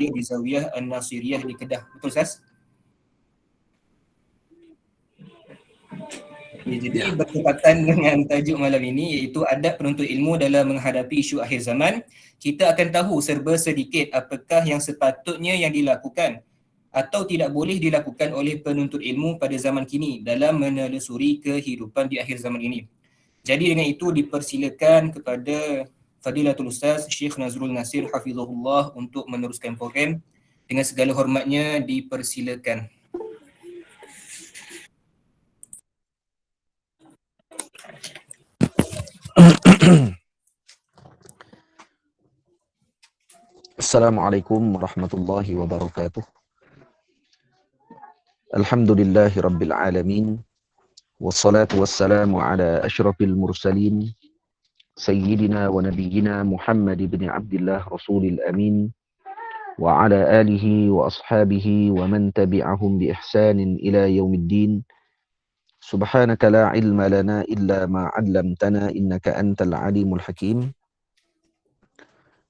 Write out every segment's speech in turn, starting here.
kuliah di Zawiyah An-Nasiriyah di Kedah. Betul, Ustaz? Ya, jadi bertepatan dengan tajuk malam ini, iaitu adab penuntut ilmu dalam menghadapi isu akhir zaman. Kita akan tahu serba sedikit apakah yang sepatutnya yang dilakukan atau tidak boleh dilakukan oleh penuntut ilmu pada zaman kini dalam menelusuri kehidupan di akhir zaman ini. Jadi dengan itu dipersilakan kepada Fadilatul Ustaz Syekh Nazrul Nasir Hafizahullah untuk meneruskan program. Dengan segala hormatnya dipersilakan. Assalamualaikum warahmatullahi wabarakatuh. Alhamdulillahi rabbil alamin. Wassalatu wassalamu ala asyrafil mursalin. Sayyidina wa nabiyyina Muhammad ibn Abdullah Rasulil Amin. Wa ala alihi wa ashabihi wa man tabi'ahum bi ihsanin ila yaumiddin. Subhanaka la ilma lana illa ma 'allamtana innaka antal alimul hakim.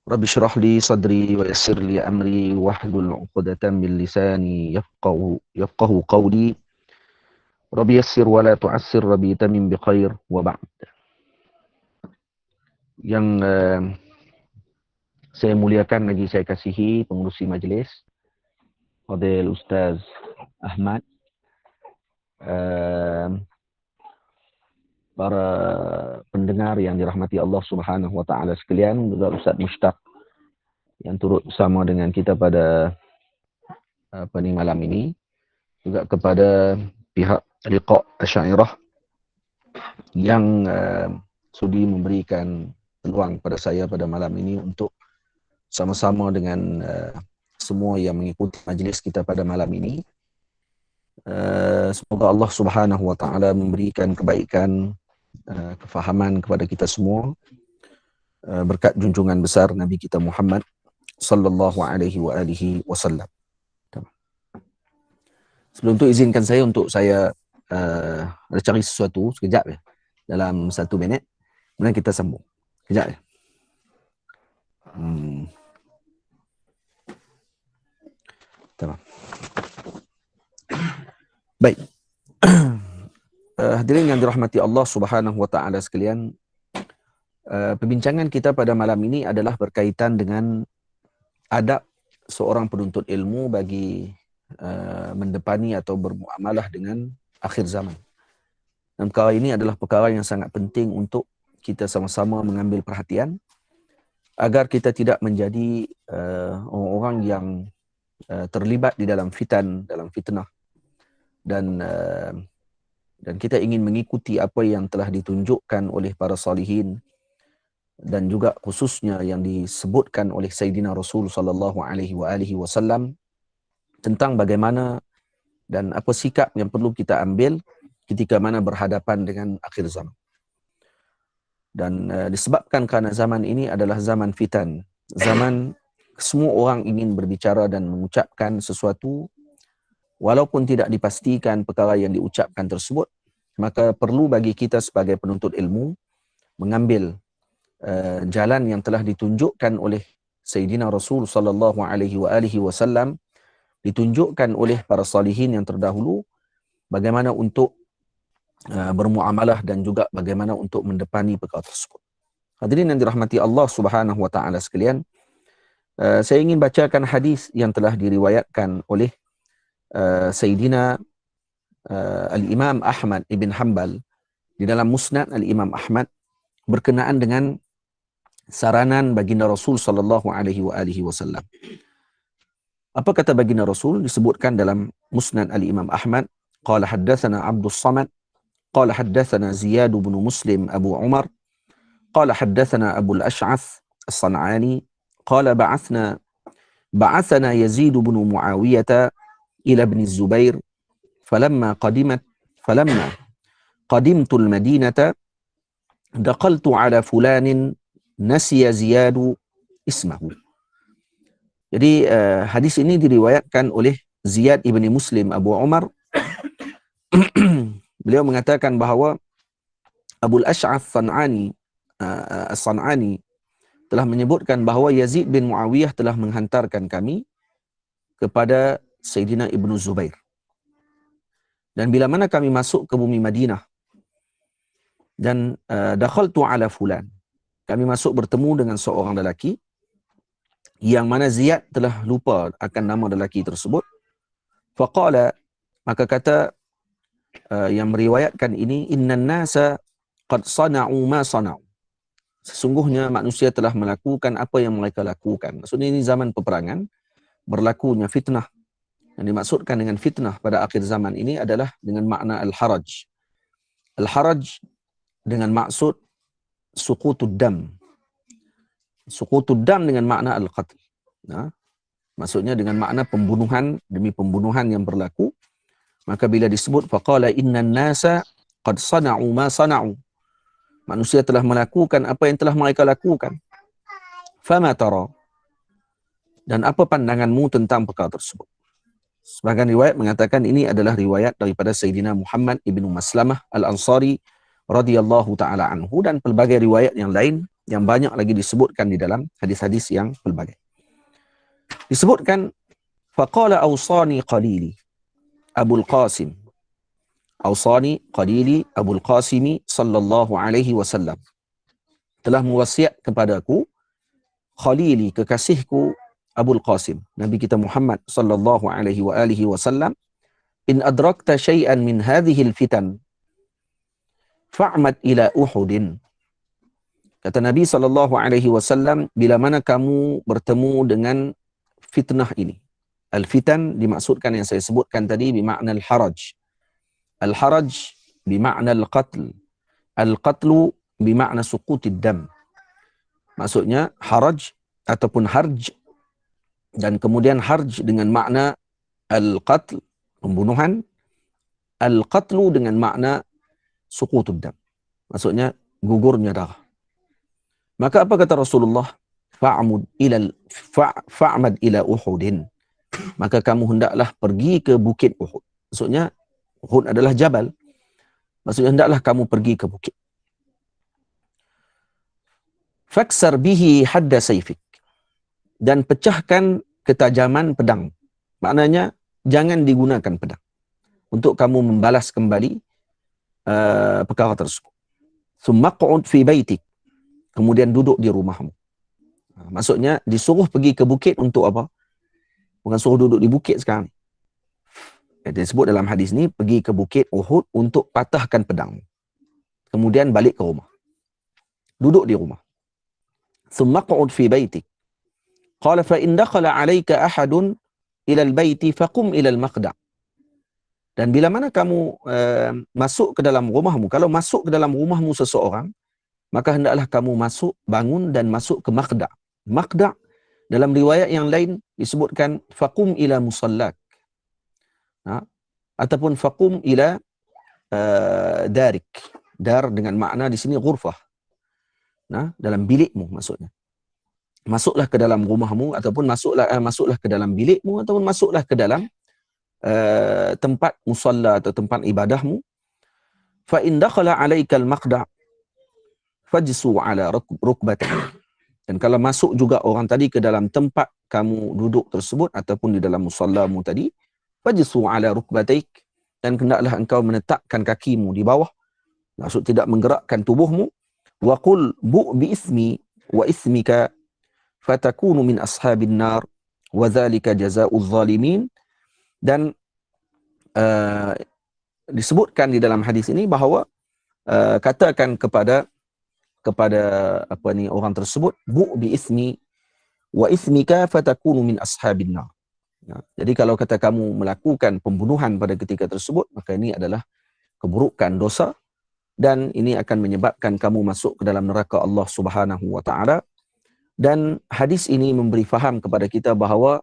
Rabbi syrah li sadri wa yassir li amri wahlul 'uqdatam min lisani yafqahu qawli. Rabbi yassir wa la tu'assir, Rabbi tamim bi khair wa ba'd. Yang saya muliakan lagi saya kasihi pengurusi majlis, Fadil Ustaz Ahmad, para pendengar yang dirahmati Allah Subhanahu wa taala sekalian, juga Ustaz Mushtaq yang turut bersama dengan kita pada malam ini, juga kepada pihak Liqa' Asy'ariyah yang sudi memberikan peluang pada saya pada malam ini untuk sama-sama dengan semua yang mengikuti majlis kita pada malam ini. Semoga Allah Subhanahu wa taala memberikan kebaikan, kefahaman kepada kita semua berkat junjungan besar Nabi kita Muhammad sallallahu alaihi wasallam. Sebelum itu izinkan saya untuk saya cari sesuatu sekejap ya, dalam 1 minit, kemudian kita sambung. Sekejap ya. Baik. Hadirin yang dirahmati Allah Subhanahu wa taala sekalian, perbincangan kita pada malam ini adalah berkaitan dengan adab seorang penuntut ilmu bagi mendepani atau bermuamalah dengan akhir zaman. Dan perkara ini adalah perkara yang sangat penting untuk kita sama-sama mengambil perhatian agar kita tidak menjadi orang-orang yang terlibat di dalam fitnah, dan kita ingin mengikuti apa yang telah ditunjukkan oleh para salihin dan juga khususnya yang disebutkan oleh Sayyidina Rasul sallallahu alaihi wasallam tentang bagaimana dan apa sikap yang perlu kita ambil ketika mana berhadapan dengan akhir zaman. Dan disebabkan kerana zaman ini adalah zaman fitan, zaman semua orang ingin berbicara dan mengucapkan sesuatu walaupun tidak dipastikan perkara yang diucapkan tersebut, maka perlu bagi kita sebagai penuntut ilmu mengambil jalan yang telah ditunjukkan oleh Sayyidina Rasul sallallahu alaihi wasallam, ditunjukkan oleh para salihin yang terdahulu, bagaimana untuk bermuamalah dan juga bagaimana untuk mendepani perkara tersebut. Hadirin yang dirahmati Allah Subhanahu wa taala sekalian, saya ingin bacakan hadis yang telah diriwayatkan oleh Sayyidina Al-Imam Ahmad ibn Hanbal di dalam Musnad Al-Imam Ahmad berkenaan dengan saranan baginda Rasul sallallahu alaihi wasallam. Apa kata baginda Rasul? Disebutkan dalam Musnad Al-Imam Ahmad, qala haddatsana Abdus Samad qala haddatsana Ziyad bin Muslim Abu Umar qala haddatsana Abu al-Ash'ath As-San'ani qala ba'athana Yazid bin Muawiyah ila ibn Zubair falamma qadimtu al-Madinata daqaltu ala fulanin nasiya Ziyad ismahu. Jadi hadis ini diriwayatkan oleh Ziyad ibn Muslim Abu Umar. Beliau mengatakan bahawa Abu al-Ash'ath As-San'ani telah menyebutkan bahawa Yazid bin Muawiyah telah menghantarkan kami kepada Sayyidina Ibnu Zubair. Dan bila mana kami masuk ke bumi Madinah dan dakhaltu ala fulan, kami masuk bertemu dengan seorang lelaki yang mana Ziyad telah lupa akan nama lelaki tersebut. Faqala, maka kata yang meriwayatkan ini, innan nasa qad sana'u ma sana'u, sesungguhnya manusia telah melakukan apa yang mereka lakukan. Maksudnya ini zaman peperangan, berlakunya fitnah. Yang dimaksudkan dengan fitnah pada akhir zaman ini adalah dengan makna al-haraj. Al-haraj dengan maksud suqutud dam. Suqutud dam dengan makna al-qatl. Nah, maksudnya dengan makna pembunuhan demi pembunuhan yang berlaku. Maka bila disebut faqala innan nasa qad sana'u ma sana'u, manusia telah melakukan apa yang telah mereka lakukan. Fama tara, dan apa pandanganmu tentang perkara tersebut? Sebagian riwayat mengatakan ini adalah riwayat daripada Sayyidina Muhammad ibnu Maslamah al-Ansari radhiyallahu ta'ala anhu, dan pelbagai riwayat yang lain yang banyak lagi disebutkan di dalam hadis-hadis yang pelbagai. Disebutkan, faqala awsani qalili Abul Qasim. Awsani qalili Abul Qasimi sallallahu alaihi wasallam, telah mewasiat kepadaku khalili, kekasihku Abul Qasim, Nabi kita Muhammad sallallahu alaihi wa alihi wasallam, in adrakta syai'an min hadhihi al-fitan fa'mad ila Uhudin. Kata Nabi sallallahu alaihi wasallam, bila mana kamu bertemu dengan fitnah ini. Al-fitan dimaksudkan yang saya sebutkan tadi bimakna al-haraj. Al-haraj bimakna al-qatl. Al-qatlu bimakna suqutid dam. Maksudnya haraj ataupun harj, dan kemudian harj dengan makna al-qatl, pembunuhan, al-qatlu dengan makna suqutud dam, maksudnya gugurnya darah. Maka apa kata Rasulullah? Fa'mad ila Uhudin, maka kamu hendaklah pergi ke bukit Uhud. Maksudnya Uhud adalah jabal, maksudnya hendaklah kamu pergi ke bukit. Faksar bihi hadda sayfik, dan pecahkan ketajaman pedang. Maknanya jangan digunakan pedang untuk kamu membalas kembali perkara tersebut. Thumma q'ud fi baitik, kemudian duduk di rumahmu. Maksudnya disuruh pergi ke bukit untuk apa? Bukan suruh duduk di bukit sekarang. Disebut dalam hadis ni, pergi ke bukit Uhud untuk patahkan pedang. Kemudian balik ke rumah. Duduk di rumah. Thumma q'ud fi baitik. Qala fa in dakhala 'alayka ahadun ila al-baiti faqum ila al-maqda'. Dan bila mana kamu masuk ke dalam rumahmu, kalau masuk ke dalam rumahmu seseorang, maka hendaklah kamu masuk, bangun dan masuk ke maqda'. Maqda' dalam riwayat yang lain disebutkan faqum ila musallak. Ataupun faqum ila darik. Dar dengan makna di sini ghurfah. Dalam bilikmu maksudnya. Masuklah ke dalam rumahmu, ataupun masuklah ke dalam bilikmu, ataupun masuklah ke dalam tempat musalla atau tempat ibadahmu. Fa in dakhala 'alaika al-maqda' fajsu 'ala rukbatayk. Dan kalau masuk juga orang tadi ke dalam tempat kamu duduk tersebut ataupun di dalam musallamu tadi, fajsu 'ala rukbatayk, dan hendaklah engkau menetapkan kakimu di bawah, maksud tidak menggerakkan tubuhmu. Wa qul bu bi ismi wa ismika fatakunu min ashabin nar wa dzalika jazaa'uz zalimin. Dan disebutkan di dalam hadis ini bahawa katakan kepada orang tersebut, bu bi ismi wa ismika fatakunu min ashabin nar. Jadi kalau kata kamu melakukan pembunuhan pada ketika tersebut, maka ini adalah keburukan, dosa, dan ini akan menyebabkan kamu masuk ke dalam neraka Allah Subhanahu wa taala. Dan hadis ini memberi faham kepada kita bahawa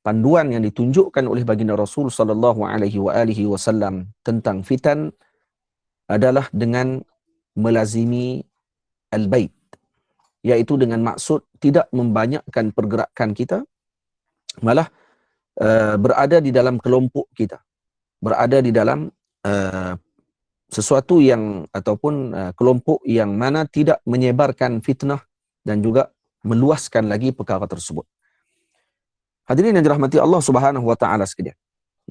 panduan yang ditunjukkan oleh baginda Rasul sallallahu alaihi wasallam tentang fitan adalah dengan melazimi al-bait, iaitu dengan maksud tidak membanyakkan pergerakan kita, malah berada di dalam kelompok kita, berada di dalam sesuatu yang ataupun kelompok yang mana tidak menyebarkan fitnah dan juga meluaskan lagi perkara tersebut. Hadirin yang dirahmati Allah Subhanahu wa taala sekalian.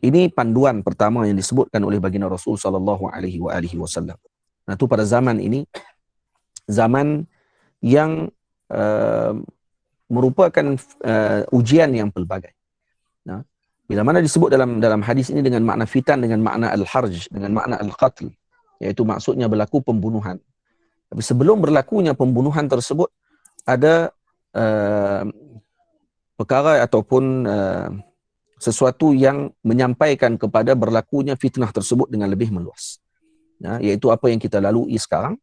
Ini panduan pertama yang disebutkan oleh baginda Rasul sallallahu alaihi wasallam. Nah, itu pada zaman ini, zaman yang merupakan ujian yang pelbagai. Nah, bila mana disebut dalam hadis ini dengan makna fitan, dengan makna al-harj, dengan makna al-qatl, iaitu maksudnya berlaku pembunuhan. Tapi sebelum berlakunya pembunuhan tersebut, ada perkara ataupun sesuatu yang menyampaikan kepada berlakunya fitnah tersebut dengan lebih meluas. Nah, iaitu apa yang kita lalui sekarang.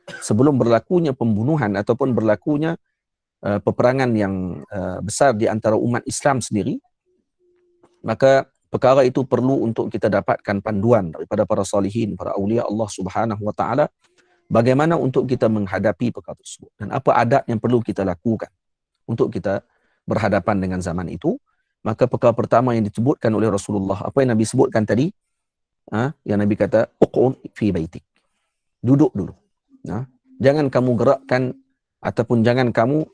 Sebelum berlakunya pembunuhan ataupun berlakunya peperangan yang besar di antara umat Islam sendiri, maka perkara itu perlu untuk kita dapatkan panduan daripada para salihin, para awliya Allah Subhanahu wa taala, bagaimana untuk kita menghadapi perkara tersebut dan apa adab yang perlu kita lakukan untuk kita berhadapan dengan zaman itu. Maka perkara pertama yang disebutkan oleh Rasulullah, apa yang Nabi sebutkan tadi, yang Nabi kata, uq'ud fi baitik, duduk dulu. Jangan kamu gerakkan ataupun jangan kamu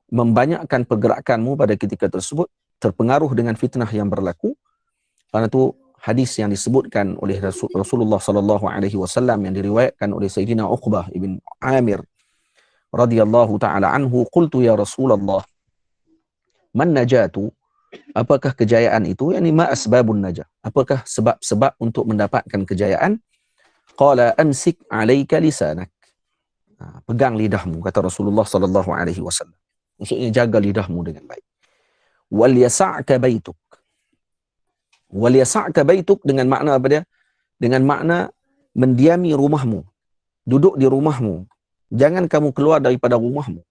membanyakkan pergerakanmu pada ketika tersebut, terpengaruh dengan fitnah yang berlaku. Karena itu hadis yang disebutkan oleh Rasulullah sallallahu alaihi wasallam yang diriwayatkan oleh Sayyidina Uqbah ibn Amir radhiyallahu taala anhu, qultu ya Rasulullah, man najatu? Apakah kejayaan itu? Yani ma asbabun najah? Apakah sebab-sebab untuk mendapatkan kejayaan? Qala amsik 'alaika lisanak. Pegang lidahmu, kata Rasulullah sallallahu alaihi wasallam. Maksudnya jaga lidahmu dengan baik. Wal yasa'ka baituk. Wal yasa'ka baituk dengan makna apa dia? Dengan makna mendiami rumahmu. Duduk di rumahmu. Jangan kamu keluar daripada rumahmu.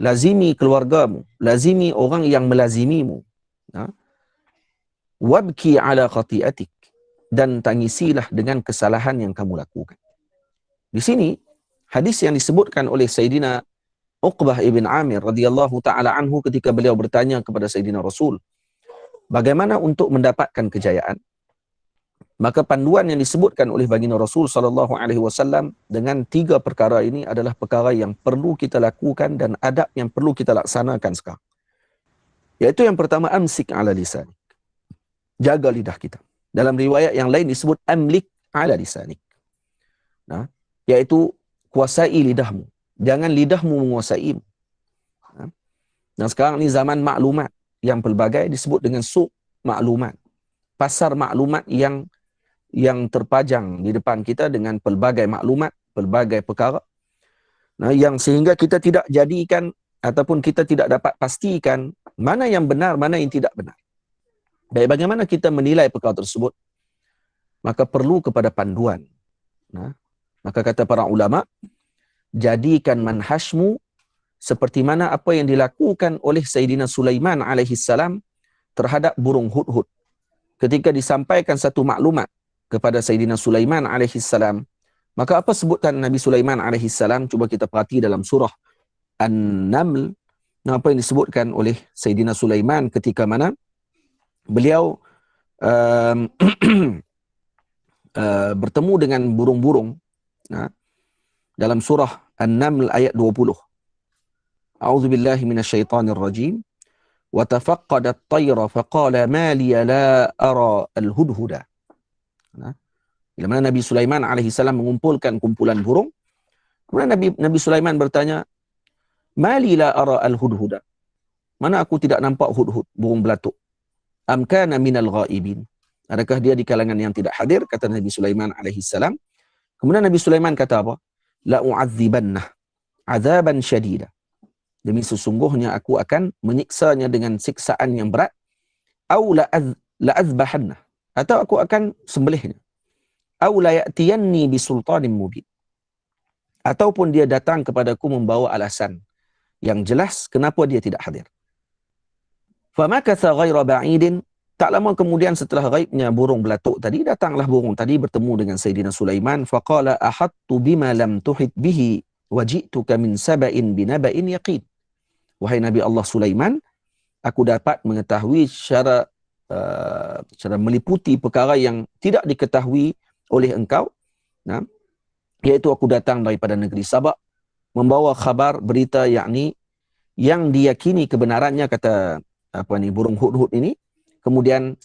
Lazimi keluargamu, lazimi orang yang melazimimu. Wabki ala khati'atik, dan tangisilah dengan kesalahan yang kamu lakukan. Di sini hadis yang disebutkan oleh Sayyidina Uqbah ibn Amir radhiyallahu taala anhu ketika beliau bertanya kepada Sayyidina Rasul, bagaimana untuk mendapatkan kejayaan? Maka panduan yang disebutkan oleh baginda Rasul sallallahu alaihi wasallam dengan 3 perkara ini adalah perkara yang perlu kita lakukan dan adab yang perlu kita laksanakan sekarang. Yaitu yang pertama, amsik ala lisanik. Jaga lidah kita. Dalam riwayat yang lain disebut amlik ala lisanik. Yaitu kuasai lidahmu. Jangan lidahmu menguasaimu. Dan sekarang ni zaman maklumat yang pelbagai, disebut dengan suq maklumat. Pasar maklumat yang terpajang di depan kita dengan pelbagai maklumat, pelbagai perkara. Yang sehingga kita tidak jadikan ataupun kita tidak dapat pastikan mana yang benar, mana yang tidak benar. Baik, bagaimana kita menilai perkara tersebut? Maka perlu kepada panduan. Maka kata para ulama, jadikan manhajmu seperti mana apa yang dilakukan oleh Sayyidina Sulaiman alaihi salam terhadap burung hudhud. Ketika disampaikan satu maklumat kepada Sayyidina Sulaiman alaihi salam, maka apa sebutan Nabi Sulaiman alaihi salam? Coba kita perhati dalam surah An-Naml, apa yang disebutkan oleh Sayyidina Sulaiman ketika mana beliau bertemu dengan burung-burung. Dalam surah An-Naml ayat 20. A'udzubillahi minasyaitonir rajim. Wa tafaqqada at-tayra faqala ma li la ara al-hudhuda. Bila mana Nabi Sulaiman alaihi salam mengumpulkan kumpulan burung, kemudian Nabi Sulaiman bertanya, ma li la ara al-hudhuda? Mana aku tidak nampak hudhud, burung belatuk? Am kana minal ghaibin? Adakah dia di kalangan yang tidak hadir? Kata Nabi Sulaiman alaihi salam. Kemudian Nabi Sulaiman kata apa? La u'adzibannah azaban syadida. Demi sesungguhnya aku akan menyiksanya dengan siksaan yang berat. Au la azbahannah. Atau aku akan sembelihnya. Au la ya'tiyanni bisultanin mubin. Ataupun dia datang kepadaku membawa alasan yang jelas kenapa dia tidak hadir. Famakatha ghaira ba'idin. Tak lama kemudian setelah ghaibnya burung belatuk tadi, datanglah burung tadi bertemu dengan Sayyidina Sulaiman. Faqala ahattu bima lam tuhit bihi waji'tuka min saba'in binaba'in yaqin. Wahai Nabi Allah Sulaiman, aku dapat mengetahui secara meliputi perkara yang tidak diketahui oleh engkau. Iaitu aku datang daripada negeri Sabak, membawa khabar, berita yakni yang diyakini kebenarannya, kata burung hudhud ini. Kemudian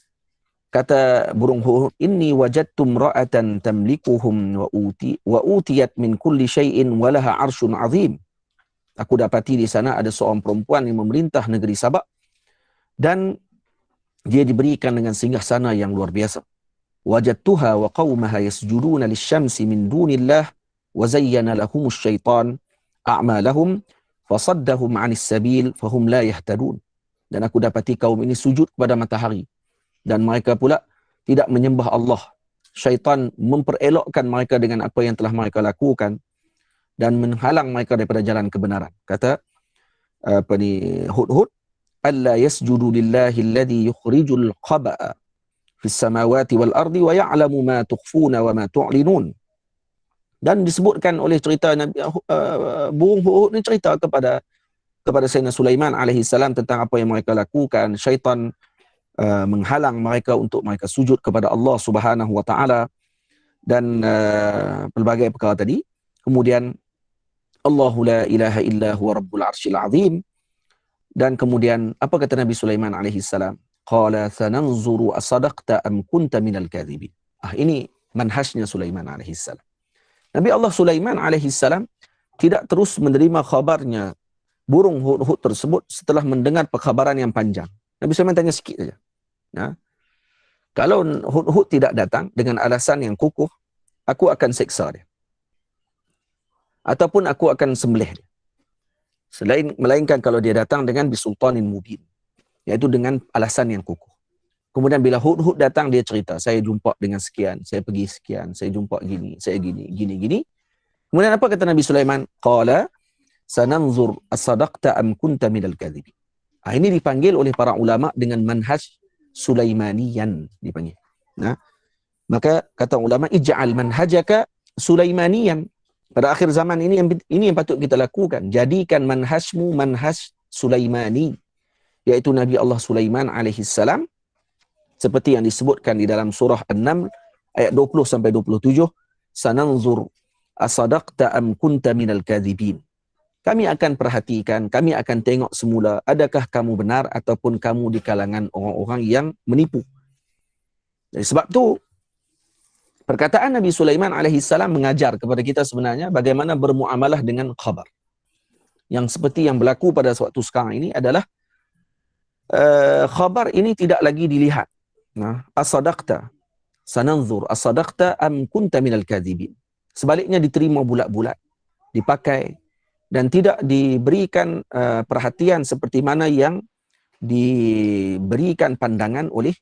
kata burung hudhud, inni wajadtu imra'atan tamlikuhum wa utiyat min kulli syai'in wa laha 'arsyun 'azim. Aku dapati di sana ada seorang perempuan yang memerintah negeri Sabak dan dia diberikan dengan singgasana yang luar biasa. Wajadtuha wa qaumaha yasjuduna lisyamsi min dunillah wa zayyana lahumus syaitan a'malahum fasaddahum 'anis sabil fahum la yahtadun. Dan aku dapati kaum ini sujud kepada matahari dan mereka pula tidak menyembah Allah. Syaitan memperelokkan mereka dengan apa yang telah mereka lakukan dan menghalang mereka daripada jalan kebenaran. Kata Hudhud, alla yasjudu lillahi alladhi yukhrijul khaba'a fis samawati wal ardi wa ya'lamu ma tukhfuna wa ma tu'linun. Dan disebutkan oleh cerita Nabi burung Hudhud ni cerita kepada Sayyidina Sulaiman alaihi salam tentang apa yang mereka lakukan. Syaitan menghalang mereka untuk mereka sujud kepada Allah Subhanahu wa taala dan pelbagai perkara tadi. Kemudian Allahu la ilaha illa huwa rabbul arsyil azim. Dan kemudian apa kata Nabi Sulaiman alaihi salam? Qala sananzuru asadaqta am kunta minal kadhibin. Ini manhajnya Sulaiman alaihi salam. Nabi Allah Sulaiman alaihi salam tidak terus menerima khabarnya burung hudhud tersebut setelah mendengar perkhabaran yang panjang. Nabi Sulaiman tanya sikit saja. Kalau hudhud tidak datang dengan alasan yang kukuh, aku akan seksa dia. Ataupun aku akan sembelih dia. Melainkan kalau dia datang dengan bisultanin mubin, iaitu dengan alasan yang kukuh. Kemudian bila hudhud datang, dia cerita, saya jumpa dengan sekian, saya pergi sekian, saya jumpa gini, saya gini. Kemudian apa kata Nabi Sulaiman? Qala sananzur asadaqta am kunta minal kadhibin. Ini dipanggil oleh para ulama dengan manhaj Sulaimaniyan dipanggil. Maka kata ulama, ij'al manhajaka Sulaimaniyan. Pada akhir zaman ini yang patut kita lakukan. Jadikan manhajmu manhaj Sulaimani, iaitu Nabi Allah Sulaiman alaihi salam, seperti yang disebutkan di dalam surah An-Naml ayat 20 sampai 27, sananzur asadaqta am kunta minal kadhibin. Kami akan perhatikan, kami akan tengok semula adakah kamu benar ataupun kamu di kalangan orang-orang yang menipu. Jadi sebab tu perkataan Nabi Sulaiman alaihi salam mengajar kepada kita sebenarnya bagaimana bermuamalah dengan khabar. Yang seperti yang berlaku pada waktu sekarang ini adalah khabar ini tidak lagi dilihat. Asadaqta sananzur asadaqta am kunta minal kadhibin. Sebaliknya diterima bulat-bulat, dipakai dan tidak diberikan perhatian seperti mana yang diberikan pandangan oleh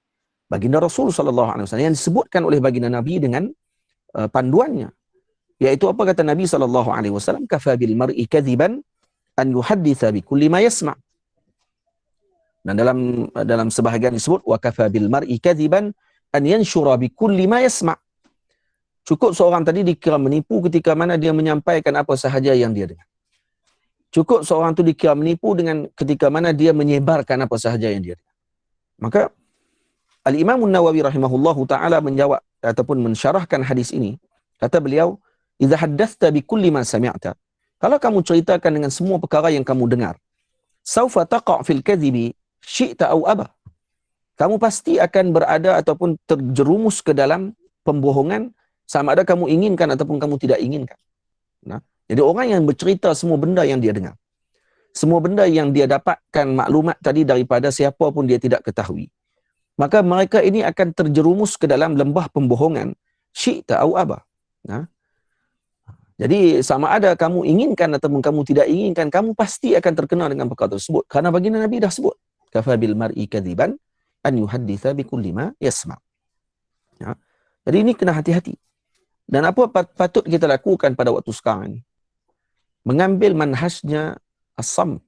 baginda Rasul sallallahu alaihi wasallam, yang disebutkan oleh baginda Nabi dengan panduannya, yaitu apa kata Nabi sallallahu alaihi wasallam, kafa bil mar'i kadhiban an yuhadditha bi kulli ma yasma'. Dan dalam sebahagian disebut wa kafa bil mar'i kadhiban an yanshura bi kulli ma yasma'. Cukup seorang tadi dikira menipu ketika mana dia menyampaikan apa sahaja yang dia dengar. Cukup seorang tu dikira menipu dengan ketika mana dia menyebarkan apa sahaja yang dia dengar. Maka Al-Imam An-Nawawi rahimahullahu ta'ala menjawab ataupun mensyarahkan hadis ini. Kata beliau, idza haddathta bi kulli ma sami'ta. Kalau kamu ceritakan dengan semua perkara yang kamu dengar, saufa taqa' fil kadhibi syi'ta aw aba. Kamu pasti akan berada ataupun terjerumus ke dalam pembohongan sama ada kamu inginkan ataupun kamu tidak inginkan. Jadi orang yang bercerita semua benda yang dia dengar, semua benda yang dia dapatkan maklumat tadi daripada siapa pun dia tidak ketahui, maka mereka ini akan terjerumus ke dalam lembah pembohongan syi'ta au aba. Jadi sama ada kamu inginkan ataupun kamu tidak inginkan, kamu pasti akan terkena dengan perkara tersebut. Karena baginda Nabi dah sebut, kafa bil mar'i kadziban an yuhadditha bi kulli ma yasma'. Jadi ini kena hati-hati. Dan apa patut kita lakukan pada waktu sekarang ini? Mengambil manhajnya as-samt.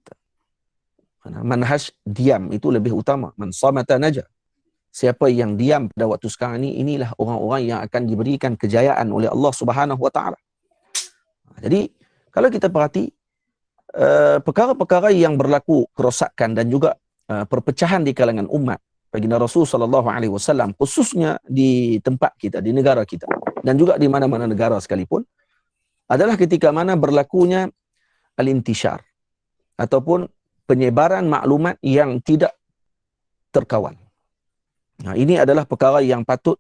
Manhaj diam itu lebih utama. Man samata naja. Siapa yang diam pada waktu sekarang ini, inilah orang-orang yang akan diberikan kejayaan oleh Allah Subhanahu wa taala. Jadi kalau kita perhati perkara-perkara yang berlaku kerosakan dan juga perpecahan di kalangan umat baginda Rasul sallallahu alaihi wasallam, khususnya di tempat kita, di negara kita dan juga di mana-mana negara sekalipun, adalah ketika mana berlakunya al-intishar ataupun penyebaran maklumat yang tidak terkawal. Nah, ini adalah perkara yang patut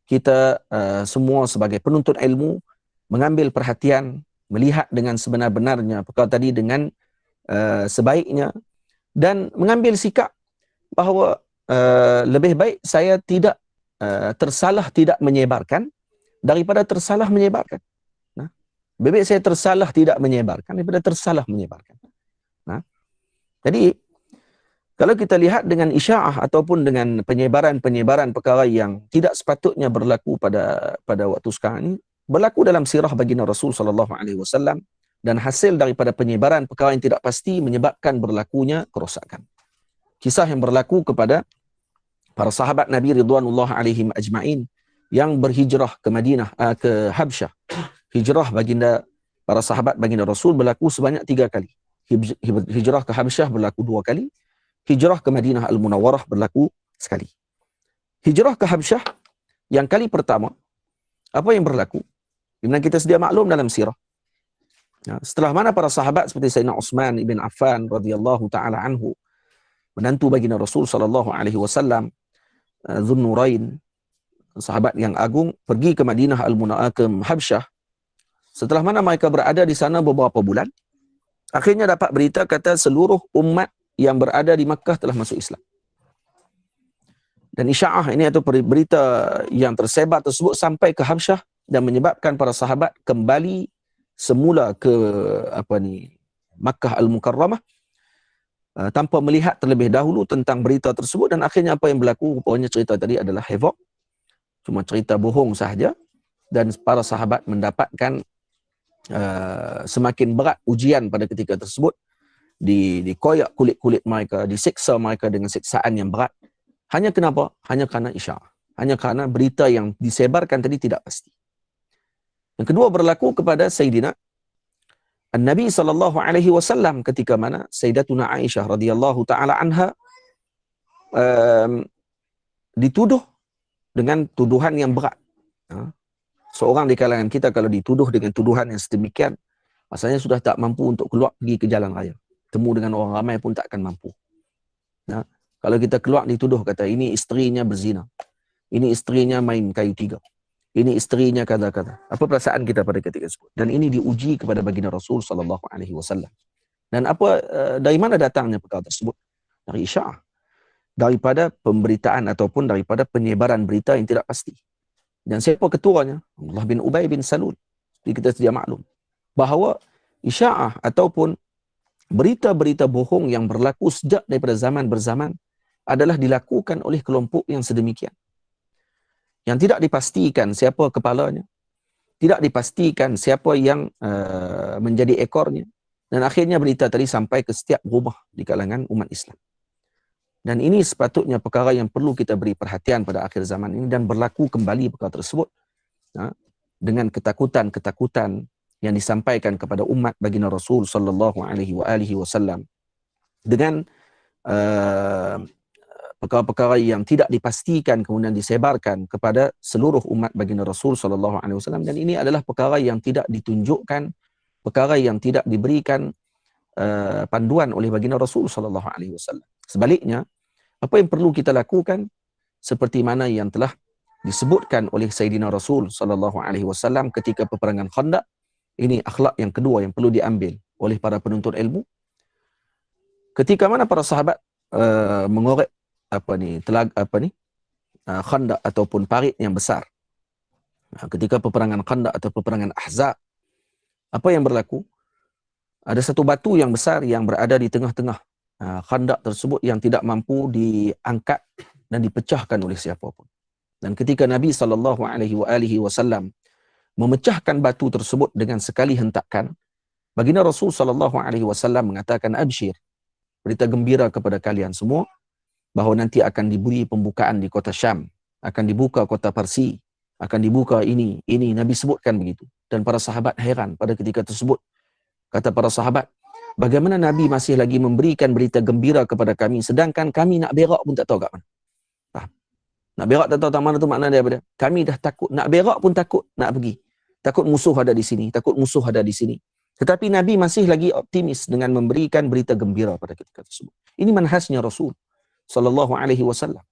kita semua sebagai penuntut ilmu mengambil perhatian, melihat dengan sebenar-benarnya perkara tadi dengan sebaiknya, dan mengambil sikap bahawa lebih baik saya tidak tersalah tidak menyebarkan daripada tersalah menyebarkan. Nah, lebih baik saya tersalah tidak menyebarkan daripada tersalah menyebarkan. Nah, jadi kalau kita lihat dengan isya'ah ataupun dengan penyebaran perkara yang tidak sepatutnya berlaku pada waktu sekarang ini, berlaku dalam sirah baginda Rasul sallallahu alaihi wasallam, dan hasil daripada penyebaran perkara yang tidak pasti menyebabkan berlakunya kerosakan. Kisah yang berlaku kepada para sahabat Nabi ridwanullah alaihim ajma'in yang berhijrah ke Madinah, ke Habsyah. Hijrah baginda, para sahabat baginda Rasul berlaku sebanyak 3 kali. Hijrah ke Habsyah berlaku 2 kali. Hijrah ke Madinah Al-Munawwarah berlaku sekali. Hijrah ke Habsyah yang kali pertama, apa yang berlaku? Dimana kita sedia maklum dalam sirah. Nah, setelah mana para sahabat seperti Sayyidina Utsman ibn Affan radhiyallahu taala anhu, menantu baginda Rasul sallallahu alaihi wasallam, Dzunnurain, sahabat yang agung, pergi ke Madinah Al-Munawwarah, ke Habsyah. Setelah mana mereka berada di sana beberapa bulan, akhirnya dapat berita kata seluruh umat yang berada di Makkah telah masuk Islam. Dan isya'ah ini atau berita yang tersebar tersebut sampai ke Habsyah dan menyebabkan para sahabat kembali semula ke Makkah Al-Mukarramah tanpa melihat terlebih dahulu tentang berita tersebut, dan akhirnya apa yang berlaku, rupanya cerita tadi adalah havoc, cuma cerita bohong sahaja, dan para sahabat mendapatkan semakin berat ujian pada ketika tersebut, dikoyak kulit-kulit mereka, disiksa mereka dengan siksaan yang berat. Hanya kenapa? Hanya kerana isya'ah. Hanya kerana berita yang disebarkan tadi tidak pasti. Yang kedua berlaku kepada Sayyidina Nabi sallallahu alaihi wasallam ketika mana Sayyidatuna Aisyah radhiyallahu taala anha dituduh dengan tuduhan yang berat. Seorang di kalangan kita kalau dituduh dengan tuduhan yang sedemikian, rasanya sudah tak mampu untuk keluar pergi ke jalan raya. Temu dengan orang ramai pun tak akan mampu. Nah, kalau kita keluar dituduh kata ini isterinya berzina, ini isterinya main kayu tiga, ini isterinya kata-kata. Apa perasaan kita pada ketika tersebut? Dan ini diuji kepada baginda Rasul sallallahu alaihi wasallam. Dan dari mana datangnya perkara tersebut? Dari isya'ah, daripada pemberitaan ataupun daripada penyebaran berita yang tidak pasti. Dan siapa ketuanya? Abdullah bin Ubay bin Salul. Jadi kita sedia maklum bahawa isya'ah ataupun berita-berita bohong yang berlaku sejak daripada zaman berzaman adalah dilakukan oleh kelompok yang sedemikian, yang tidak dipastikan siapa kepalanya, tidak dipastikan siapa yang menjadi ekornya, dan akhirnya berita tadi sampai ke setiap rumah di kalangan umat Islam. Dan ini sepatutnya perkara yang perlu kita beri perhatian pada akhir zaman ini, dan berlaku kembali perkara tersebut dengan ketakutan-ketakutan yang disampaikan kepada umat baginda Rasul sallallahu alaihi wasallam, dengan perkara-perkara yang tidak dipastikan kemudian disebarkan kepada seluruh umat baginda Rasul sallallahu alaihi wasallam. Dan ini adalah perkara yang tidak ditunjukkan, perkara yang tidak diberikan panduan oleh baginda Rasul sallallahu alaihi wasallam. Sebaliknya, apa yang perlu kita lakukan seperti mana yang telah disebutkan oleh Sayyidina Rasul sallallahu alaihi wasallam ketika peperangan Khandaq. Ini akhlak yang kedua yang perlu diambil oleh para penuntut ilmu. Ketika mana para sahabat mengorek Khandaq ataupun parit yang besar. Ketika peperangan Khandaq atau peperangan Ahzab, apa yang berlaku? Ada satu batu yang besar yang berada di tengah-tengah Khandaq tersebut yang tidak mampu diangkat dan dipecahkan oleh siapapun. Dan ketika Nabi sallallahu alaihi wasallam memecahkan batu tersebut dengan sekali hentakan, baginda Rasul sallallahu alaihi wasallam mengatakan, "Absyir, berita gembira kepada kalian semua bahawa nanti akan diberi pembukaan di kota Syam, akan dibuka kota Parsi, akan dibuka ini." Nabi sebutkan begitu. Dan para sahabat heran pada ketika tersebut. Kata para sahabat, bagaimana Nabi masih lagi memberikan berita gembira kepada kami, sedangkan kami nak berak pun tak tahu kat mana. Nak berak tak tahu tak mana tu makna daripada kami dah takut, nak berak pun takut nak pergi. Takut musuh ada di sini, takut musuh ada di sini. Tetapi Nabi masih lagi optimis dengan memberikan berita gembira pada ketika tersebut. Ini manhajnya Rasul sallallahu alaihi wasallam,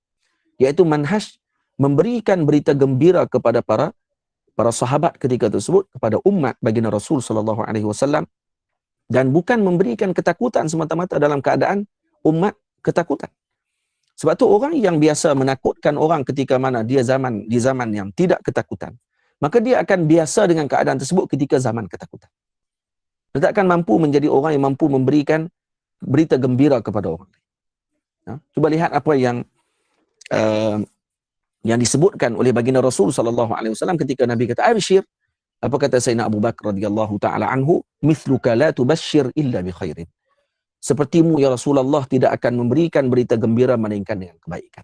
iaitu manhaj memberikan berita gembira kepada para sahabat ketika tersebut, kepada umat baginda Rasul sallallahu alaihi wasallam, dan bukan memberikan ketakutan semata-mata dalam keadaan umat ketakutan. Sebab tu orang yang biasa menakutkan orang ketika mana dia di zaman yang tidak ketakutan, maka dia akan biasa dengan keadaan tersebut ketika zaman ketakutan. Dia tak akan mampu menjadi orang yang mampu memberikan berita gembira kepada orang lain. Cuba lihat apa yang disebutkan oleh baginda Rasul sallallahu alaihi wasallam ketika Nabi kata abshir. Apa kata Sayyidina Abu Bakar radhiyallahu taala anhu, mithluka la tubashshir illa bi khairin. Sepertimu ya Rasulullah tidak akan memberikan berita gembira melainkan dengan kebaikan.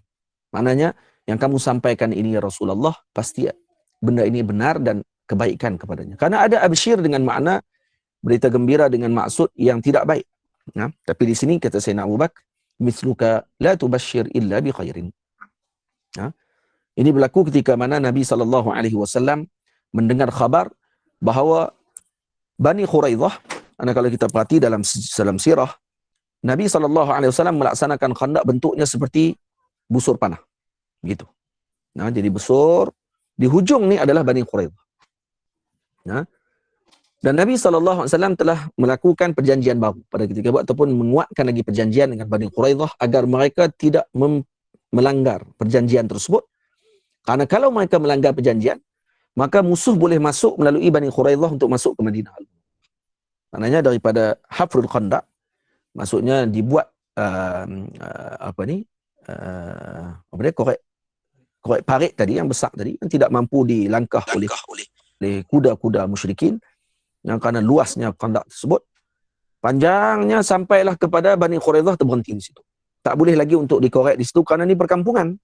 Maknanya yang kamu sampaikan ini ya Rasulullah pasti benda ini benar dan kebaikan kepadanya. Karena ada abshir dengan makna berita gembira dengan maksud yang tidak baik. Tapi di sini kata Sayyidina Abu Bakar, mithluka la tubashshir illa bi khairin. Ini berlaku ketika mana Nabi sallallahu alaihi wasallam mendengar khabar bahawa Bani Quraidah, kalau kita perhati dalam sirah, Nabi SAW melaksanakan khandak bentuknya seperti busur panah. Begitu. Jadi busur, di hujung ni adalah Bani Quraidah. Dan Nabi SAW telah melakukan perjanjian baru pada ketika itu, ataupun menguatkan lagi perjanjian dengan Bani Quraidah agar mereka tidak melanggar perjanjian tersebut. Karena kalau mereka melanggar perjanjian, maka musuh boleh masuk melalui Bani Quraidah untuk masuk ke Madinah. Maknanya daripada hafrul khandaq, maksudnya dibuat korek parit tadi yang besar tadi, yang tidak mampu dilangkah oleh kuda-kuda musyrikin, yang kerana luasnya khandaq tersebut, panjangnya sampailah kepada Bani Quraidah terberhenti di situ. Tak boleh lagi untuk dikorek di situ kerana ini perkampungan.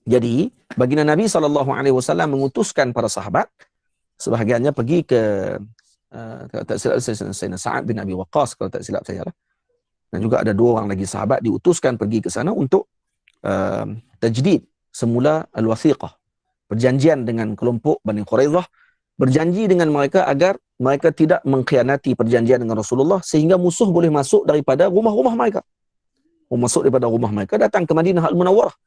Jadi, baginda Nabi SAW mengutuskan para sahabat, sebahagiannya pergi ke, kalau tak silap Sayyidina Sa'ad bin Abi Waqqas, kalau tak silap saya lah. Dan juga ada 2 orang lagi sahabat diutuskan pergi ke sana untuk tajdid semula al-wathiqah. Perjanjian dengan kelompok Bani Quraidah, berjanji dengan mereka agar mereka tidak mengkhianati perjanjian dengan Rasulullah sehingga musuh boleh masuk daripada rumah-rumah mereka. Masuk daripada rumah mereka datang ke Madinah Al-Munawwarah.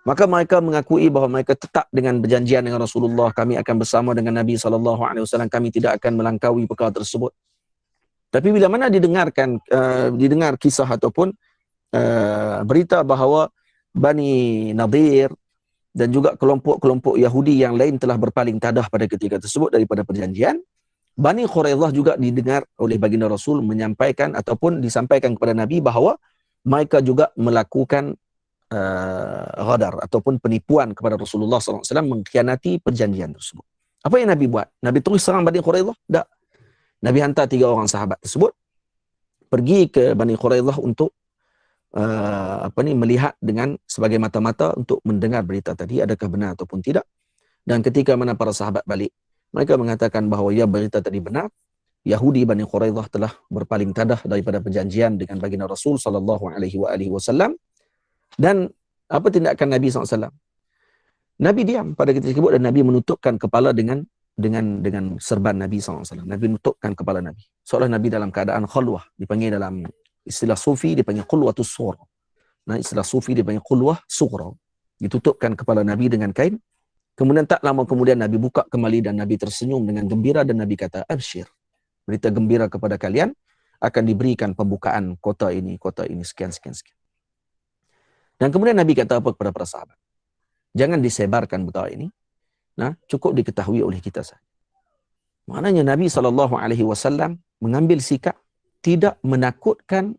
Maka mereka mengakui bahawa mereka tetap dengan perjanjian dengan Rasulullah, kami akan bersama dengan Nabi SAW, kami tidak akan melangkaui perkara tersebut. Tapi bila mana didengar kisah ataupun berita bahawa Bani Nadir dan juga kelompok-kelompok Yahudi yang lain telah berpaling tadah pada ketika tersebut daripada perjanjian, Bani Quraidah juga didengar oleh baginda Rasul menyampaikan ataupun disampaikan kepada Nabi bahawa mereka juga melakukan ghadar ataupun penipuan kepada Rasulullah SAW, mengkhianati perjanjian tersebut. Apa yang Nabi buat? Nabi terus serang Bani Quraidah? Tak. Nabi hantar 3 orang sahabat tersebut pergi ke Bani Quraidah untuk melihat dengan sebagai mata-mata untuk mendengar berita tadi adakah benar ataupun tidak. Dan ketika mana para sahabat balik, mereka mengatakan bahawa ya, berita tadi benar. Yahudi Bani Quraidah telah berpaling tadah daripada perjanjian dengan baginda Rasul SAW. Dan apa tindakan Nabi SAW? Nabi diam pada ketika tersebut dan Nabi menutupkan kepala dengan serban Nabi SAW. Nabi menutupkan kepala Nabi. Seolah Nabi dalam keadaan khulwah. Dipanggil dalam istilah sufi, dipanggil khulwatus sur. Istilah sufi dipanggil khulwah sughra. Ditutupkan kepala Nabi dengan kain. Kemudian tak lama kemudian Nabi buka kembali dan Nabi tersenyum dengan gembira dan Nabi kata, abshir. Berita gembira kepada kalian akan diberikan pembukaan kota ini, sekian. Dan kemudian Nabi kata apa kepada para sahabat? Jangan disebarkan berita ini. Cukup diketahui oleh kita saja. Maknanya Nabi SAW mengambil sikap tidak menakutkan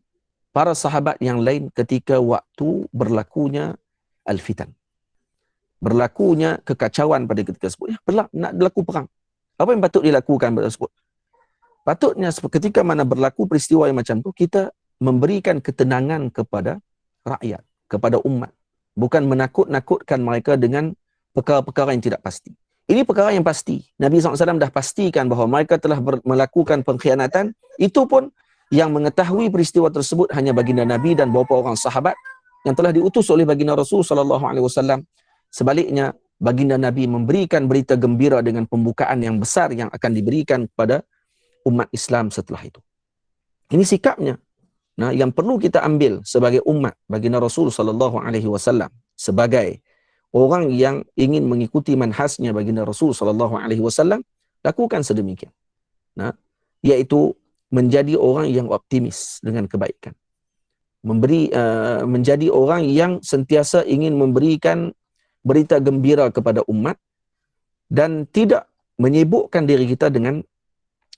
para sahabat yang lain ketika waktu berlakunya al-fitan. Berlakunya kekacauan pada ketika tersebut. Nak berlaku perang. Apa yang patut dilakukan pada tersebut? Patutnya ketika mana berlaku peristiwa yang macam tu, kita memberikan ketenangan kepada rakyat, kepada umat. Bukan menakut-nakutkan mereka dengan perkara-perkara yang tidak pasti. Ini perkara yang pasti. Nabi SAW dah pastikan bahawa mereka telah melakukan pengkhianatan. Itu pun yang mengetahui peristiwa tersebut hanya baginda Nabi dan beberapa orang sahabat yang telah diutus oleh baginda Rasul SAW. Sebaliknya, baginda Nabi memberikan berita gembira dengan pembukaan yang besar yang akan diberikan kepada umat Islam setelah itu. Ini sikapnya. yang perlu kita ambil sebagai umat baginda Rasul sallallahu alaihi wasallam, sebagai orang yang ingin mengikuti manhajnya baginda Rasul sallallahu alaihi wasallam, lakukan sedemikian. Iaitu menjadi orang yang optimis dengan kebaikan. Menjadi orang yang sentiasa ingin memberikan berita gembira kepada umat dan tidak menyibukkan diri kita dengan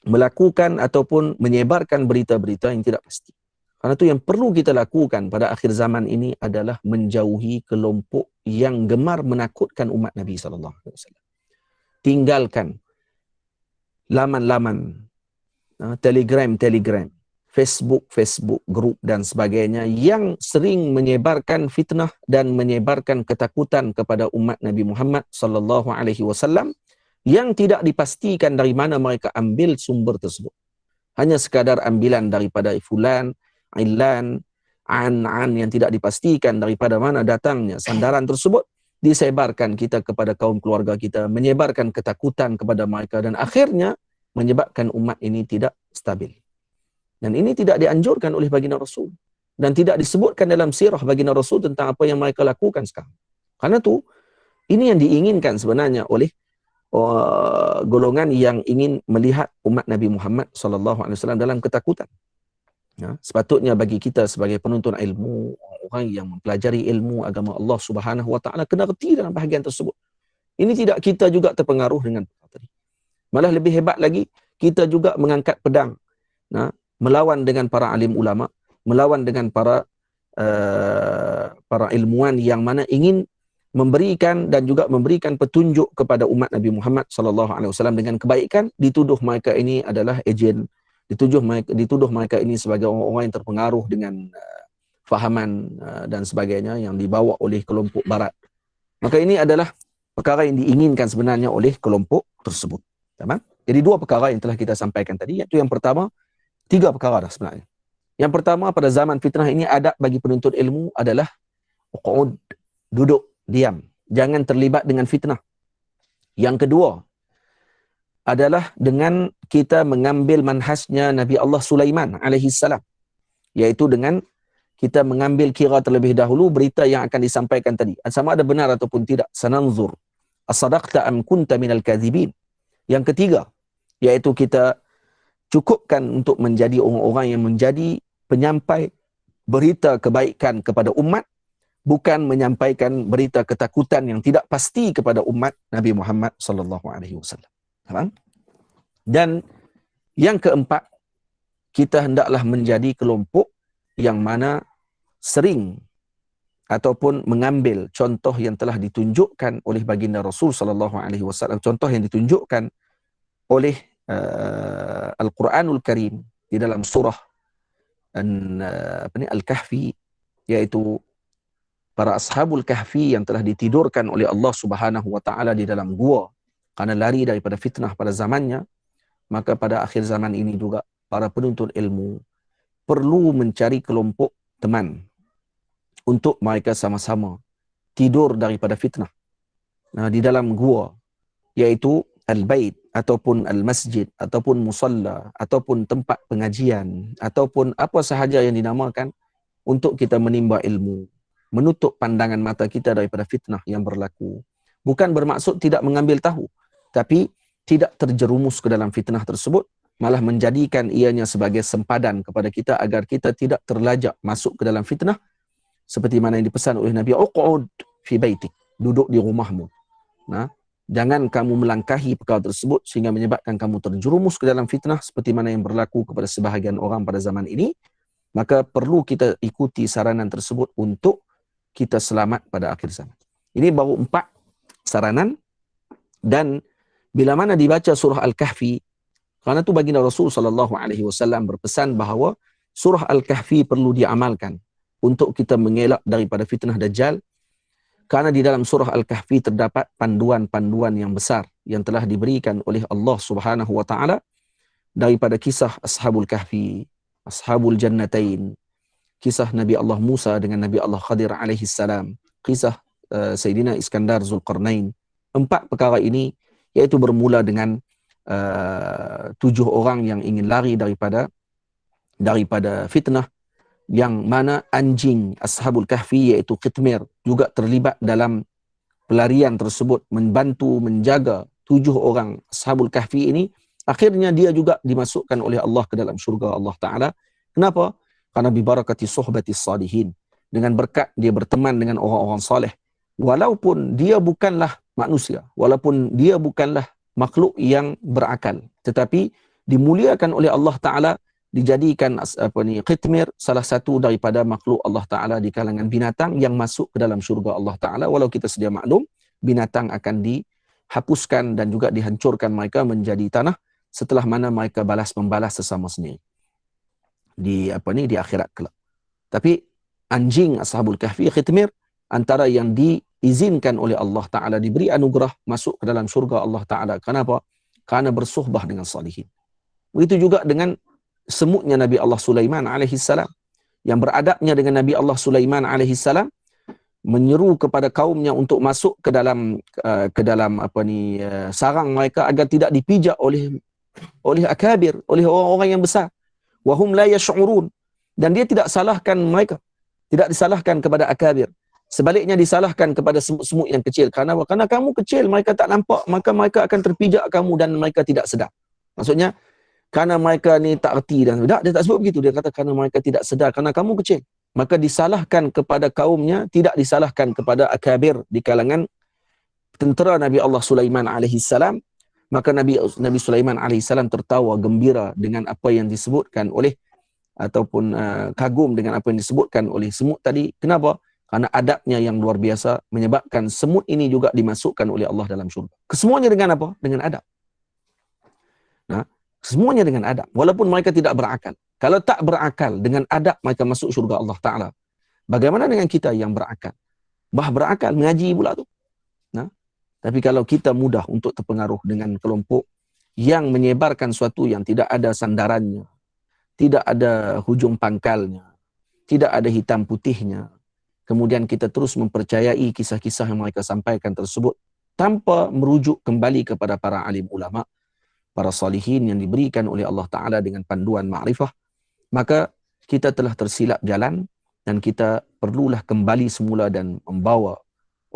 melakukan ataupun menyebarkan berita-berita yang tidak pasti. Karena itu yang perlu kita lakukan pada akhir zaman ini adalah menjauhi kelompok yang gemar menakutkan umat Nabi sallallahu alaihi wasallam. Tinggalkan laman-laman, Telegram, Facebook, grup dan sebagainya yang sering menyebarkan fitnah dan menyebarkan ketakutan kepada umat Nabi Muhammad sallallahu alaihi wasallam yang tidak dipastikan dari mana mereka ambil sumber tersebut. Hanya sekadar ambilan daripada fulan, ilan, an yang tidak dipastikan daripada mana datangnya sandaran tersebut, disebarkan kita kepada kaum keluarga kita, menyebarkan ketakutan kepada mereka dan akhirnya menyebabkan umat ini tidak stabil. Dan ini tidak dianjurkan oleh baginda Rasul dan tidak disebutkan dalam sirah baginda Rasul tentang apa yang mereka lakukan sekarang. Karena itu ini yang diinginkan sebenarnya oleh golongan yang ingin melihat umat Nabi Muhammad sallallahu alaihi wasallam dalam ketakutan. Sepatutnya bagi kita sebagai penuntut ilmu, orang yang mempelajari ilmu agama Allah Subhanahu wa taala, kena reti dalam bahagian tersebut. Ini tidak kita juga terpengaruh dengan perkara tadi. Malah lebih hebat lagi, kita juga mengangkat pedang, melawan dengan para alim ulama, melawan dengan para ilmuwan yang mana ingin memberikan dan juga memberikan petunjuk kepada umat Nabi Muhammad sallallahu alaihi wasallam dengan kebaikan. Dituduh mereka ini adalah ejen, dituduh mereka ini sebagai orang-orang yang terpengaruh dengan fahaman dan sebagainya yang dibawa oleh kelompok barat. Maka ini adalah perkara yang diinginkan sebenarnya oleh kelompok tersebut. Tamam? Jadi dua perkara yang telah kita sampaikan tadi, iaitu yang pertama, tiga perkara dah sebenarnya. Yang pertama, pada zaman fitnah ini adab bagi penuntut ilmu adalah uqud, duduk, diam, jangan terlibat dengan fitnah. Yang kedua adalah dengan kita mengambil manhajnya Nabi Allah Sulaiman alaihi salam, iaitu dengan kita mengambil kira terlebih dahulu berita yang akan disampaikan tadi, sama ada benar ataupun tidak. Sananzur as-sadaqta am kunta minal kadhibin. Yang ketiga, iaitu kita cukupkan untuk menjadi orang-orang yang menjadi penyampai berita kebaikan kepada umat, bukan menyampaikan berita ketakutan yang tidak pasti kepada umat Nabi Muhammad sallallahu alaihi wasallam. Dan yang keempat, kita hendaklah menjadi kelompok yang mana sering ataupun mengambil contoh yang telah ditunjukkan oleh baginda Rasul sallallahu alaihi wasallam, contoh yang ditunjukkan oleh Al-Quranul Karim di dalam surah Al-Kahfi, yaitu para ashabul kahfi yang telah ditidurkan oleh Allah Subhanahu wa taala di dalam gua karena lari daripada fitnah pada zamannya. Maka pada akhir zaman ini juga para penuntut ilmu perlu mencari kelompok teman untuk mereka sama-sama tidur daripada fitnah di dalam gua, yaitu al-bait ataupun al-masjid ataupun musalla ataupun tempat pengajian ataupun apa sahaja yang dinamakan untuk kita menimba ilmu, menutup pandangan mata kita daripada fitnah yang berlaku. Bukan bermaksud tidak mengambil tahu, tapi tidak terjerumus ke dalam fitnah tersebut, malah menjadikan ianya sebagai sempadan kepada kita agar kita tidak terlajak masuk ke dalam fitnah, seperti mana yang dipesan oleh Nabi, uqud fi baitik, duduk di rumahmu. Jangan kamu melangkahi perkara tersebut sehingga menyebabkan kamu terjerumus ke dalam fitnah seperti mana yang berlaku kepada sebahagian orang pada zaman ini. Maka perlu kita ikuti saranan tersebut untuk kita selamat pada akhir zaman. Ini baru 4 saranan, dan bila mana dibaca surah Al-Kahfi, kerana itu baginda Rasul sallallahu alaihi wasallam berpesan bahawa surah Al-Kahfi perlu diamalkan untuk kita mengelak daripada fitnah Dajjal, kerana di dalam surah Al-Kahfi terdapat panduan-panduan yang besar yang telah diberikan oleh Allah Subhanahu wa taala daripada kisah Ashabul Kahfi, Ashabul Jannatain, kisah Nabi Allah Musa dengan Nabi Allah Khadir alaihi salam, kisah Sayyidina Iskandar Zulqarnain. 4 perkara ini iaitu bermula dengan 7 orang yang ingin lari daripada fitnah, yang mana anjing Ashabul Kahfi iaitu Qitmir juga terlibat dalam pelarian tersebut, membantu menjaga 7 orang Ashabul Kahfi ini. Akhirnya dia juga dimasukkan oleh Allah ke dalam syurga Allah Ta'ala. Kenapa? Karena bibarakati suhbatis salihin. Dengan berkat dia berteman dengan orang-orang saleh. Walaupun dia bukanlah manusia, walaupun dia bukanlah makhluk yang berakal, tetapi dimuliakan oleh Allah Ta'ala, dijadikan Qitmir salah satu daripada makhluk Allah Ta'ala di kalangan binatang yang masuk ke dalam syurga Allah Ta'ala. Walau kita sedia maklum, binatang akan dihapuskan dan juga dihancurkan mereka menjadi tanah setelah mana mereka membalas sesama sendiri di akhirat kelak. Tapi anjing Ashabul Kahfi Qitmir antara yang diizinkan oleh Allah Ta'ala, diberi anugerah masuk ke dalam syurga Allah Ta'ala. Kenapa? Karena bersuhbah dengan salihin. Begitu juga dengan semutnya Nabi Allah Sulaiman alaihissalam, yang beradabnya dengan Nabi Allah Sulaiman alaihissalam, menyeru kepada kaumnya untuk masuk ke dalam sarang mereka agar tidak dipijak oleh akabir, oleh orang-orang yang besar. Wahum la yash'urun. Dan dia tidak salahkan mereka, tidak disalahkan kepada akabir. Sebaliknya disalahkan kepada semut-semut yang kecil. Karena kamu kecil, mereka tak nampak, maka mereka akan terpijak kamu dan mereka tidak sedar. Maksudnya, karena mereka ni tak erti dan tidak, dia tak sebut begitu. Dia kata karena mereka tidak sedar, karena kamu kecil. Maka disalahkan kepada kaumnya, tidak disalahkan kepada akabir di kalangan tentera Nabi Allah Sulaiman alaihissalam. Maka Nabi Sulaiman alaihissalam tertawa gembira dengan apa yang disebutkan oleh ataupun kagum dengan apa yang disebutkan oleh semut tadi. Kenapa? Karena adabnya yang luar biasa menyebabkan semut ini juga dimasukkan oleh Allah dalam syurga. Kesemuanya dengan apa? Dengan adab. Nah, semuanya dengan adab. Walaupun mereka tidak berakal. Kalau tak berakal, dengan adab mereka masuk syurga Allah Ta'ala. Bagaimana dengan kita yang berakal? Berakal, mengaji pula tu. Nah, tapi kalau kita mudah untuk terpengaruh dengan kelompok yang menyebarkan sesuatu yang tidak ada sandarannya, tidak ada hujung pangkalnya, tidak ada hitam putihnya, kemudian kita terus mempercayai kisah-kisah yang mereka sampaikan tersebut tanpa merujuk kembali kepada para alim ulama, para salihin yang diberikan oleh Allah Ta'ala dengan panduan ma'rifah, maka kita telah tersilap jalan dan kita perlulah kembali semula dan membawa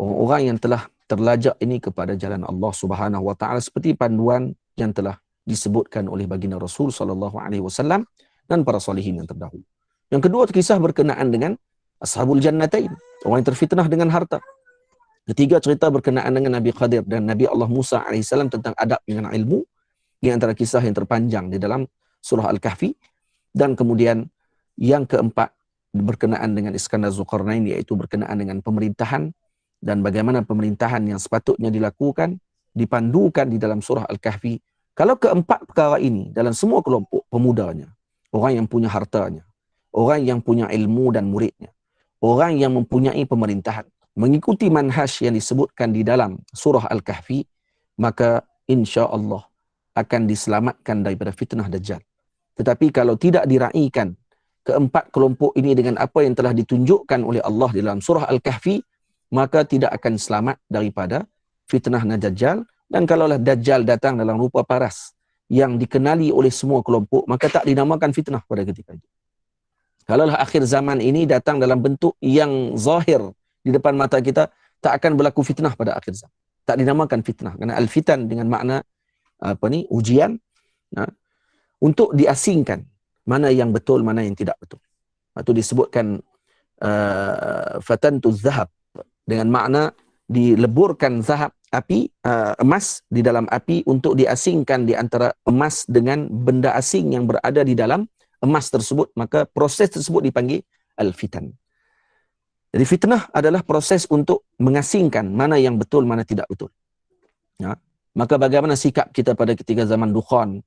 orang-orang yang telah terlajak ini kepada jalan Allah Subhanahu Wa Ta'ala seperti panduan yang telah disebutkan oleh baginda Rasul sallallahu alaihi wasallam dan para salihin yang terdahulu. Yang kedua, kisah berkenaan dengan Ashabul Jannatain, orang yang terfitnah dengan harta. Ketiga, cerita berkenaan dengan Nabi Khadir dan Nabi Allah Musa alaihissalam tentang adab dengan ilmu, di antara kisah yang terpanjang di dalam surah Al-Kahfi. Dan kemudian yang keempat berkenaan dengan Iskandar Zulkarnain, iaitu berkenaan dengan pemerintahan dan bagaimana pemerintahan yang sepatutnya dilakukan, dipandukan di dalam surah Al-Kahfi. Kalau keempat perkara ini dalam semua kelompok pemudanya, orang yang punya hartanya, orang yang punya ilmu dan muridnya, orang yang mempunyai pemerintahan, mengikuti manhaj yang disebutkan di dalam surah Al-Kahfi, maka insya Allah akan diselamatkan daripada fitnah Dajjal. Tetapi kalau tidak diraikan keempat kelompok ini dengan apa yang telah ditunjukkan oleh Allah di dalam surah Al-Kahfi, maka tidak akan selamat daripada fitnah Dajjal. Dan kalaulah Dajjal datang dalam rupa paras yang dikenali oleh semua kelompok, maka tak dinamakan fitnah pada ketika itu. Kalaulah akhir zaman ini datang dalam bentuk yang zahir di depan mata kita, tak akan berlaku fitnah pada akhir zaman. Tak dinamakan fitnah. Kerana al-fitan dengan makna ujian, untuk diasingkan mana yang betul, mana yang tidak betul. Itu disebutkan fatantuz zahab, dengan makna dileburkan zahab, api, emas di dalam api untuk diasingkan di antara emas dengan benda asing yang berada di dalam emas tersebut. Maka proses tersebut dipanggil al-fitan. Jadi fitnah adalah proses untuk mengasingkan mana yang betul, mana tidak betul. Ya. Maka bagaimana sikap kita pada ketika zaman dukhan,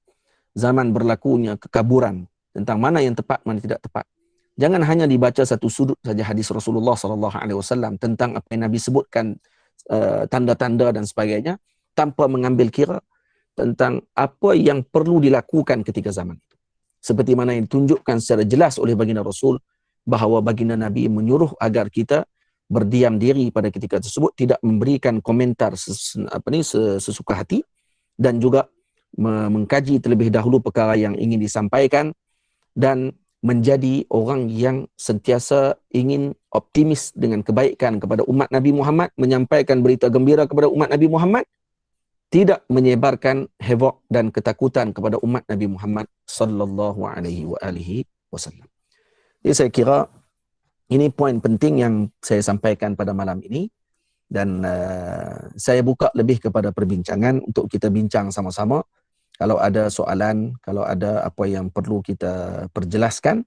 zaman berlakunya kekaburan, tentang mana yang tepat, mana tidak tepat. Jangan hanya dibaca satu sudut saja hadis Rasulullah SAW tentang apa yang Nabi sebutkan, tanda-tanda dan sebagainya, tanpa mengambil kira tentang apa yang perlu dilakukan ketika zaman itu. Seperti mana yang ditunjukkan secara jelas oleh baginda Rasul, bahawa baginda Nabi menyuruh agar kita berdiam diri pada ketika tersebut, tidak memberikan komentar sesuka hati, dan juga mengkaji terlebih dahulu perkara yang ingin disampaikan, dan menjadi orang yang sentiasa ingin optimis dengan kebaikan kepada umat Nabi Muhammad, menyampaikan berita gembira kepada umat Nabi Muhammad, tidak menyebarkan havoc dan ketakutan kepada umat Nabi Muhammad sallallahu alaihi wasallam. Jadi saya kira ini poin penting yang saya sampaikan pada malam ini, dan saya buka lebih kepada perbincangan untuk kita bincang sama-sama. Kalau ada soalan, kalau ada apa yang perlu kita perjelaskan,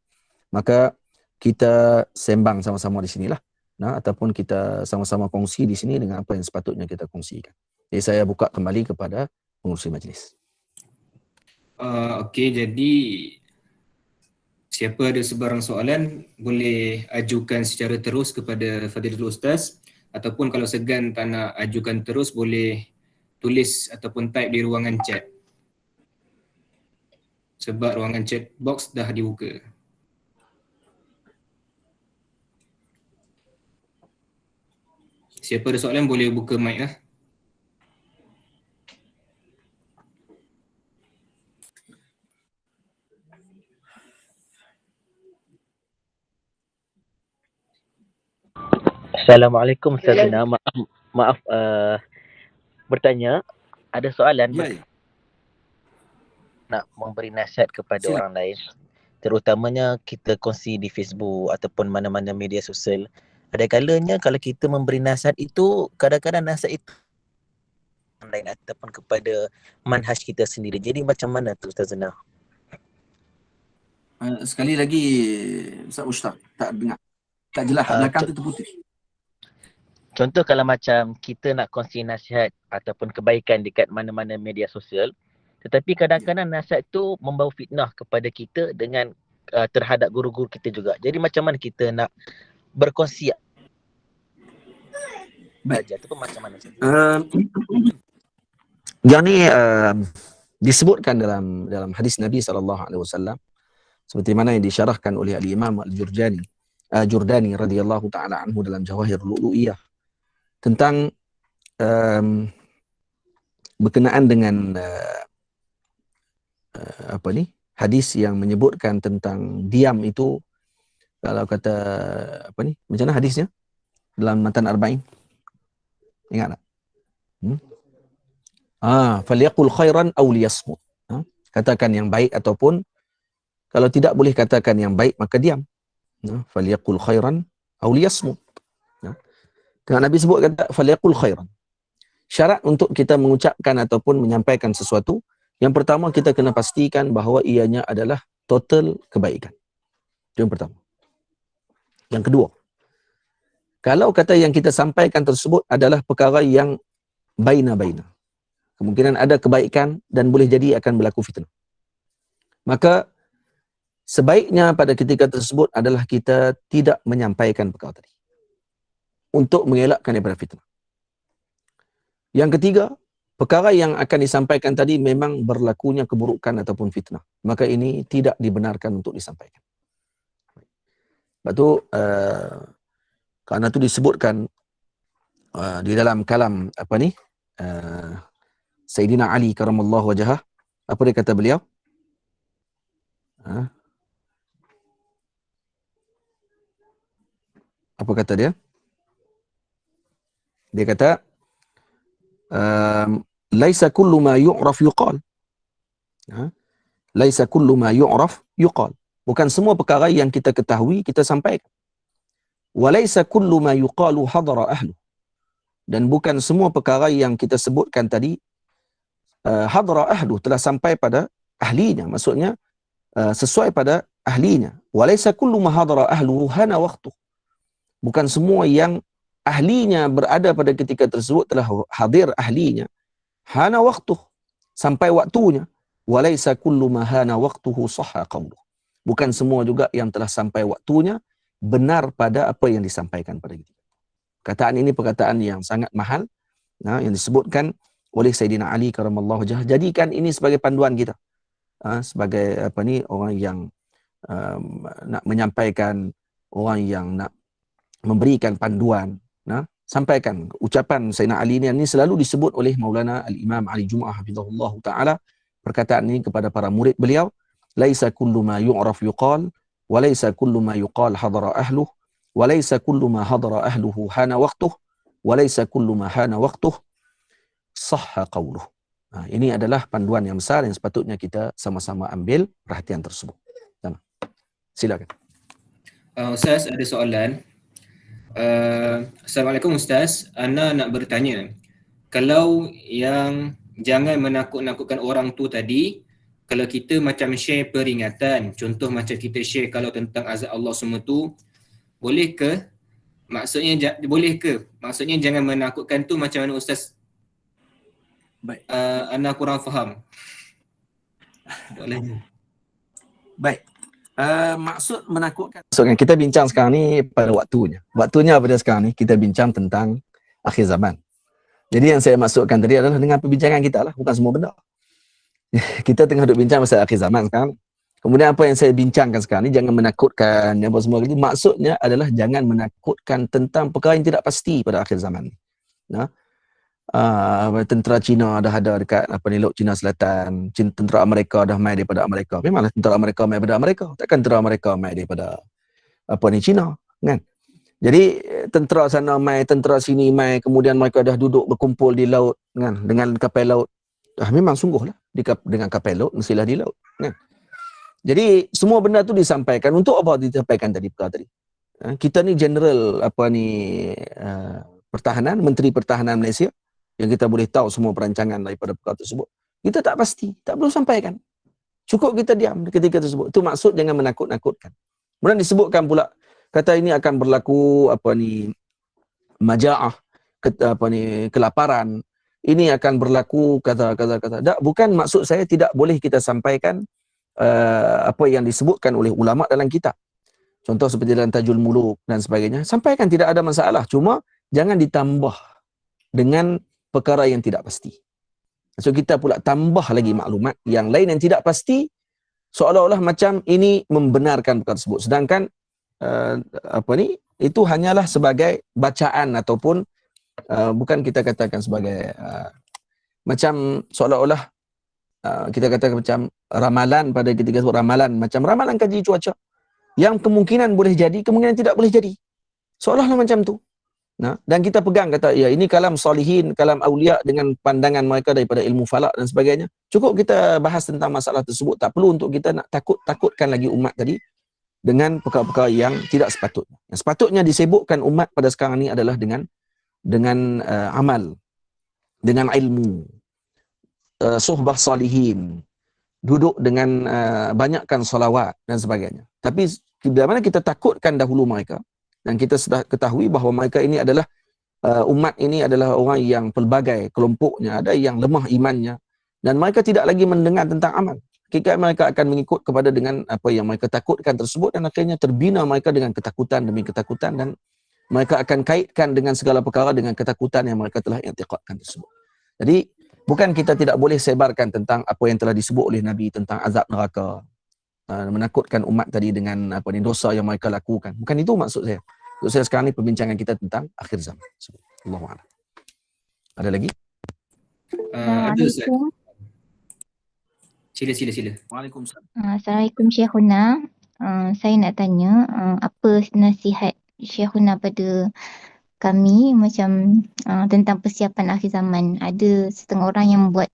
maka kita sembang sama-sama di sinilah. Ataupun kita sama-sama kongsi di sini dengan apa yang sepatutnya kita kongsikan. Jadi saya buka kembali kepada pengurusi majlis. Okey, jadi siapa ada sebarang soalan boleh ajukan secara terus kepada Fadilatul Ustaz, ataupun kalau segan tak nak ajukan terus boleh tulis ataupun type di ruangan chat. Sebab ruangan chat box dah dibuka. Siapa ada soalan boleh buka mic lah. Assalamualaikum Ustazina. Maaf bertanya, ada soalan nak memberi nasihat kepada orang lain, terutamanya kita kongsi di Facebook ataupun mana-mana media sosial. Ada kalanya kalau kita memberi nasihat itu, kadang-kadang nasihat itu orang lain ataupun kepada manhaj kita sendiri. Jadi macam mana tu Ustazina? Sekali lagi Ustaz Mushtaq, tak dengar. Tak jelas, belakang tu terputus. Contoh kalau macam kita nak kongsi nasihat ataupun kebaikan dekat mana-mana media sosial, tetapi kadang-kadang nasihat tu membawa fitnah kepada kita dengan terhadap guru-guru kita juga. Jadi macam mana kita nak berkongsi saja tu macam mana? Yang ni disebutkan dalam hadis Nabi SAW, seperti mana yang disyarahkan oleh Al-Imam Al-Jurdani radhiyallahu taala anhu dalam Jawahir Lu'lu'iyah, tentang berkenaan dengan hadis yang menyebutkan tentang diam itu, kalau kata macam mana hadisnya dalam Matan Arba'in, ingat tak? Falyaqul khairan aw liyasmut. Katakan yang baik, ataupun kalau tidak boleh katakan yang baik maka diam. Falyaqul khairan aw liyasmut. Tengah Nabi sebut kata falyaqul khairan. Syarat untuk kita mengucapkan ataupun menyampaikan sesuatu, yang pertama kita kena pastikan bahawa ianya adalah total kebaikan. Itu yang pertama. Yang kedua, kalau kata yang kita sampaikan tersebut adalah perkara yang baina-baina, kemungkinan ada kebaikan dan boleh jadi akan berlaku fitnah, maka sebaiknya pada ketika tersebut adalah kita tidak menyampaikan perkara tadi untuk mengelakkan daripada fitnah. Yang ketiga, perkara yang akan disampaikan tadi memang berlakunya keburukan ataupun fitnah, maka ini tidak dibenarkan untuk disampaikan. Sebab tu kerana itu disebutkan di dalam kalam Sayyidina Ali karamallahu wajhah, apa dia kata beliau? Apa kata dia? Dia kata laisa kullu ma yu'raf yuqal. Laisa kullu ma yu'raf yuqal. Bukan semua perkara yang kita ketahui kita sampaikan. Wa laisa kullu ma yuqalu hadara ahlu. Dan bukan semua perkara yang kita sebutkan tadi hadara ahlu, telah sampai pada ahlinya, maksudnya sesuai pada ahlinya. Wa laisa kullu ma hadara ahlu hana waqtu. Bukan semua yang ahlinya berada pada ketika tersebut telah hadir ahlinya, hana waqtu, sampai waktunya. Wa laisa kullu ma hana waqtuhu sahha qawluh. Bukan semua juga yang telah sampai waktunya benar pada apa yang disampaikan pada kita. Perkataan ini perkataan yang sangat mahal, yang disebutkan oleh Sayyidina Ali karamallahu wajhah. Jadikan ini sebagai panduan kita, sebagai orang yang nak menyampaikan, orang yang nak memberikan panduan. Sampaikan ucapan Sayyidina Ali ini selalu disebut oleh Maulana Al-Imam Ali Jum'ah hafizahullah ta'ala, perkataan ini kepada para murid beliau, laisa kullu ma yu'raf yuqal, walaysa kullu ma yuqal hadara ahluh, walaysa kullu ma hadara ahluhu hana waqtuh, walaysa kullu ma hana waqtuh sahha qawluh. Ini adalah panduan yang besar yang sepatutnya kita sama-sama ambil perhatian tersebut. Silakan. Ustaz, ada soalan. Assalamualaikum Ustaz, Ana nak bertanya, kalau yang jangan menakut-nakutkan orang tu tadi, kalau kita macam share peringatan, contoh macam kita share kalau tentang azab Allah semua tu, boleh ke? Maksudnya jangan menakutkan tu macam mana Ustaz? Baik. Ana kurang faham. Boleh. Baik. Maksud menakutkan. Maksudkan kita bincang sekarang ni pada waktunya. Waktunya pada sekarang ni kita bincang tentang akhir zaman. Jadi yang saya maksudkan tadi adalah dengan perbincangan kita lah, bukan semua benda. Kita tengah duk bincang pasal akhir zaman sekarang. Kemudian apa yang saya bincangkan sekarang ni, jangan menakutkan apa semua lagi. Maksudnya adalah jangan menakutkan tentang perkara yang tidak pasti pada akhir zaman ni. Nah, tentera Cina dah ada dekat Laut Cina Selatan, tentera Amerika dah mai daripada Amerika. Memanglah tentera Amerika mai daripada Amerika, takkan tentera Amerika mai daripada Cina, kan? Jadi tentera sana mai, tentera sini mai, kemudian mereka dah duduk berkumpul di laut, kan, dengan kapal laut. Memang sungguhlah dengan kapal laut mestilah di laut, kan? Jadi semua benda tu disampaikan untuk apa disampaikan tadi perkara tadi. Kita ni general pertahanan, Menteri Pertahanan Malaysia, yang kita boleh tahu semua perancangan daripada perkara tersebut. Kita tak pasti, tak perlu sampaikan. Cukup kita diam ketika tersebut. Itu maksud jangan menakut-nakutkan. Kemudian disebutkan pula, kata ini akan berlaku maja'ah, kelaparan. Ini akan berlaku kata. Tak, bukan maksud saya tidak boleh kita sampaikan apa yang disebutkan oleh ulama dalam kitab. Contoh seperti dalam Tajul Muluk dan sebagainya. Sampaikan, tidak ada masalah. Cuma jangan ditambah dengan perkara yang tidak pasti. So kita pula tambah lagi maklumat yang lain yang tidak pasti, seolah-olah macam ini membenarkan perkara tersebut. Sedangkan itu hanyalah sebagai bacaan ataupun bukan kita katakan sebagai macam seolah-olah kita katakan macam ramalan, pada ketika sebut ramalan, macam ramalan kaji cuaca yang kemungkinan boleh jadi, kemungkinan tidak boleh jadi. Seolah-olah macam tu. Nah, dan kita pegang kata, ya ini kalam salihin, kalam awliya dengan pandangan mereka daripada ilmu falak dan sebagainya. Cukup kita bahas tentang masalah tersebut. Tak perlu untuk kita nak takutkan lagi umat tadi dengan perkara-perkara yang tidak sepatutnya. Yang sepatutnya disibukkan umat pada sekarang ini adalah dengan amal, dengan ilmu, suhbah salihin, duduk dengan banyakkan salawat dan sebagainya. Tapi bila mana kita takutkan dahulu mereka, dan kita sudah ketahui bahawa mereka ini adalah umat ini adalah orang yang pelbagai kelompoknya, ada yang lemah imannya, dan mereka tidak lagi mendengar tentang amal. Hakikat mereka akan mengikut kepada dengan apa yang mereka takutkan tersebut, dan akhirnya terbina mereka dengan ketakutan demi ketakutan, dan mereka akan kaitkan dengan segala perkara dengan ketakutan yang mereka telah i'tiqadkan tersebut. Jadi bukan kita tidak boleh sebarkan tentang apa yang telah disebut oleh Nabi tentang azab neraka, menakutkan umat tadi dengan dosa yang mereka lakukan. Bukan itu maksud saya. Maksud saya sekarang ni perbincangan kita tentang akhir zaman. Allahuakbar. Ada lagi? Ada Ustaz. Sila. Waalaikumsalam. Assalamualaikum Syekhuna. Saya nak tanya apa nasihat Syekhuna pada kami macam tentang persiapan akhir zaman. Ada setengah orang yang buat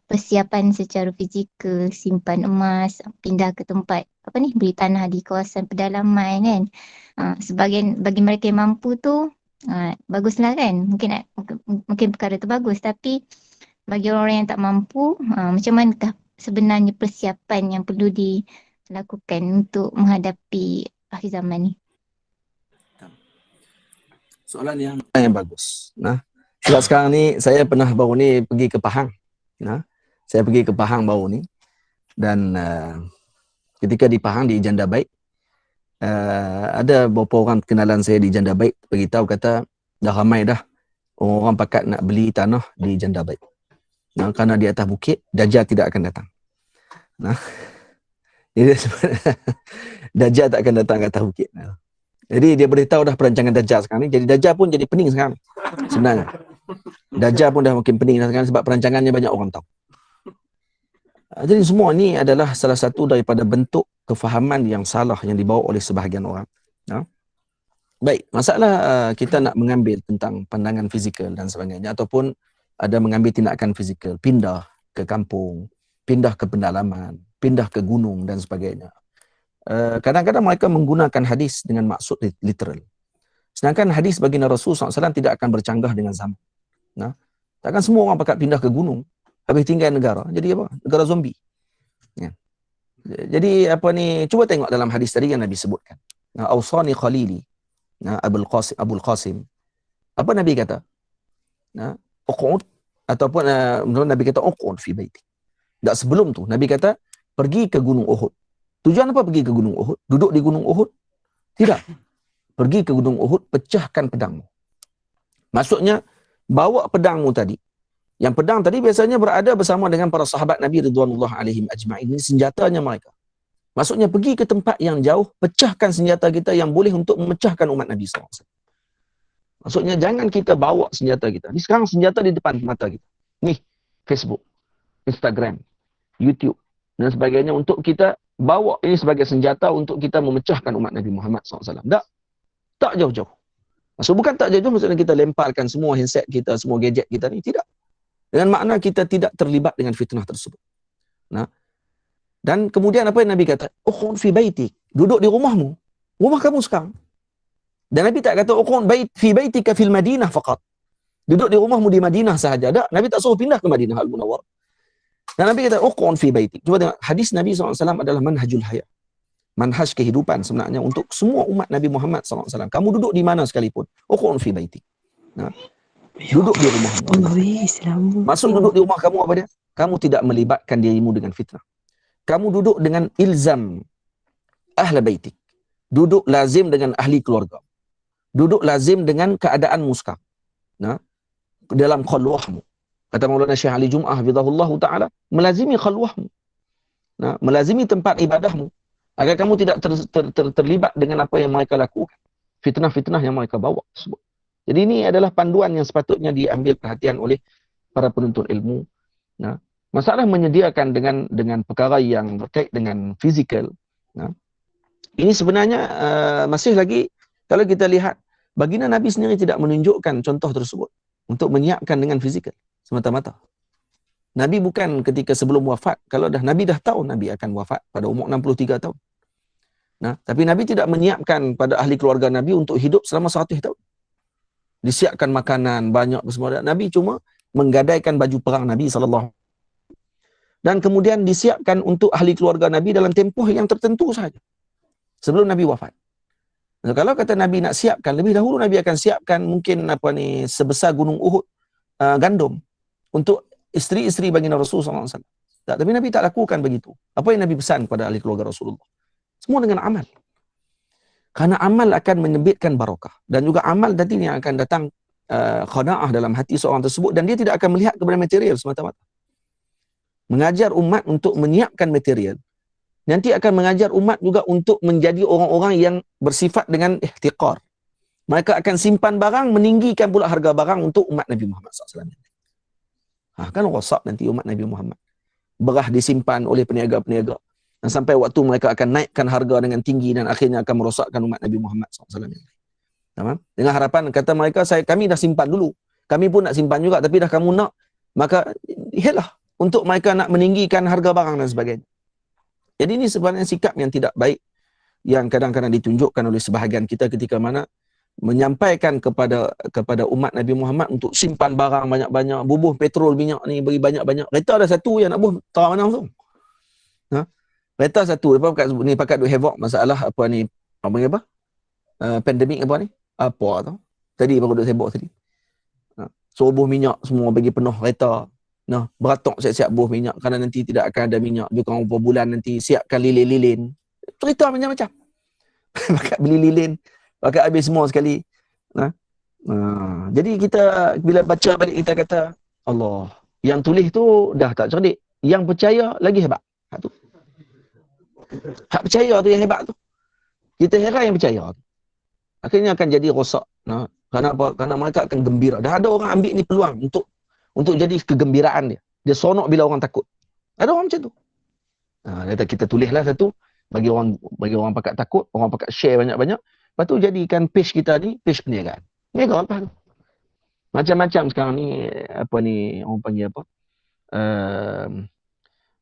persiapan secara fizikal, simpan emas, pindah ke tempat beli tanah di kawasan pedalaman kan. Sebagian bagi mereka yang mampu tu baguslah kan. Mungkin perkara tu bagus, tapi bagi orang yang tak mampu, macam manakah sebenarnya persiapan yang perlu dilakukan untuk menghadapi akhir zaman ni? Soalan yang bagus. Sebab sekarang ni saya pernah baru ni pergi ke Pahang. Saya pergi ke Pahang baru ni, dan ketika di Pahang di Janda Baik, ada beberapa orang kenalan saya di Janda Baik beritahu kata dah ramai dah orang pakat nak beli tanah di Janda Baik. Kerana di atas bukit Dajjal tidak akan datang. Dajjal tak akan datang ke atas bukit. Jadi dia beritahu dah perancangan Dajjal sekarang ni. Jadi Dajjal pun jadi pening sekarang sebenarnya. Dajjal pun dah makin pening sekarang sebab perancangannya banyak orang tahu. Jadi semua ni adalah salah satu daripada bentuk kefahaman yang salah yang dibawa oleh sebahagian orang. Baik, masalah kita nak mengambil tentang pandangan fizikal dan sebagainya, ataupun ada mengambil tindakan fizikal, pindah ke kampung, pindah ke pendalaman, pindah ke gunung dan sebagainya. Kadang-kadang mereka menggunakan hadis dengan maksud literal. Sedangkan hadis baginda Rasul SAW tidak akan bercanggah dengan zaman. Takkan semua orang pakat pindah ke gunung, habis tinggal negara. Jadi apa? Negara zombie. Ya. Jadi apa ni, cuba tengok dalam hadis tadi yang Nabi sebutkan. Awsani Khalili, Abul Qasim. Apa Nabi kata? Uqud, ataupun Nabi kata uqud fi baiti. Tak sebelum tu Nabi kata pergi ke gunung Uhud. Tujuan apa pergi ke gunung Uhud? Duduk di gunung Uhud? Tidak. Pergi ke gunung Uhud, pecahkan pedangmu. Maksudnya bawa pedangmu tadi. Yang pedang tadi biasanya berada bersama dengan para sahabat Nabi ridwanullah alaihim ajma'in. Ini senjatanya mereka. Maksudnya pergi ke tempat yang jauh, pecahkan senjata kita yang boleh untuk memecahkan umat Nabi SAW. Maksudnya jangan kita bawa senjata kita. Ini sekarang senjata di depan mata kita. Nih, Facebook, Instagram, YouTube dan sebagainya, untuk kita bawa ini sebagai senjata untuk kita memecahkan umat Nabi Muhammad SAW. Tak jauh-jauh. Maksud bukan tak jauh-jauh, maksudnya kita lemparkan semua handset kita, semua gadget kita ni. Tidak. Dengan makna kita tidak terlibat dengan fitnah tersebut. Dan kemudian apa yang Nabi kata? Ukhun fi baitik. Duduk di rumahmu. Rumah kamu sekarang. Dan Nabi tak kata ukhun fi baitika fil Madinah faqat. Duduk di rumahmu di Madinah sahaja. Tak. Nabi tak suruh pindah ke Madinah Al-Munawwar. Dan Nabi kata ukhun fi baitik. Cuba tengok. Hadis Nabi SAW adalah manhajul hayat. Manhaj kehidupan sebenarnya untuk semua umat Nabi Muhammad SAW. Kamu duduk di mana sekalipun. Ukhun fi baitik. Duduk di rumahmu. Maksud duduk di rumah kamu apa dia? Kamu tidak melibatkan dirimu dengan fitnah. Kamu duduk dengan ilzam ahli baitik. Duduk lazim dengan ahli keluarga. Duduk lazim dengan keadaan muskam. Dalam khalwahmu. Kata Maulana Syekh Ali Jum'ah hafizahullah ta'ala, melazimi khalwahmu. Melazimi tempat ibadahmu. Agar kamu tidak terlibat dengan apa yang mereka lakukan. Fitnah-fitnah yang mereka bawa. Jadi ini adalah panduan yang sepatutnya diambil perhatian oleh para penuntut ilmu. Masalah menyediakan dengan perkara yang berkait dengan fizikal. Ini sebenarnya masih lagi, kalau kita lihat, baginda Nabi sendiri tidak menunjukkan contoh tersebut untuk menyiapkan dengan fizikal semata-mata. Nabi bukan ketika sebelum wafat, kalau Nabi dah tahu Nabi akan wafat pada umur 63 tahun. Tapi Nabi tidak menyiapkan pada ahli keluarga Nabi untuk hidup selama 100 tahun. Disiapkan makanan banyak semua. Nabi cuma menggadaikan baju perang Nabi SAW. Dan kemudian disiapkan untuk ahli keluarga Nabi dalam tempoh yang tertentu sahaja. Sebelum Nabi wafat. Kalau kata Nabi nak siapkan, lebih dahulu Nabi akan siapkan mungkin sebesar gunung Uhud gandum untuk isteri-isteri baginda Rasulullah SAW. Tapi Nabi tak lakukan begitu. Apa yang Nabi pesan kepada ahli keluarga Rasulullah? Semua dengan amal. Karena amal akan menyebitkan barakah. Dan juga amal nanti yang akan datang qanaah dalam hati seorang tersebut, dan dia tidak akan melihat kepada material semata-mata. Mengajar umat untuk menyiapkan material. Nanti akan mengajar umat juga untuk menjadi orang-orang yang bersifat dengan ihtiqar. Mereka akan simpan barang, meninggikan pula harga barang untuk umat Nabi Muhammad SAW. Kan rosak nanti umat Nabi Muhammad. Berah disimpan oleh peniaga-peniaga. Dan sampai waktu mereka akan naikkan harga dengan tinggi dan akhirnya akan merosakkan umat Nabi Muhammad SAW. Dengan harapan, kata mereka, kami dah simpan dulu. Kami pun nak simpan juga, tapi dah kamu nak, maka iyalah untuk mereka nak meninggikan harga barang dan sebagainya. Jadi ini sebenarnya sikap yang tidak baik yang kadang-kadang ditunjukkan oleh sebahagian kita ketika mana menyampaikan kepada umat Nabi Muhammad untuk simpan barang banyak-banyak, bubuh petrol minyak ni bagi banyak-banyak. Kereta ada satu yang nak bubuh tahu mana tu. Kereta satu pakat duk havoc masalah pandemik apa ni? Apa tu? Tadi baru duk havoc tadi. So bubuh minyak semua bagi penuh kereta. Beratok siap-siap buah minyak kerana nanti tidak akan ada minyak. Bukan beberapa bulan nanti siapkan lilin-lilin. Cerita macam-macam. Pakat beli lilin, pakat habis semua sekali. Jadi kita bila baca balik kita kata, Allah, yang tulis tu dah tak cerdik. Yang percaya lagi hebat. Hak percaya tu yang hebat tu. Kita heran yang percaya. Akhirnya akan jadi rosak. Kerana apa? Kerana mereka akan gembira. Dah ada orang ambil ni peluang untuk jadi kegembiraan dia. Dia sonok bila orang takut. Ada orang macam tu. Kita tulislah satu, bagi orang pakat takut, orang pakat share banyak-banyak. Lepas tu jadikan page kita ni page perniagaan. Niaga apa tu? Macam-macam sekarang ni, orang panggil apa?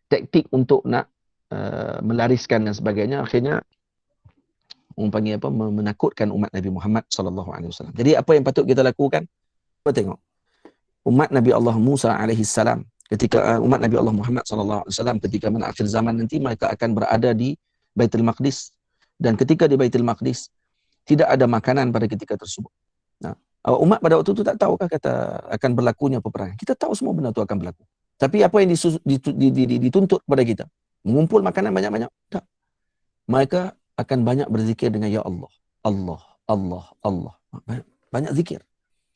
Taktik untuk nak melariskan dan sebagainya. Akhirnya orang panggil apa? Menakutkan umat Nabi Muhammad sallallahu alaihi wasallam. Jadi apa yang patut kita lakukan? Kita tengok. Umat Nabi Allah Musa alaihi salam, ketika umat Nabi Allah Muhammad sallallahu alaihi wasallam ketika mana akhir zaman nanti, mereka akan berada di Baitul Maqdis, dan ketika di Baitul Maqdis tidak ada makanan pada ketika tersebut. Nah, umat pada waktu itu tak tahukah kata akan berlakunya peperangan. Kita tahu semua benda itu akan berlaku. Tapi apa yang dituntut kepada kita? Mengumpul makanan banyak-banyak? Tak. Mereka akan banyak berzikir dengan ya Allah, Allah, Allah, Allah. Banyak zikir.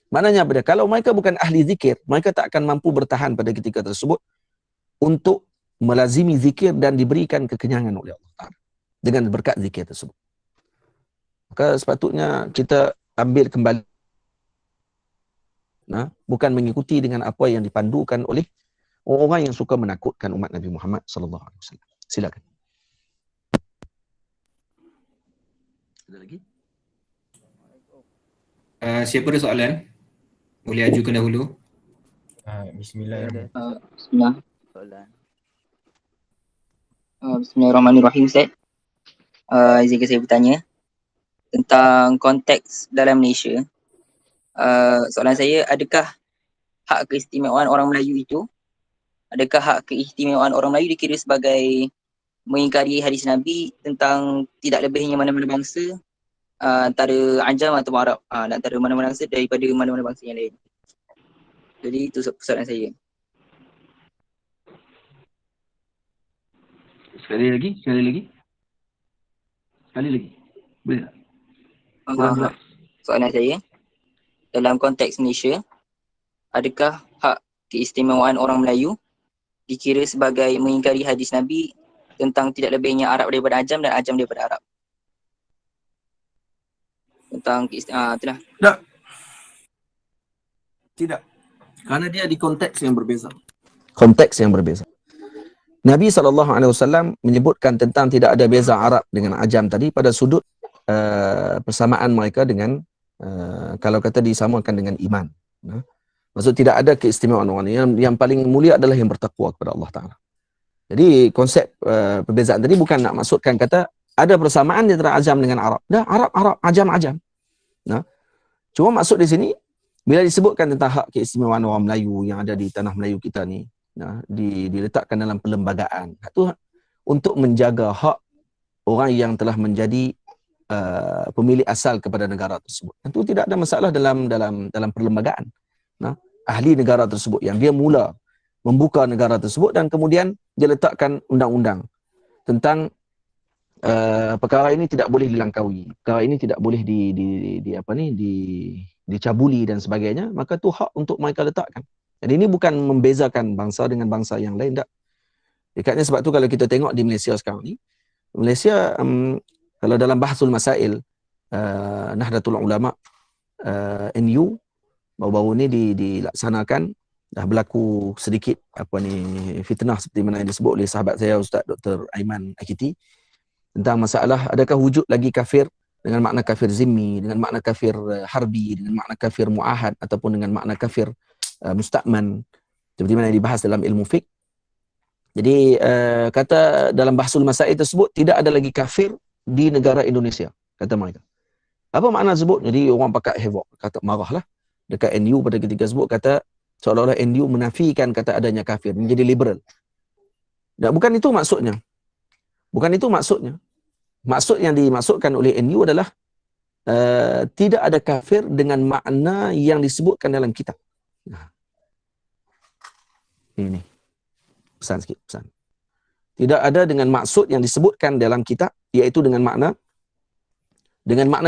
Maknanya apa dia? Kalau mereka bukan ahli zikir, mereka tak akan mampu bertahan pada ketika tersebut untuk melazimi zikir dan diberikan kekenyangan oleh Allah Ta'ala dengan berkat zikir tersebut. Maka sepatutnya kita ambil kembali, bukan mengikuti dengan apa yang dipandukan oleh orang yang suka menakutkan umat Nabi Muhammad sallallahu alaihi wasallam. Silakan. Ada lagi? Siapa ada soalan? Boleh ajukan dahulu. Bismillahirrahmanirrahim. Bismillah. Bismillahirrahmanirrahim, Ustaz. Izinkan saya bertanya tentang konteks dalam Malaysia. Soalan saya, adakah hak keistimewaan orang Melayu itu, adakah hak keistimewaan orang Melayu dikira sebagai mengingkari hadis Nabi tentang tidak lebihnya mana-mana bangsa antara Ajam atau Arab, antara mana-mana bangsa daripada mana-mana bangsa yang lain. Jadi itu soalan saya. Sekali lagi. Boleh tak? Soalan saya, dalam konteks Malaysia, adakah hak keistimewaan orang Melayu dikira sebagai mengingkari hadis Nabi tentang tidak lebihnya Arab daripada Ajam dan Ajam daripada Arab? Tentang itulah. Tidak. Kerana dia di konteks yang berbeza. Konteks yang berbeza. Nabi SAW menyebutkan tentang tidak ada beza Arab dengan Ajam tadi pada sudut persamaan mereka dengan kalau kata disamakan dengan iman. Maksud tidak ada keistimewaan orang. Yang paling mulia adalah yang bertakwa kepada Allah Ta'ala. Jadi konsep perbezaan tadi bukan nak maksudkan kata ada persamaan antara Ajam dengan Arab. Dah, Arab, Ajam. Cuma maksud di sini, bila disebutkan tentang hak keistimewaan orang Melayu yang ada di tanah Melayu kita ni, diletakkan dalam perlembagaan. Itu untuk menjaga hak orang yang telah menjadi pemilik asal kepada negara tersebut. Tentu tidak ada masalah dalam perlembagaan. Ahli negara tersebut yang dia mula membuka negara tersebut dan kemudian dia letakkan undang-undang tentang perkara ini tidak boleh dilangkaui, perkara ini tidak boleh dicabuli dan sebagainya, maka tu hak untuk mereka letakkan. Jadi ini bukan membezakan bangsa dengan bangsa yang lain, tak. Dekatnya sebab tu kalau kita tengok di Malaysia sekarang ni, Malaysia kalau dalam Bahsul Masail Nahdlatul Ulama NU baru-baru ni dilaksanakan, dah berlaku sedikit fitnah seperti mana yang disebut oleh sahabat saya Ustaz Dr. Aiman Akiti tentang masalah adakah wujud lagi kafir dengan makna kafir zimmi, dengan makna kafir harbi, dengan makna kafir muahad ataupun dengan makna kafir musta'man, seperti mana yang dibahas dalam ilmu fiqh. Jadi kata dalam Bahsul Masail tersebut tidak ada lagi kafir di negara Indonesia, kata mereka. Apa makna tersebut? Jadi orang pakat havoc, kata marahlah dekat NU pada ketika tersebut, kata seolah-olah NU menafikan kata adanya kafir, menjadi liberal. Dan bukan itu maksudnya. Maksud yang dimaksudkan oleh NU adalah tidak ada kafir dengan makna yang disebutkan dalam kitab. Ini pesan. Tidak ada dengan maksud yang disebutkan dalam kitab, iaitu dengan makna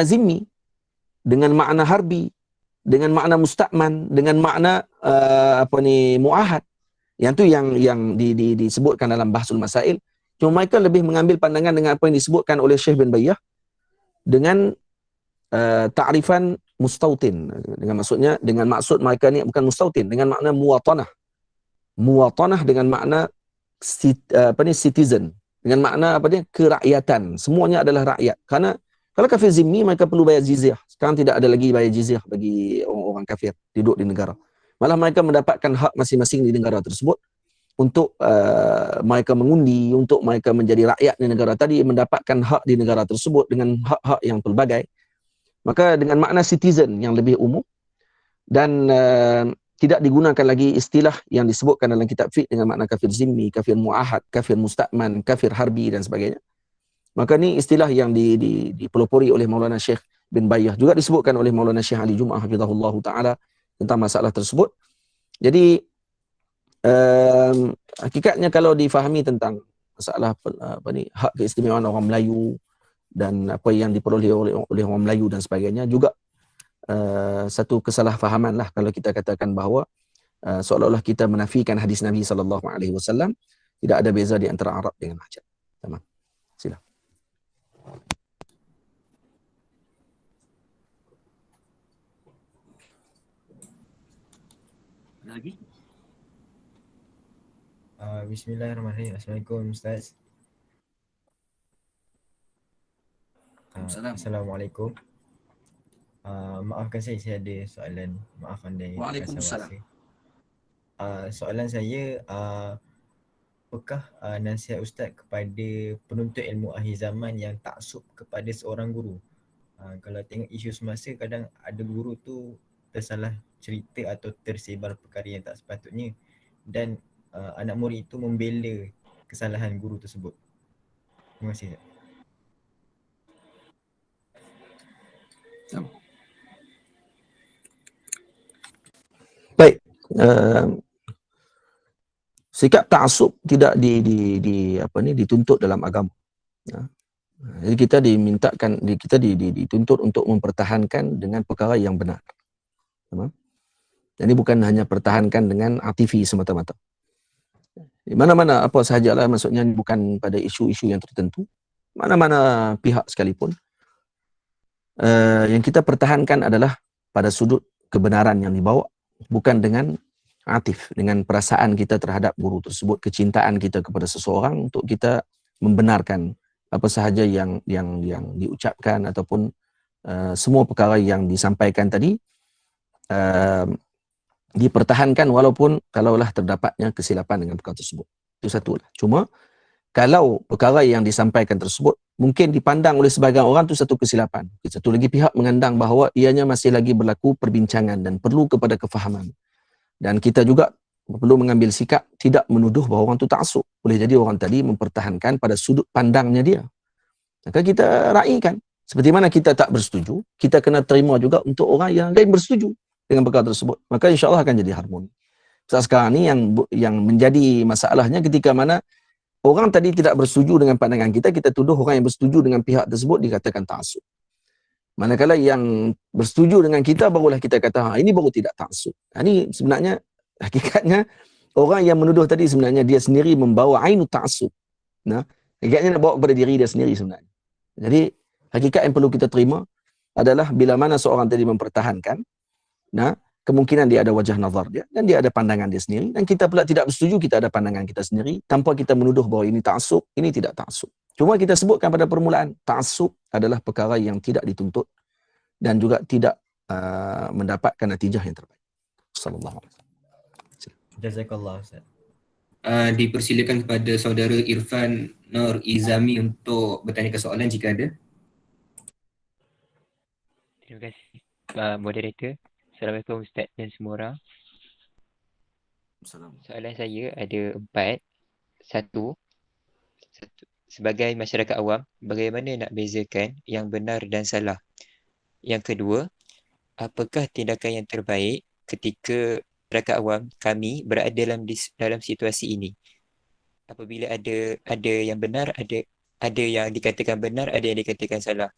zimmi, dengan makna harbi, dengan makna musta'man, dengan makna muahad. Yang tu yang disebutkan dalam Bahsul Masail. Cuma mereka lebih mengambil pandangan dengan apa yang disebutkan oleh Syekh bin Bayyah dengan ta'rifan mustautin, dengan maksud mereka ni bukan mustautin, dengan makna muwatanah dengan makna citizen, dengan makna apa dia, kerakyatan. Semuanya adalah rakyat. Karena kalau kafir zimmi mereka perlu bayar jizyah. Sekarang tidak ada lagi bayar jizyah bagi orang-orang kafir duduk di negara. Malah mereka mendapatkan hak masing-masing di negara tersebut untuk mereka mengundi, untuk mereka menjadi rakyat di negara tadi, mendapatkan hak di negara tersebut dengan hak-hak yang pelbagai. Maka dengan makna citizen yang lebih umum dan tidak digunakan lagi istilah yang disebutkan dalam kitab fiqh dengan makna kafir zimmi, kafir muahad, kafir musta'man, kafir harbi dan sebagainya. Maka ni istilah yang dipelopori oleh Maulana Syekh bin Bayyah, juga disebutkan oleh Maulana Syekh Ali Jum'ah hafizahullah taala tentang masalah tersebut. Jadi hakikatnya kalau difahami tentang masalah hak keistimewaan orang Melayu dan apa yang diperoleh oleh orang Melayu dan sebagainya, juga satu kesalahfahaman lah kalau kita katakan bahawa seolah-olah kita menafikan hadis Nabi SAW. Tidak ada beza di antara Arab dengan Ajam. Tamam. Sila. Lagi? Bismillahirrahmanirrahim. Assalamualaikum Ustaz. Assalamualaikum. Maafkan saya ada soalan. Maaf andai Waalaikumsalam. Soalan saya, apakah nasihat Ustaz kepada penuntut ilmu akhir zaman yang taksub kepada seorang guru? Kalau tengok isu semasa, kadang ada guru tu tersalah cerita atau tersebar perkara yang tak sepatutnya, dan anak murid itu membela kesalahan guru tersebut. Terima kasih. Baik. Sikap ta'assub tidak dituntut dalam agama. Jadi kita dituntut untuk mempertahankan dengan perkara yang benar. Jadi bukan hanya pertahankan dengan atifi semata-mata. Di mana-mana apa sahajalah, maksudnya bukan pada isu-isu yang tertentu. Mana-mana pihak sekalipun. Yang kita pertahankan adalah pada sudut kebenaran yang dibawa, bukan dengan atif, dengan perasaan kita terhadap guru tersebut, kecintaan kita kepada seseorang untuk kita membenarkan apa sahaja yang diucapkan ataupun semua perkara yang disampaikan tadi dipertahankan walaupun kalaulah terdapatnya kesilapan dengan perkara tersebut. Itu satu lah. Cuma kalau perkara yang disampaikan tersebut mungkin dipandang oleh sebagian orang tu satu kesilapan, satu lagi pihak mengandang bahawa ianya masih lagi berlaku perbincangan dan perlu kepada kefahaman. Dan kita juga perlu mengambil sikap tidak menuduh bahawa orang tu ta'assub. Boleh jadi orang tadi mempertahankan pada sudut pandangnya dia. Maka kita raikan. Seperti mana kita tak bersetuju, kita kena terima juga untuk orang yang lain bersetuju dengan perkara tersebut. Maka insya-Allah akan jadi harmoni. Sekarang ni yang menjadi masalahnya ketika mana orang tadi tidak bersetuju dengan pandangan kita, kita tuduh orang yang bersetuju dengan pihak tersebut dikatakan ta'assub. Manakala yang bersetuju dengan kita barulah kita kata ini baru tidak ta'assub. Ini sebenarnya hakikatnya orang yang menuduh tadi sebenarnya dia sendiri membawa ainu ta'assub. Nah, hakikatnya nak bawa kepada diri dia sendiri sebenarnya. Jadi hakikat yang perlu kita terima adalah bila mana seorang tadi mempertahankan, nah, kemungkinan dia ada wajah nazar dia dan dia ada pandangan dia sendiri, dan kita pula tidak bersetuju, kita ada pandangan kita sendiri tanpa kita menuduh bahawa ini ta'assub, ini tidak ta'assub. Cuma kita sebutkan pada permulaan, ta'assub adalah perkara yang tidak dituntut dan juga tidak mendapatkan natijah yang terbaik. Sallallahu alaihi wasallam. Jazakallah Ustaz. Dipersilakan kepada saudara Irfan Nur Izami untuk bertanya soalan jika ada. Terima kasih moderator. Assalamualaikum Ustaz dan semua orang. Soalan saya ada 4. Satu, sebagai masyarakat awam, bagaimana nak bezakan yang benar dan salah? Yang kedua, apakah tindakan yang terbaik ketika masyarakat awam kami berada dalam situasi ini? Apabila ada yang benar, ada yang dikatakan benar, ada yang dikatakan salah.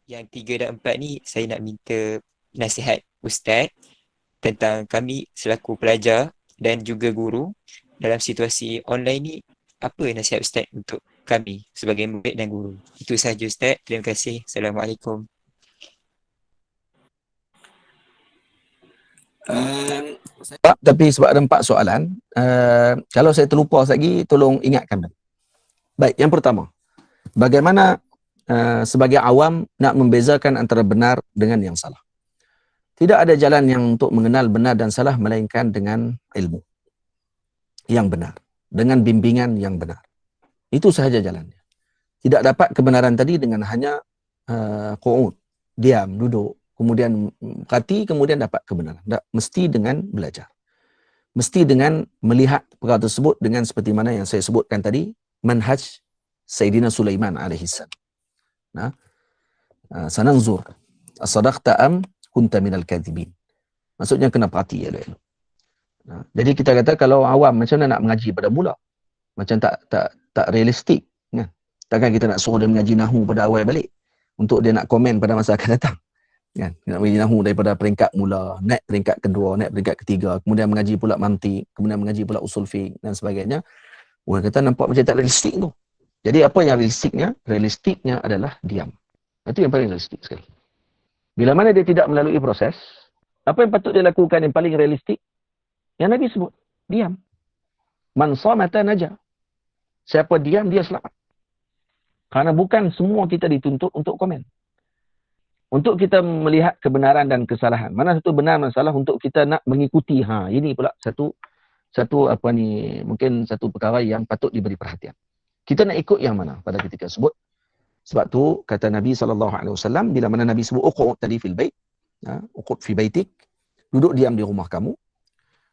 Yang 3 dan 4 ni saya nak minta nasihat Ustaz tentang kami selaku pelajar dan juga guru dalam situasi online ni. Apa nasihat Ustaz untuk kami sebagai murid dan guru? Itu sahaja Ustaz. Terima kasih. Assalamualaikum. Tapi sebab ada 4 soalan, kalau saya terlupa lagi tolong ingatkan. Baik, yang pertama, bagaimana sebagai awam nak membezakan antara benar dengan yang salah. Tidak ada jalan yang untuk mengenal benar dan salah melainkan dengan ilmu yang benar, dengan bimbingan yang benar. Itu sahaja jalannya. Tidak dapat kebenaran tadi dengan hanya qu'ud, diam, duduk, kemudian kati, kemudian dapat kebenaran. Tak, mesti dengan belajar. Mesti dengan melihat perkara tersebut dengan seperti mana yang saya sebutkan tadi, manhaj Sayyidina Sulaiman alaihissalam. Nah, sananzur as-sadaqta am kunta minal kadhibin. Maksudnya kena perhati elok-elok. Nah, jadi kita kata kalau awam macam mana nak mengaji pada mula? Macam tak realistik kan? Takkan kita nak suruh dia mengaji nahwu pada awal balik untuk dia nak komen pada masa akan datang. Kan? Nak mengaji nahwu daripada peringkat mula, naik peringkat kedua, naik peringkat ketiga, kemudian mengaji pula mantiq, kemudian mengaji pula usul fiqh dan sebagainya. Orang kata nampak macam tak realistik tu. Jadi apa yang realistiknya? Realistiknya adalah diam. Itu yang paling realistik sekali. Bila mana dia tidak melalui proses, apa yang patut dia lakukan yang paling realistik? Yang Nabi sebut, diam. Man samata naja. Siapa diam, dia selamat. Karena bukan semua kita dituntut untuk komen. Untuk kita melihat kebenaran dan kesalahan. Mana satu benar, mana salah untuk kita nak mengikuti. Ini pula satu mungkin satu perkara yang patut diberi perhatian. Kita nak ikut yang mana pada ketika sebut. Sebab tu kata Nabi SAW, bila mana Nabi sebut uqud tadi fil bait, uqud fi baitik, duduk diam di rumah kamu.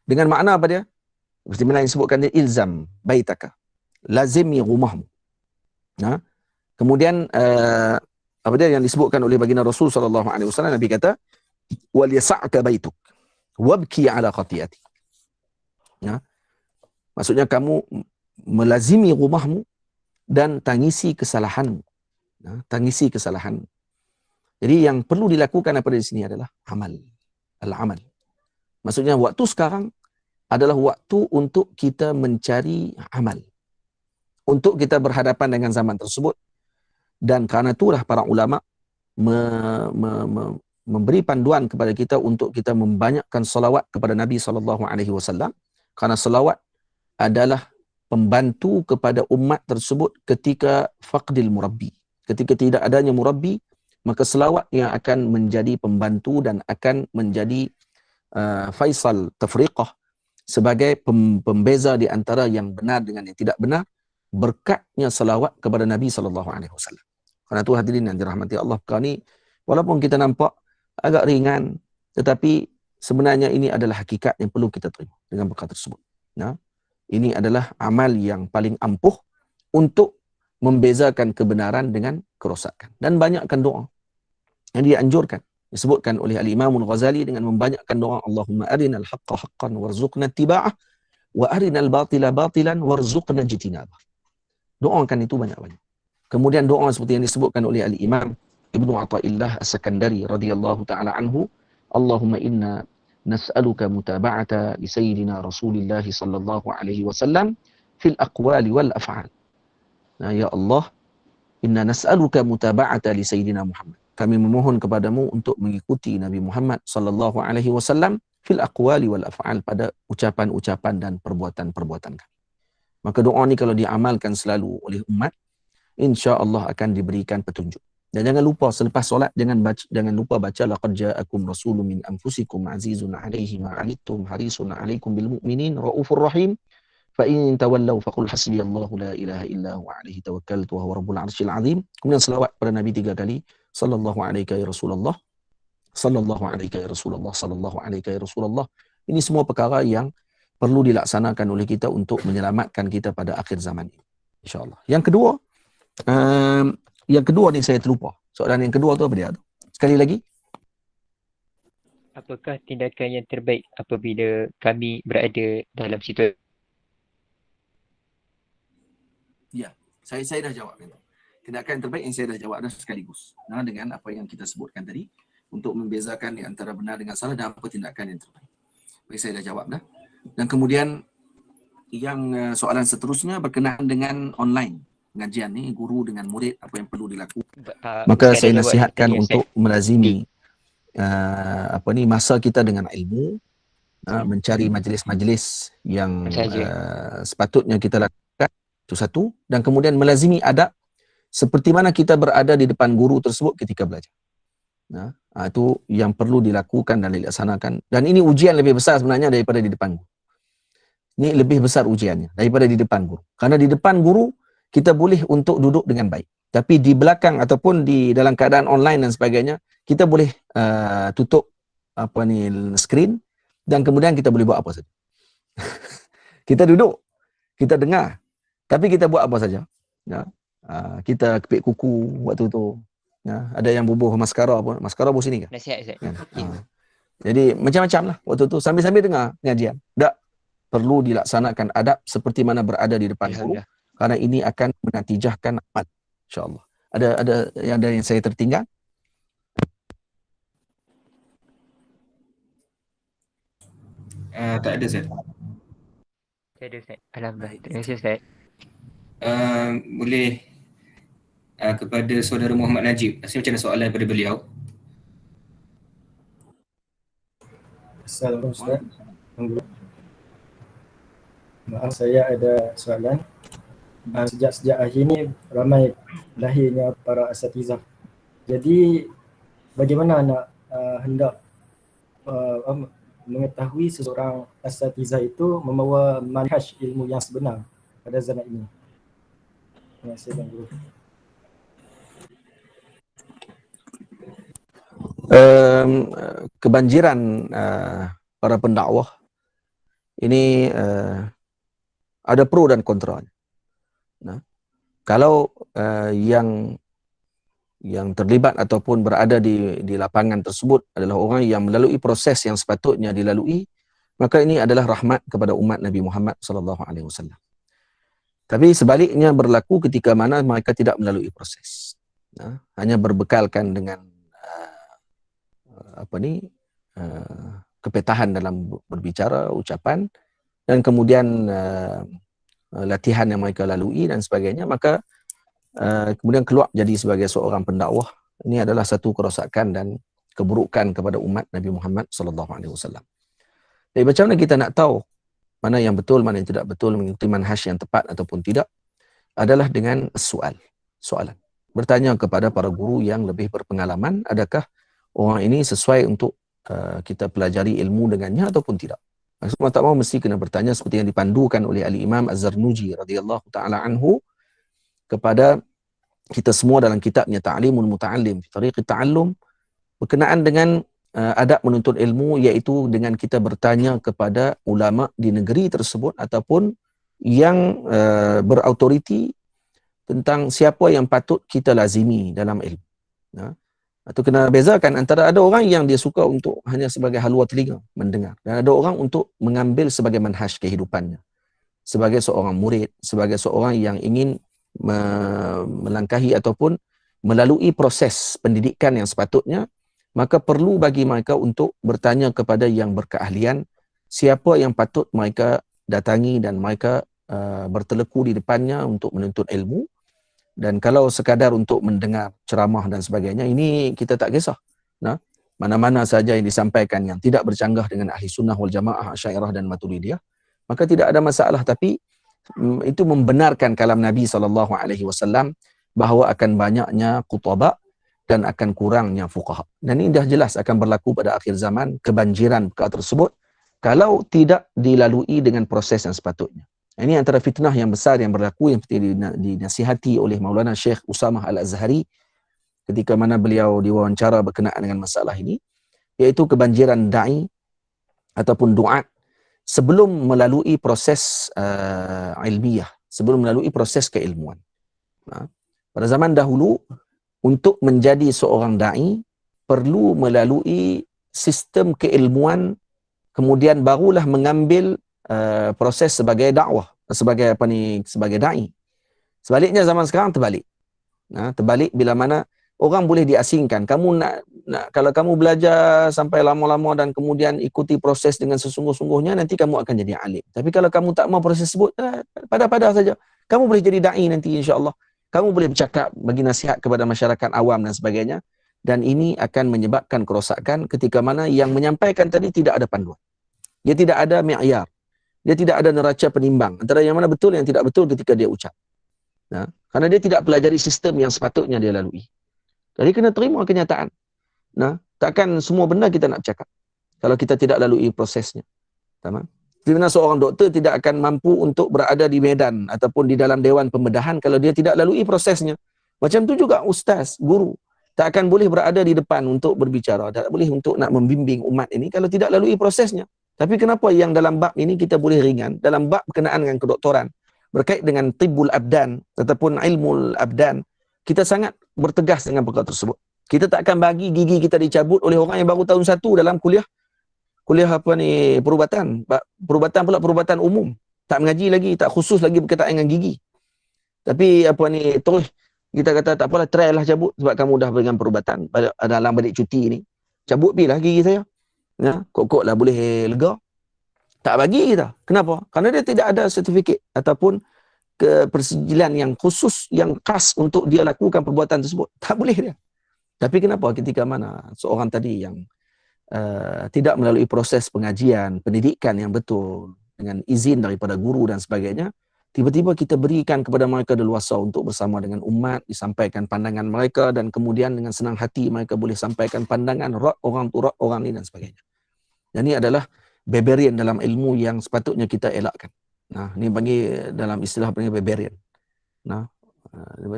Dengan makna apa dia? Seperti mana yang disebutkan dia, ilzam baitaka, lazimi rumahmu. Kemudian apa dia yang disebutkan oleh baginda Rasul SAW, Nabi kata, wal yasa'ka baituk wabki ala khati'ati. Maksudnya kamu melazimi rumahmu dan tangisi kesalahanmu. Tangisi kesalahan. Jadi yang perlu dilakukan pada di sini adalah amal. Al-amal. Maksudnya waktu sekarang adalah waktu untuk kita mencari amal. Untuk kita berhadapan dengan zaman tersebut. Dan kerana itulah para ulama memberi panduan kepada kita untuk kita membanyakkan salawat kepada Nabi SAW. Kerana salawat adalah pembantu kepada umat tersebut ketika faqdil murabbi. Ketika tidak adanya murabbi, maka selawat yang akan menjadi pembantu dan akan menjadi faisal tafriqah sebagai pembeza di antara yang benar dengan yang tidak benar, berkatnya selawat kepada Nabi SAW. Karena itu hadirin yang dirahmati Allah, perkara ni walaupun kita nampak agak ringan, tetapi sebenarnya ini adalah hakikat yang perlu kita terima dengan perkara tersebut. Ini adalah amal yang paling ampuh untuk membezakan kebenaran dengan kerosakan. Dan banyakkan doa yang dianjurkan. Disebutkan oleh Al-Imam Al-Ghazali dengan membanyakkan doa, Allahumma arinal haqqa haqqan warzuqna ittiba'ah wa arinal batila batilan warzuqna jitinabah. Doakan itu banyak-banyak. Kemudian doa seperti yang disebutkan oleh Al-Imam Ibnu Athaillah As-Sakandari radhiyallahu ta'ala anhu, Allahumma inna nas'aluka mutaba'ata li sayyidina Rasulillah sallallahu alaihi wasallam fil aqwali wal af'al. Ya Allah, inna nas'aluka mutaba'ata li sayyidina Muhammad. Kami memohon kepadamu untuk mengikuti Nabi Muhammad sallallahu alaihi wasallam fil aqwali wal af'al, pada ucapan-ucapan dan perbuatan-perbuatan kami. Maka doa ni kalau diamalkan selalu oleh umat, insya-Allah akan diberikan petunjuk. Dan jangan lupa selepas solat jangan lupa baca laqad ja'akum rasulun min anfusikum azizun 'alaihi ma 'anittum harisun 'alaikum bil mu'minin raufur rahim. فَإِن تَوَلَّوْا فَقُلْ حَسْبِيَ اللَّهُ لَا إِلَهَ إِلَّا هُوَ عَلَيْهِ تَوَكَّلْتُ وَهُوَ رَبُّ الْعَرْشِ الْعَظِيمِ. Kemudian selawat pada Nabi 3 kali, sallallahu alaika ya Rasulullah, sallallahu alaika ya Rasulullah, sallallahu alaika ya Rasulullah. Ini semua perkara yang perlu dilaksanakan oleh kita untuk menyelamatkan kita pada akhir zaman ini, insya-Allah. Yang kedua ni saya terlupa. Soalan yang kedua tu apa dia tu? Sekali lagi. Apakah tindakan yang terbaik apabila kami berada dalam situasi? Ya, saya dah jawab itu. Tindakan yang terbaik yang saya dah jawab dah sekaligus. Dengan apa yang kita sebutkan tadi untuk membezakan di antara benar dengan salah dan apa tindakan yang terbaik. Baik, saya dah jawab dah. Dan kemudian yang soalan seterusnya berkenaan dengan online pengajian ni, guru dengan murid, apa yang perlu dilakukan. Maka saya nasihatkan untuk melazimi masa kita dengan ilmu, mencari majlis-majlis yang sepatutnya kita lakukan Itu satu. Dan kemudian melazimi adab seperti mana kita berada di depan guru tersebut ketika belajar. Itu yang perlu dilakukan dan dilaksanakan. Dan ini ujian lebih besar sebenarnya daripada di depan guru. Ini lebih besar ujiannya daripada di depan guru. Karena di depan guru kita boleh untuk duduk dengan baik. Tapi di belakang ataupun di dalam keadaan online dan sebagainya, kita boleh tutup screen dan kemudian kita boleh buat apa saja. Kita duduk, kita dengar, tapi kita buat apa saja. Kita kepik kuku waktu tu. Ada yang bubuh maskara apa? Maskara bubuh sini ke? Nasihat Ustaz. Jadi macam-macam lah waktu tu. Sambil-sambil dengar pengajian. Tak perlu dilaksanakan adab seperti mana berada di depan guru. Karena ini akan menatijahkan amal. InsyaAllah. Ada yang saya tertinggal? Tak ada Ustaz. Tak ada Ustaz. Alhamdulillah. Terima kasih Ustaz. Boleh kepada saudara Muhammad Najib. Rasa macam ada soalan daripada beliau. Assalamualaikum Ustaz. Maaf, saya ada soalan. Sejak akhir ni ramai lahirnya para asatizah. Jadi bagaimana nak hendak mengetahui seseorang asatizah itu membawa manhaj ilmu yang sebenar pada zaman ini? Terima kasih Tuan Guru. Kebanjiran para pendakwah ini ada pro dan kontra. Kalau yang terlibat ataupun berada di lapangan tersebut adalah orang yang melalui proses yang sepatutnya dilalui, maka ini adalah rahmat kepada umat Nabi Muhammad SAW. Tapi sebaliknya berlaku ketika mana mereka tidak melalui proses, hanya berbekalkan dengan kepetahan dalam berbicara, ucapan, dan kemudian latihan yang mereka lalui dan sebagainya, maka kemudian keluar jadi sebagai seorang pendakwah. Ini adalah satu kerosakan dan keburukan kepada umat Nabi Muhammad SAW. Jadi macam mana kita nak tahu mana yang betul, mana yang tidak betul, mengikuti manhaj yang tepat ataupun tidak, adalah dengan soalan. Bertanya kepada para guru yang lebih berpengalaman, adakah orang ini sesuai untuk kita pelajari ilmu dengannya ataupun tidak. Semua tak mahu mesti kena bertanya seperti yang dipandukan oleh Al-Imam Az-Zarnuji radhiyallahu ta'ala anhu kepada kita semua dalam kitabnya Ta'limul Muta'allim fi Tariqit Ta'allum, berkenaan dengan adab menuntut ilmu, iaitu dengan kita bertanya kepada ulama di negeri tersebut ataupun yang berautoriti tentang siapa yang patut kita lazimi dalam ilmu. Atau kena bezakan antara ada orang yang dia suka untuk hanya sebagai halwa telinga mendengar, dan ada orang untuk mengambil sebagai manhaj kehidupannya, sebagai seorang murid, sebagai seorang yang ingin melangkahi ataupun melalui proses pendidikan yang sepatutnya, maka perlu bagi mereka untuk bertanya kepada yang berkeahlian siapa yang patut mereka datangi dan mereka berteleku di depannya untuk menuntut ilmu. Dan kalau sekadar untuk mendengar ceramah dan sebagainya, ini kita tak kisah. Mana-mana saja yang disampaikan yang tidak bercanggah dengan ahli sunnah wal jamaah, Asy'ariyah dan Maturidiyah, maka tidak ada masalah. Tapi itu membenarkan kalam Nabi SAW bahawa akan banyaknya khutbah dan akan kurangnya fuqaha. Dan ini dah jelas akan berlaku pada akhir zaman, kebanjiran perkara tersebut kalau tidak dilalui dengan proses yang sepatutnya. Ini antara fitnah yang besar yang berlaku yang seperti dinasihati oleh Maulana Syekh Usamah Al-Azhari ketika mana beliau diwawancara berkenaan dengan masalah ini, iaitu kebanjiran da'i ataupun du'at sebelum melalui proses ilmiah, sebelum melalui proses keilmuan. Pada zaman dahulu, untuk menjadi seorang da'i perlu melalui sistem keilmuan, kemudian barulah mengambil proses sebagai dakwah, sebagai da'i. Sebaliknya zaman sekarang terbalik. Terbalik bila mana orang boleh diasingkan. Kamu nak kalau kamu belajar sampai lama-lama dan kemudian ikuti proses dengan sesungguh-sungguhnya, nanti kamu akan jadi alim. Tapi kalau kamu tak mau proses tersebut, pada-pada saja, kamu boleh jadi da'i nanti insya-Allah. Kamu boleh bercakap, bagi nasihat kepada masyarakat awam dan sebagainya, dan ini akan menyebabkan kerosakan ketika mana yang menyampaikan tadi tidak ada panduan. Dia tidak ada mi'yar. dia tidak ada neraca penimbang antara yang mana betul yang tidak betul ketika dia ucap. Karena dia tidak pelajari sistem yang sepatutnya dia lalui. Jadi kena terima kenyataan. Takkan semua benda kita nak bercakap kalau kita tidak lalui prosesnya. Tamam? Di mana seorang doktor tidak akan mampu untuk berada di medan ataupun di dalam dewan pembedahan kalau dia tidak lalui prosesnya. Macam tu juga ustaz, guru tak akan boleh berada di depan untuk berbicara, tak boleh untuk nak membimbing umat ini kalau tidak lalui prosesnya. Tapi kenapa yang dalam bab ini kita boleh ringan, dalam bab berkenaan dengan kedoktoran, berkait dengan tibbul abdan ataupun ilmul abdan, kita sangat bertegas dengan perkara tersebut. Kita tak akan bagi gigi kita dicabut oleh orang yang baru tahun 1 dalam kuliah perubatan pula, perubatan umum. Tak mengaji lagi, tak khusus lagi berkaitan dengan gigi. Tapi terus kita kata tak apalah, try lah cabut sebab kamu dah berikan perubatan dalam balik cuti ni. Cabut pilah gigi saya. Kok-kok lah boleh lega. Tak bagi kita. Kenapa? Kerana dia tidak ada sertifikat ataupun persijilan yang khusus, yang khas untuk dia lakukan perbuatan tersebut. Tak boleh dia. Tapi kenapa ketika mana seorang tadi yang tidak melalui proses pengajian, pendidikan yang betul, dengan izin daripada guru dan sebagainya, tiba-tiba kita berikan kepada mereka leluasa untuk bersama dengan umat, disampaikan pandangan mereka dan kemudian dengan senang hati mereka boleh sampaikan pandangan rot orang tu, rot orang ni dan sebagainya. Dan ini adalah barbarian dalam ilmu yang sepatutnya kita elakkan. Ni bagi dalam istilah panggil barbarian.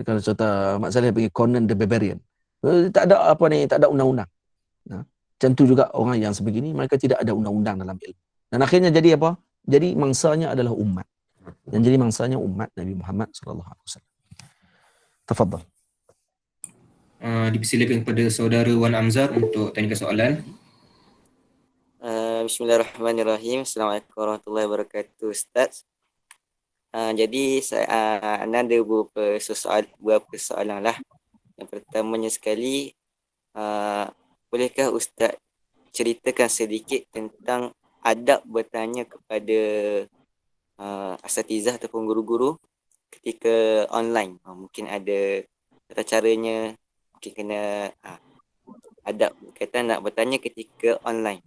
Kalau contoh Mak Saleh panggil Conan the Barbarian. Tak ada tak ada undang-undang. Macam tu juga orang yang sebegini, mereka tidak ada undang-undang dalam ilmu. Dan akhirnya jadi apa? Jadi mangsanya adalah umat. Yang jadi mangsanya umat Nabi Muhammad SAW. Tafadhal. Dipersilakan kepada saudara Wan Amzar untuk tanyakan soalan. Bismillahirrahmanirrahim. Assalamualaikum warahmatullahi wabarakatuh, Ustaz. Jadi anda ada beberapa soalan lah. Yang pertamanya sekali, bolehkah Ustaz ceritakan sedikit tentang adab bertanya kepada asatizah ataupun guru-guru ketika online? Mungkin ada tata caranya, mungkin kena adab berkaitan nak bertanya ketika online.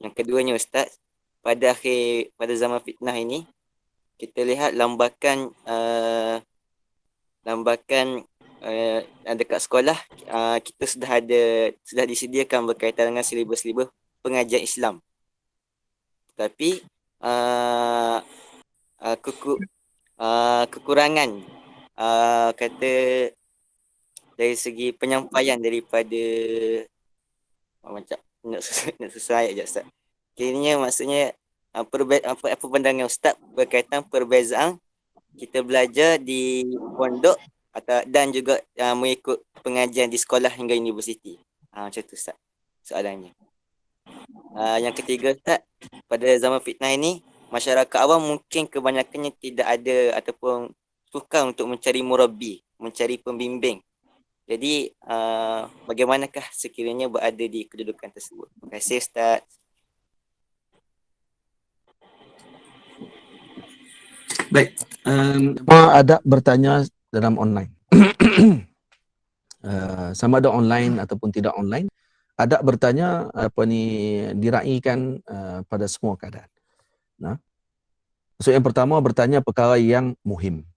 Yang keduanya Ustaz, pada zaman fitnah ini, kita lihat lambakan dekat sekolah kita sudah disediakan berkaitan dengan silibus-silibus pengajian Islam. Tapi kekurangan kata dari segi penyampaian daripada macam nak susah ayat je Ustaz. Kiranya maksudnya apa pandangan Ustaz berkaitan perbezaan kita belajar di pondok dan juga mengikut pengajian di sekolah hingga universiti. Macam tu Ustaz soalannya. Yang ketiga Ustaz, pada zaman fitnah ini masyarakat awam mungkin kebanyakannya tidak ada ataupun suka untuk mencari murabbi, mencari pembimbing. Jadi bagaimanakah sekiranya berada di kedudukan tersebut? Terima kasih Ustaz. Baik. Adab bertanya dalam online. Sama ada online ataupun tidak online, adab bertanya diraikan pada semua keadaan. So yang pertama, bertanya perkara yang muhim,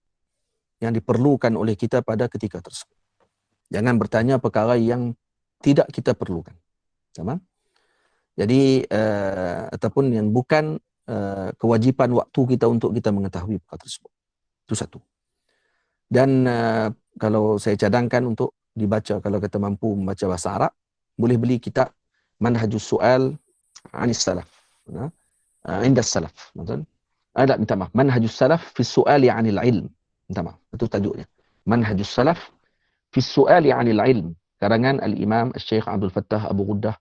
yang diperlukan oleh kita pada ketika tersebut. Jangan bertanya perkara yang tidak kita perlukan. Sama? Jadi ataupun yang bukan kewajipan waktu kita untuk kita mengetahui perkara tersebut. Itu satu. Dan kalau saya cadangkan untuk dibaca, kalau kita mampu membaca bahasa Arab, boleh beli kitab Manhajus Su'al Anis Salaf. Indas Salaf. Minta maaf. Manhajus Salaf fi Su'ali Anil Ilm. Minta maaf. Itu tajuknya. Manhajus Salaf fi Su'ali Anil Ilm. Karangan Al-Imam Al-Syekh Abdul Fattah Abu Ghuddah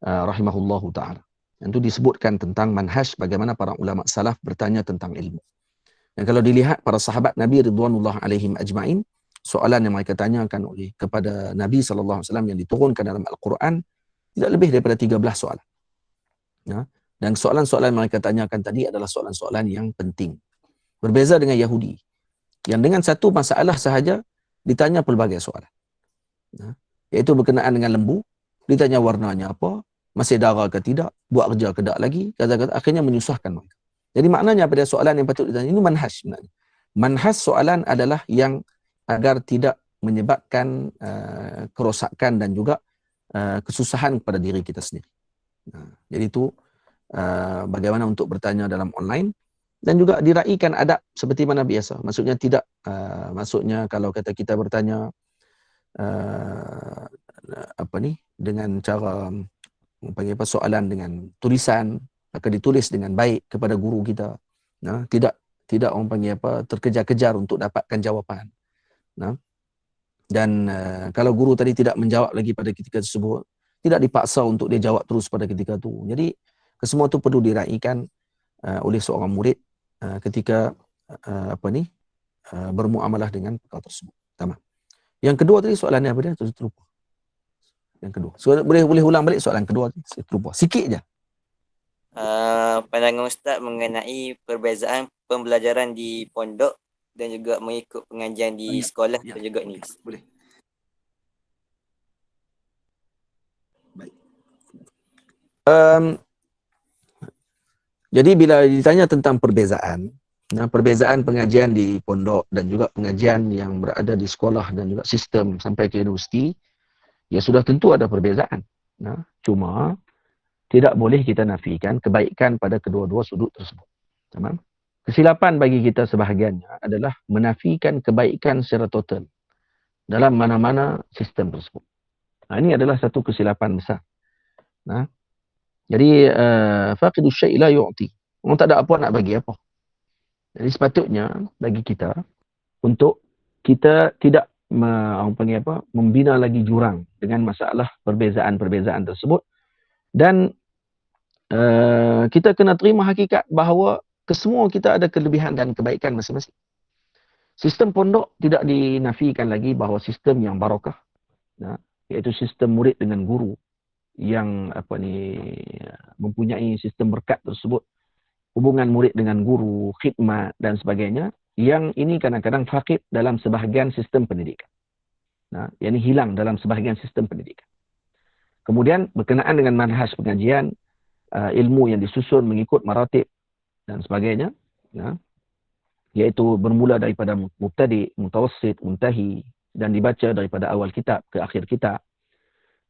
rahimahullahu ta'ala. Itu disebutkan tentang manhaj bagaimana para ulama salaf bertanya tentang ilmu. Dan kalau dilihat para sahabat Nabi ridwanullah alaihim ajma'in, soalan yang mereka tanyakan kepada Nabi SAW yang diturunkan dalam Al-Quran tidak lebih daripada 13 soalan. Dan soalan-soalan yang mereka tanyakan tadi adalah soalan-soalan yang penting. Berbeza dengan Yahudi, yang dengan satu masalah sahaja ditanya pelbagai soalan. Iaitu berkenaan dengan lembu, ditanya warnanya apa, masih darah ke tidak, buat kerja ke tak lagi, kata-kata akhirnya menyusahkan mereka. Jadi maknanya pada soalan yang patut ditanya, ini manhaj sebenarnya. Manhaj soalan adalah yang agar tidak menyebabkan kerosakan dan juga kesusahan kepada diri kita sendiri. Jadi itu bagaimana untuk bertanya dalam online, dan juga diraikan adab seperti mana biasa. Maksudnya tidak, maksudnya kalau kata kita bertanya dengan cara panggil apa, soalan dengan tulisan, akan ditulis dengan baik kepada guru kita. Tidak orang panggil apa, terkejar-kejar untuk dapatkan jawapan. Dan kalau guru tadi tidak menjawab lagi pada ketika tersebut, tidak dipaksa untuk dia jawab terus pada ketika itu. Jadi kesemua itu perlu diraikan oleh seorang murid ketika bermuamalah dengan perkara tersebut. Tamam. Yang kedua tadi soalannya apa dia? Terlupa. Yang kedua. Boleh ulang balik soalan kedua tadi. Saya terlupa. Sikit je. Pandangan Ustaz mengenai perbezaan pembelajaran di pondok dan juga mengikut pengajian di sekolah dan juga ni. Boleh. Baik. Jadi bila ditanya tentang perbezaan, perbezaan pengajian di pondok dan juga pengajian yang berada di sekolah dan juga sistem sampai ke universiti, ya sudah tentu ada perbezaan. Cuma tidak boleh kita nafikan kebaikan pada kedua-dua sudut tersebut. Tamam? Kesilapan bagi kita sebahagiannya adalah menafikan kebaikan secara total dalam mana-mana sistem tersebut. Ini adalah satu kesilapan besar. Jadi faqidu syai' la yu'ti. Orang tak ada apa nak bagi apa. Jadi sepatutnya bagi kita untuk kita tidak membina lagi jurang dengan masalah perbezaan-perbezaan tersebut, dan kita kena terima hakikat bahawa kesemua kita ada kelebihan dan kebaikan masing-masing. Sistem pondok tidak dinafikan lagi bahawa sistem yang barakah, iaitu sistem murid dengan guru yang mempunyai sistem berkat tersebut, hubungan murid dengan guru, khidmat dan sebagainya, yang ini kadang-kadang faqid dalam sebahagian sistem pendidikan. Yang ini hilang dalam sebahagian sistem pendidikan. Kemudian berkenaan dengan manhaj pengajian, ilmu yang disusun mengikut maratib dan sebagainya, iaitu bermula daripada mubtadi, mutawassit, muntahi, dan dibaca daripada awal kitab ke akhir kitab.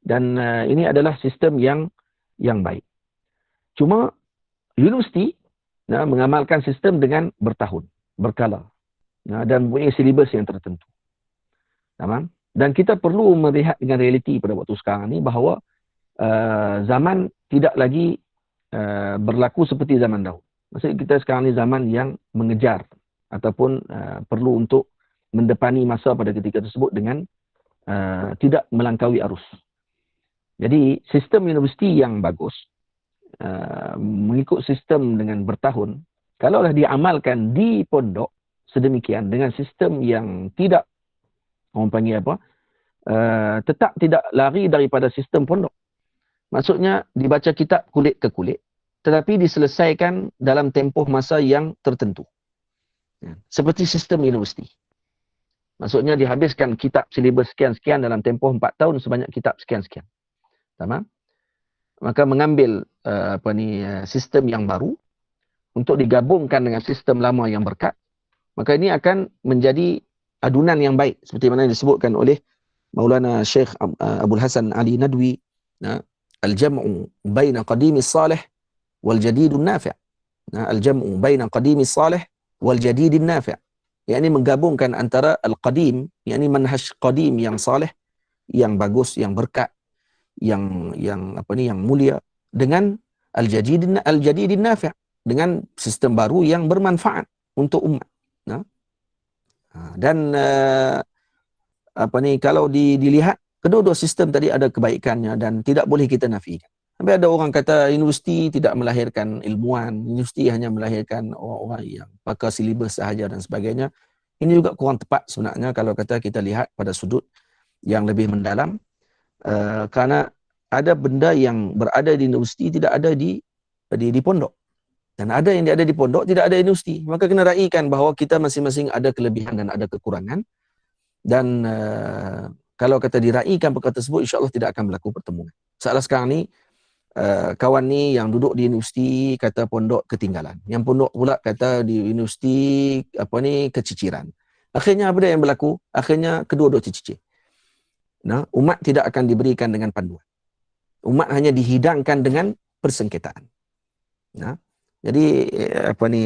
Dan ini adalah sistem yang baik. Cuma universiti mengamalkan sistem dengan bertahun, berkala, dan mempunyai silibus yang tertentu. Dan kita perlu melihat dengan realiti pada waktu sekarang ni bahawa zaman tidak lagi berlaku seperti zaman dahulu. Maksudnya kita sekarang ni zaman yang mengejar ataupun perlu untuk mendepani masa pada ketika tersebut dengan tidak melangkaui arus. Jadi sistem universiti yang bagus, mengikut sistem dengan bertahun, kalaulah diamalkan di pondok sedemikian dengan sistem yang tidak, orang panggil apa, tetap tidak lari daripada sistem pondok. Maksudnya dibaca kitab kulit ke kulit, tetapi diselesaikan dalam tempoh masa yang tertentu. Seperti sistem universiti. Maksudnya dihabiskan kitab silibus sekian-sekian dalam tempoh 4 tahun sebanyak kitab sekian-sekian. Tamam? Maka mengambil sistem yang baru untuk digabungkan dengan sistem lama yang berkat, maka ini akan menjadi adunan yang baik seperti mana yang disebutkan oleh Maulana Syekh Abdul Hasan Ali Nadwi, al-jam'u baina qadimi salih wal jadidun nafi'. Al-jam'u baina qadimi salih wal jadidin nafi'. Yakni menggabungkan antara al-qadim, yakni manhaj qadim yang salih, yang bagus, yang berkat, yang mulia, dengan al-jadidin nafi', dengan sistem baru yang bermanfaat untuk umat. Dan kalau dilihat kedua-dua sistem tadi ada kebaikannya dan tidak boleh kita nafikan. Sampai ada orang kata universiti tidak melahirkan ilmuwan, universiti hanya melahirkan orang-orang yang pakar silibus sahaja dan sebagainya. Ini juga kurang tepat sebenarnya kalau kata kita lihat pada sudut yang lebih mendalam. Kerana ada benda yang berada di universiti tidak ada di pondok. Dan ada yang ada di pondok tidak ada di universiti. Maka kena raikan bahawa kita masing-masing ada kelebihan dan ada kekurangan. Dan kalau kata diraikan perkara tersebut, insya-Allah tidak akan berlaku pertemuan. Soalan sekarang ni kawan ni yang duduk di universiti kata pondok ketinggalan, yang pondok pula kata di universiti keciciran. Akhirnya apa dia yang berlaku? Akhirnya kedua-dua tercicir. Nah, umat tidak akan diberikan dengan panduan. Umat hanya dihidangkan dengan persengketaan. Nah, jadi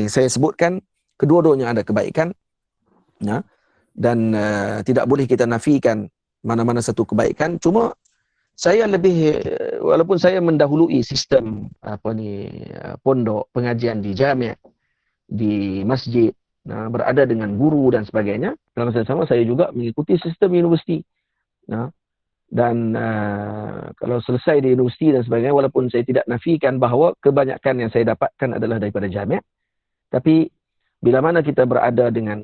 saya sebutkan kedua-duanya ada kebaikan. Nah, dan tidak boleh kita nafikan mana-mana satu kebaikan. Cuma saya lebih, walaupun saya mendahului sistem pondok pengajian di jami', di masjid, berada dengan guru dan sebagainya, dalam masa sama saya juga mengikuti sistem universiti. Dan kalau selesai di universiti dan sebagainya, walaupun saya tidak nafikan bahawa kebanyakan yang saya dapatkan adalah daripada jami', tapi bila mana kita berada dengan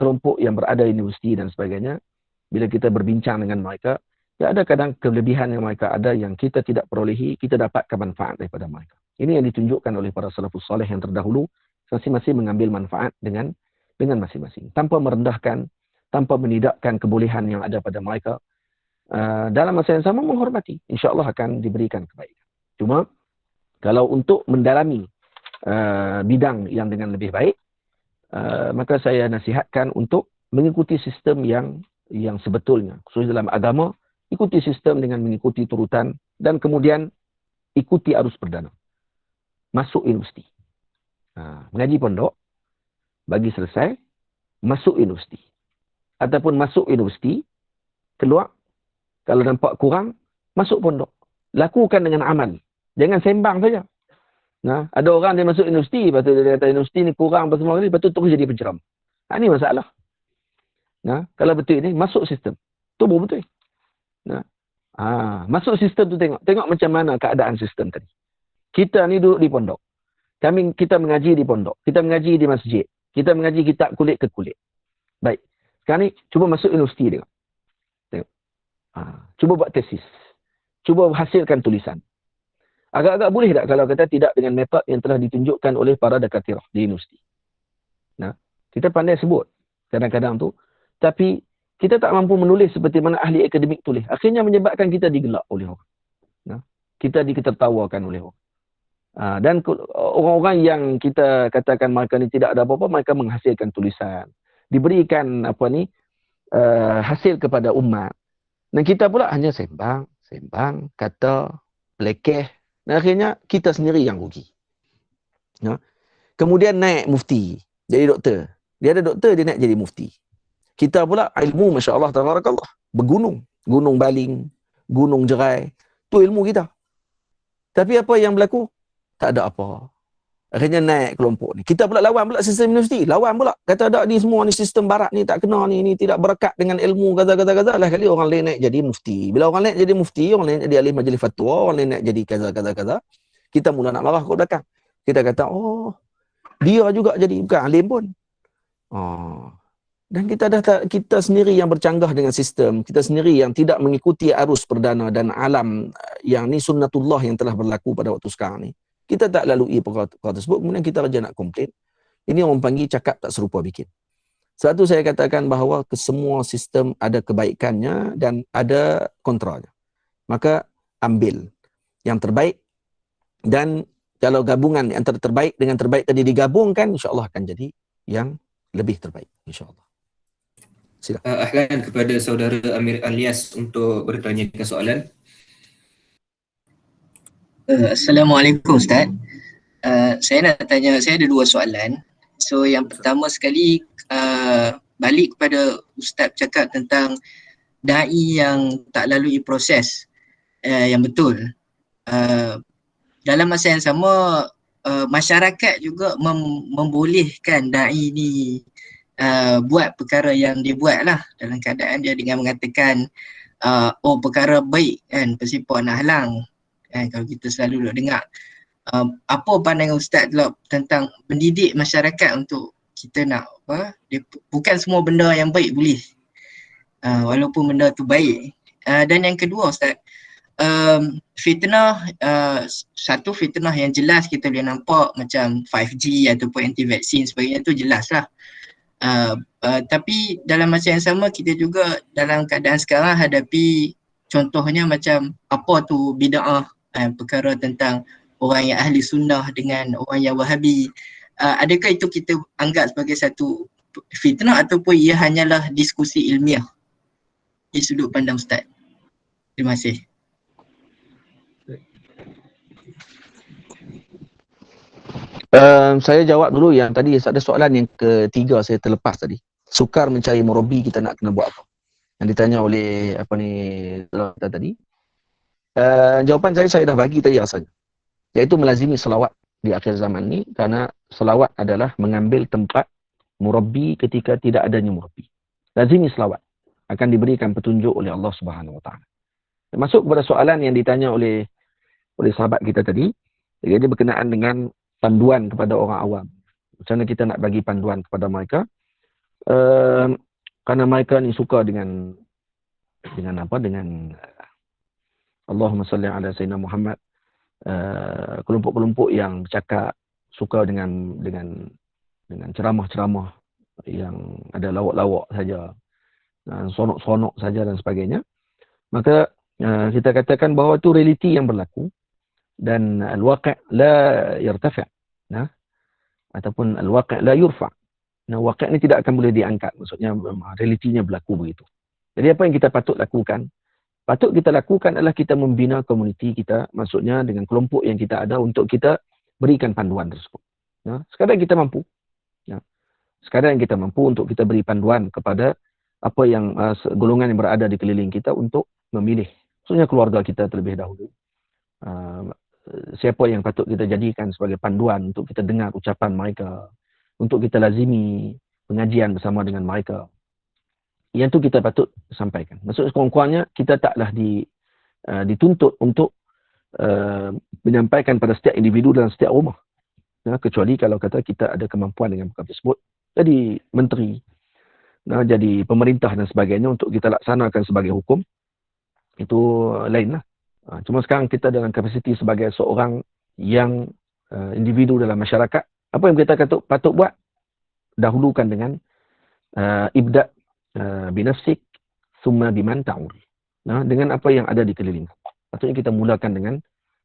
kelompok yang berada di universiti dan sebagainya, bila kita berbincang dengan mereka, ya ada kadang kelebihan yang mereka ada yang kita tidak perolehi, kita dapatkan manfaat daripada mereka. Ini yang ditunjukkan oleh para salafus salih yang terdahulu, masing-masing mengambil manfaat dengan masing-masing, tanpa merendahkan, tanpa menidakkan kebolehan yang ada pada mereka. Dalam masa yang sama menghormati, insya-Allah akan diberikan kebaikan. Cuma kalau untuk mendalami bidang yang dengan lebih baik, maka saya nasihatkan untuk mengikuti sistem yang sebetulnya. Khususnya dalam agama, ikuti sistem dengan mengikuti turutan dan kemudian ikuti arus perdana. Masuk universiti. Mengaji pondok, bagi selesai, masuk universiti. Ataupun masuk universiti, keluar, kalau nampak kurang, masuk pondok. Lakukan dengan amal. Jangan sembang saja. Ada orang dia masuk universiti, lepas tu dia kata universiti ni kurang apa semua ni, lepas tu terus jadi penceram. Ini masalah. Kalau betul ini, masuk sistem. Tu baru betul. Masuk sistem tu tengok macam mana keadaan sistem tadi. Kita ni duduk di pondok. Kita mengaji di pondok. Kita mengaji di masjid. Kita mengaji kitab kulit ke kulit. Baik. Sekarang ni, cuba masuk universiti tengok. Cuba buat tesis. Cuba hasilkan tulisan. Agak-agak boleh tak kalau kata tidak dengan metod yang telah ditunjukkan oleh para dakatirah di universiti. Kita pandai sebut kadang-kadang tu. Tapi kita tak mampu menulis seperti mana ahli akademik tulis. Akhirnya menyebabkan kita digelak oleh orang. Kita diketertawakan oleh orang. Dan orang-orang yang kita katakan mereka ni tidak ada apa-apa, mereka menghasilkan tulisan. Diberikan hasil kepada umat. Dan kita pula hanya sembang, kata, pelekeh. Dan akhirnya kita sendiri yang rugi. Kemudian naik mufti, jadi doktor. Dia ada doktor, dia naik jadi mufti. Kita pula ilmu, Masya Allah, tabarakallah, bergunung. Gunung Baling, Gunung Jerai. Tu ilmu kita. Tapi apa yang berlaku? Tak ada apa. Akhirnya naik kelompok ni. Kita pula lawan pula sistem universiti. Lawan pula. Kata ada ni semua ni sistem barat ni tak kena ni tidak berekat dengan ilmu kaza-kaza. Lah kali orang lain naik jadi mufti. Bila orang lain jadi mufti, orang lain jadi ahli majlis fatwa, orang lain naik jadi kaza-kaza. Kita mula nak marah kat belakang. Kita kata, oh, dia juga jadi bukan alim pun. Dan kita sendiri yang bercanggah dengan sistem, kita sendiri yang tidak mengikuti arus perdana dan alam yang ni sunnatullah yang telah berlaku pada waktu sekarang ni. Kita tak lalui perkara tersebut, kemudian kita raja nak komplain. Ini orang panggil cakap tak serupa bikin. Sebab tu saya katakan bahawa kesemua sistem ada kebaikannya dan ada kontranya. Maka ambil yang terbaik, dan kalau gabungan antara terbaik dengan terbaik tadi digabungkan, insya-Allah akan jadi yang lebih terbaik, insya-Allah. Silakan. Ahlan kepada saudara Amir Alias untuk bertanya soalan. Assalamualaikum Ustaz. Saya nak tanya, saya ada dua soalan. So yang pertama sekali, balik kepada Ustaz cakap tentang da'i yang tak lalui proses yang betul. Dalam masa yang sama, masyarakat juga membolehkan da'i ni buat perkara yang dia buat lah, dalam keadaan dia dengan mengatakan perkara baik kan, persipah nak halang. Kalau kita selalu dengar, apa pandangan Ustaz tentang mendidik masyarakat untuk kita nak bukan semua benda yang baik boleh, walaupun benda tu baik. Dan yang kedua Ustaz, fitnah, satu fitnah yang jelas kita boleh nampak macam 5G ataupun anti-vaksin sebagainya tu jelas lah. Tapi dalam masa yang sama kita juga dalam keadaan sekarang hadapi contohnya macam apa tu bid'ah perkara tentang orang yang ahli sunnah dengan orang yang wahabi, adakah itu kita anggap sebagai satu fitnah ataupun ia hanyalah diskusi ilmiah di sudut pandang Ustaz? Terima kasih. Saya jawab dulu yang tadi, ada soalan yang ketiga saya terlepas tadi. Sukar mencari murabi, kita nak kena buat apa? Yang ditanya oleh kita tadi. Jawapan saya dah bagi tadi rasanya. Iaitu melazimi selawat di akhir zaman ni, kerana selawat adalah mengambil tempat murabi ketika tidak adanya murabi. Lazimi selawat, akan diberikan petunjuk oleh Allah Subhanahu Wa Taala. Masuk kepada soalan yang ditanya oleh sahabat kita tadi, dia berkenaan dengan panduan kepada orang awam. Macam mana kita nak bagi panduan kepada mereka? Kerana mereka ni suka dengan apa? Dengan Allahumma salli ala Sayyidina Muhammad. Kelompok-kelompok yang bercakap, suka dengan ceramah-ceramah yang ada lawak-lawak saja, sonok-sonok saja dan sebagainya. Maka kita katakan bahawa itu realiti yang berlaku. Dan al-waqi' la yartafi', ataupun al-waqi' la yurfa'. Waqi' ni tidak akan boleh diangkat, maksudnya realitinya berlaku begitu. Jadi apa yang kita patut lakukan? Patut kita lakukan adalah kita membina komuniti kita, maksudnya dengan kelompok yang kita ada, untuk kita berikan panduan tersebut. Sekadar kita mampu. Sekadar yang kita mampu untuk kita beri panduan kepada apa yang golongan yang berada di keliling kita untuk memilih. Maksudnya keluarga kita terlebih dahulu. Siapa yang patut kita jadikan sebagai panduan untuk kita dengar ucapan mereka, untuk kita lazimi pengajian bersama dengan mereka. Yang tu kita patut sampaikan. Maksudnya sekurang-kurangnya kita taklah dituntut untuk menyampaikan pada setiap individu dalam setiap rumah. Kecuali kalau kata kita ada kemampuan dengan perkara tersebut. Jadi menteri, jadi pemerintah dan sebagainya untuk kita laksanakan sebagai hukum, itu lain lah. Cuma sekarang kita dalam kapasiti sebagai seorang yang individu dalam masyarakat, apa yang kita patut buat? Dahulukan dengan ibda' binafsik thumma biman ta'ul. Dengan apa yang ada di keliling. Patutnya kita mulakan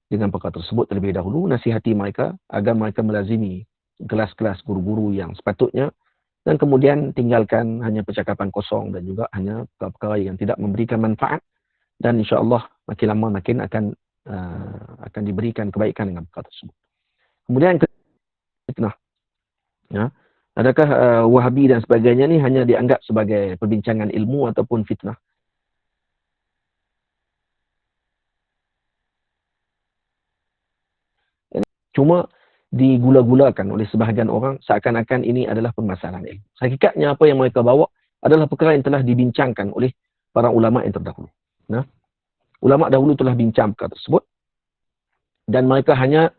dengan perkara tersebut terlebih dahulu, nasihati mereka agar mereka melazimi kelas-kelas guru-guru yang sepatutnya, dan kemudian tinggalkan hanya percakapan kosong dan juga hanya perkara yang tidak memberikan manfaat. Dan insya-Allah makin lama makin akan diberikan kebaikan dengan perkara tersebut. Kemudian fitnah. Adakah Wahabi dan sebagainya ni hanya dianggap sebagai perbincangan ilmu ataupun fitnah? Cuma digula-gulakan oleh sebahagian orang seakan-akan ini adalah permasalahan ilmu. Hakikatnya apa yang mereka bawa adalah perkara yang telah dibincangkan oleh para ulama yang terdahulu. Ulama dahulu telah bincang perkara tersebut, dan mereka hanya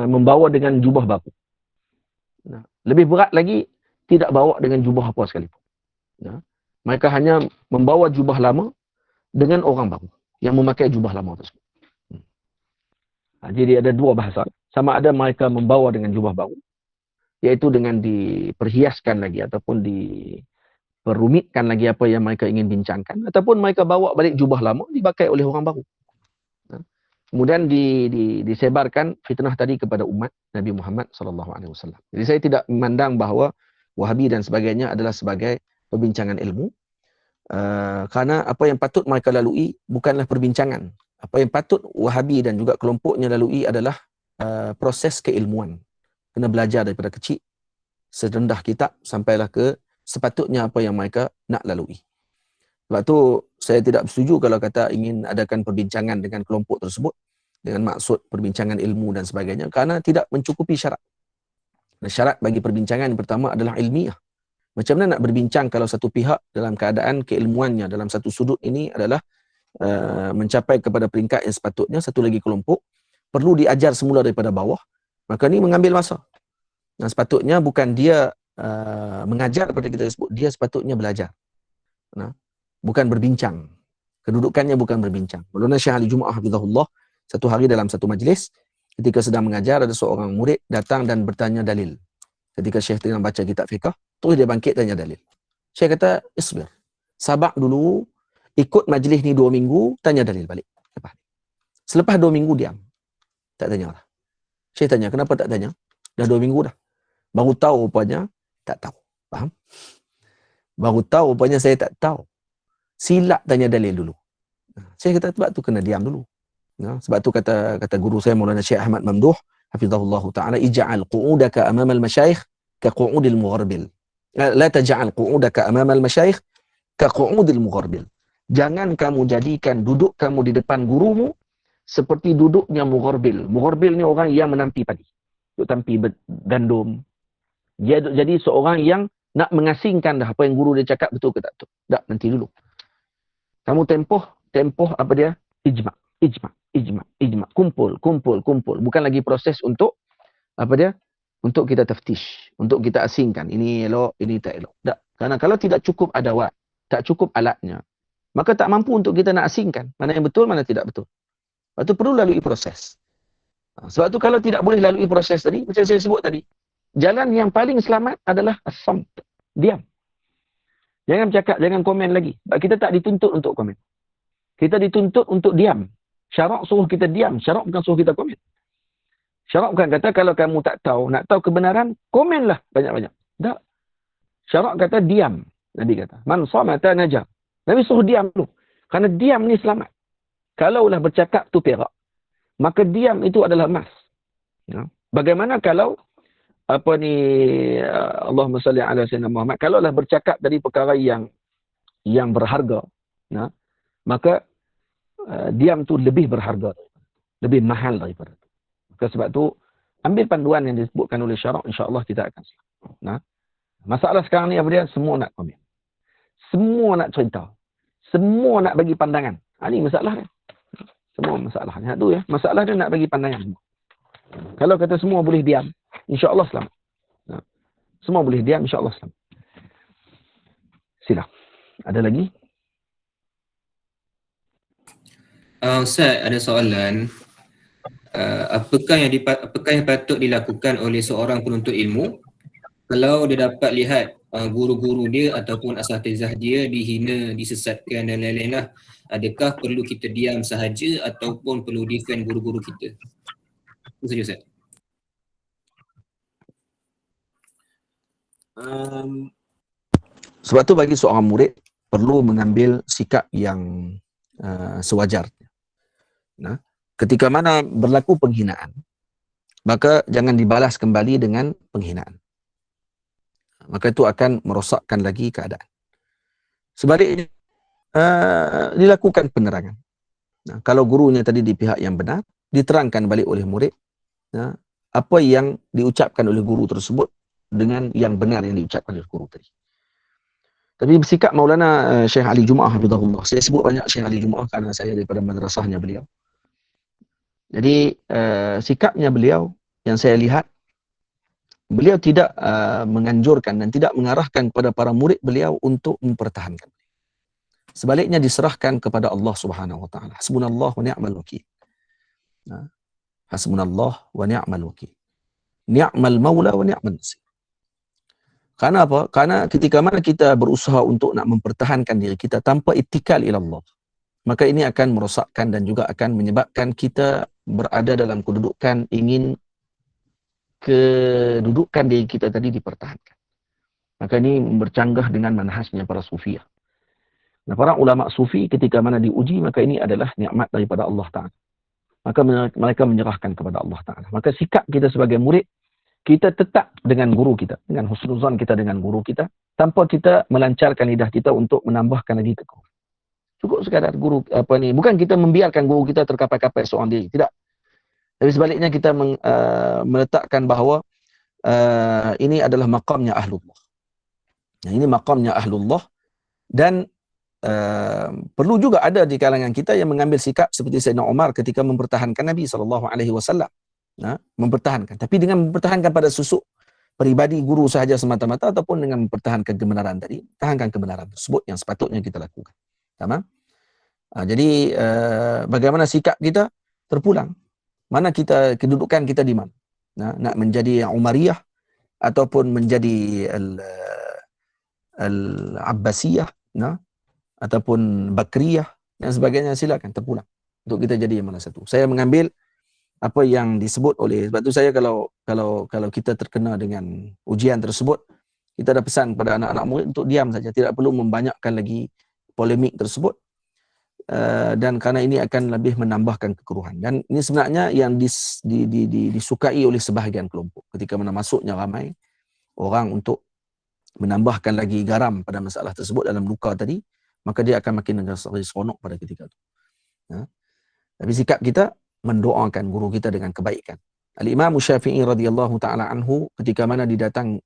membawa dengan jubah baru. Lebih berat lagi, tidak bawa dengan jubah apa sekalipun. Mereka hanya membawa jubah lama dengan orang baru yang memakai jubah lama tersebut. Jadi ada dua bahasa. Sama ada mereka membawa dengan jubah baru, iaitu dengan diperhiaskan lagi ataupun diperumitkan lagi apa yang mereka ingin bincangkan, ataupun mereka bawa balik jubah lama dipakai oleh orang baru. Kemudian disebarkan fitnah tadi kepada umat Nabi Muhammad SAW. Jadi saya tidak memandang bahawa Wahabi dan sebagainya adalah sebagai perbincangan ilmu, kerana apa yang patut mereka lalui bukanlah perbincangan. Apa yang patut Wahabi dan juga kelompoknya lalui adalah proses keilmuan. Kena belajar daripada kecil, serendah kitab sampailah ke sepatutnya apa yang mereka nak lalui. Sebab tu saya tidak setuju kalau kata ingin adakan perbincangan dengan kelompok tersebut dengan maksud perbincangan ilmu dan sebagainya, kerana tidak mencukupi syarat. Dan syarat bagi perbincangan yang pertama adalah ilmiah. Macam mana nak berbincang kalau satu pihak dalam keadaan keilmuannya dalam satu sudut ini adalah mencapai kepada peringkat yang sepatutnya, satu lagi kelompok perlu diajar semula daripada bawah, maka ni mengambil masa. Dan sepatutnya bukan dia mengajar kepada kita tersebut, dia sepatutnya belajar. Bukan berbincang. Kedudukannya bukan berbincang. Maulana Syekh Ali Jumaah hafizahullah, satu hari dalam satu majlis, ketika sedang mengajar, ada seorang murid datang dan bertanya dalil. Ketika Syekh tengah baca kitab fiqh, terus dia bangkit tanya dalil. Syekh kata, isbir. Sabar dulu, ikut majlis ni 2 minggu, tanya dalil balik. Selepas 2 minggu diam. Tak tanya lah. Saya tanya, kenapa tak tanya? Dah 2 minggu dah. Baru tahu rupanya, tak tahu. Faham? Baru tahu rupanya saya tak tahu. Silap tanya dalil dulu. Saya kata sebab tu kena diam dulu. Sebab tu kata guru saya Maulana Syekh Ahmad Mamduh hafizahullahu taala, ij'al qu'udaka amama al-masyayikh ka qu'udil mugharbil. La taj'al qu'udaka amama al-masyayikh ka qu'udil mugharbil. Jangan kamu jadikan duduk kamu di depan gurumu seperti duduknya mugharbil. Mugharbil ni orang yang menampi padi. Duduk tampi gandum. Dia jadi seorang yang nak mengasingkan dah apa yang guru dia cakap betul ke tak betul. Tak, nanti dulu. Kamu tempoh apa dia? Ijma. Kumpul. Bukan lagi proses untuk apa dia? Untuk kita taftish, untuk kita asingkan. Ini elok, ini tak elok. Tak. Karena kalau tidak cukup adawat, tak cukup alatnya, maka tak mampu untuk kita nak asingkan. Mana yang betul, mana tidak betul. Sebab tu perlu lalui proses. Sebab tu kalau tidak boleh lalui proses tadi, macam saya sebut tadi, jalan yang paling selamat adalah as-samt. Diam. Jangan bercakap, jangan komen lagi. Sebab kita tak dituntut untuk komen. Kita dituntut untuk diam. Syarak suruh kita diam. Syarak bukan suruh kita komen. Syarak bukan kata kalau kamu tak tahu, nak tahu kebenaran, komenlah banyak-banyak. Tak. Syarak kata diam. Nabi kata, man samata naja. Nabi suruh diam dulu. Kerana diam ni selamat. Kalaulah bercakap tu perak, maka diam itu adalah emas. Ya. Bagaimana kalau Allahumma salli ala sayyidina Muhammad, kalaulah bercakap dari perkara yang berharga, ya, maka diam tu lebih berharga, lebih mahal daripada itu. Maka sebab tu ambil panduan yang disebutkan oleh syarak, insya-Allah kita akan selamat. Nah, masalah sekarang ni apa dia? Semua nak komen. Semua nak cerita. Semua nak bagi pandangan. Ini masalah dia. Semua masalah. Yang tu ya, masalah dia nak bagi pandangan. Kalau kata semua boleh diam, insya-Allah selamat. Nah, semua boleh diam, insya-Allah selamat. Sila. Ada lagi? Ustaz, ada soalan. Apakah yang patut dilakukan oleh seorang penuntut ilmu kalau dia dapat lihat guru-guru dia ataupun asatizah dia dihina, disesatkan dan lain-lain lah? Adakah perlu kita diam sahaja ataupun perlu defend guru-guru kita? Itu saja, Ustaz. Sebab tu bagi seorang murid perlu mengambil sikap yang sewajarnya. Nah, ketika mana berlaku penghinaan, maka jangan dibalas kembali dengan penghinaan. Maka itu akan merosakkan lagi keadaan. Sebaliknya, dilakukan penerangan. Nah, kalau gurunya tadi di pihak yang benar, diterangkan balik oleh murid, nah, apa yang diucapkan oleh guru tersebut dengan yang benar yang diucapkan oleh guru tadi. Tapi bersikap Maulana Syekh Ali Jumaah hafizahullah. Saya sebut banyak Syekh Ali Jumaah kerana saya daripada madrasahnya beliau. Jadi sikapnya beliau yang saya lihat, beliau tidak menganjurkan dan tidak mengarahkan kepada para murid beliau untuk mempertahankan. Sebaliknya diserahkan kepada Allah Subhanahu wa taala. Hasbunallah wa ni'mal wakil. Hasbunallah wa ni'mal wakil. Ni'mal maula wa ni'mal nasir. Karena apa? Karena ketika mana kita berusaha untuk nak mempertahankan diri kita tanpa ittikal ila Allah, maka ini akan merosakkan dan juga akan menyebabkan kita berada dalam kedudukan ingin kedudukan diri kita tadi dipertahankan. Maka ini bercanggah dengan manhajnya para sufiah. Nah, para ulama sufi ketika mana diuji, maka ini adalah nikmat daripada Allah Ta'ala. Maka mereka menyerahkan kepada Allah Ta'ala. Maka sikap kita sebagai murid, kita tetap dengan guru kita, dengan husnuzan kita dengan guru kita, tanpa kita melancarkan lidah kita untuk menambahkan lagi kekurangan. Cukup sekadar guru bukan kita membiarkan guru kita terkapai-kapai seorang diri, tidak. Tapi sebaliknya kita meletakkan bahawa ini adalah maqamnya ahlullah. Nah, ini maqamnya ahlullah dan perlu juga ada di kalangan kita yang mengambil sikap seperti Sayyidina Umar ketika mempertahankan Nabi SAW. Nah, mempertahankan. Tapi dengan mempertahankan pada susuk peribadi guru sahaja semata-mata ataupun dengan mempertahankan kebenaran tadi, tahankan kebenaran tersebut yang sepatutnya kita lakukan. Tamam? Jadi bagaimana sikap kita terpulang. Mana kita, kedudukan kita di mana? Nah, nak menjadi Umariyah ataupun menjadi Al-Abbasiyah, nah, ataupun Bakriyah dan sebagainya, silakan terpulang. untuk kita jadi yang mana satu. Saya mengambil apa yang disebut oleh, sebab tu saya kalau kita terkena dengan ujian tersebut, kita ada pesan pada anak-anak murid untuk diam saja, tidak perlu membanyakkan lagi polemik tersebut, dan kerana ini akan lebih menambahkan kekeruhan. Dan ini sebenarnya yang disukai oleh sebahagian kelompok ketika mana masuknya ramai orang untuk menambahkan lagi garam pada masalah tersebut dalam luka tadi, maka dia akan makin seronok pada ketika itu. Tapi sikap kita mendoakan guru kita dengan kebaikan. Al-Imam Syafi'i radhiyallahu taala anhu ketika mana didatangi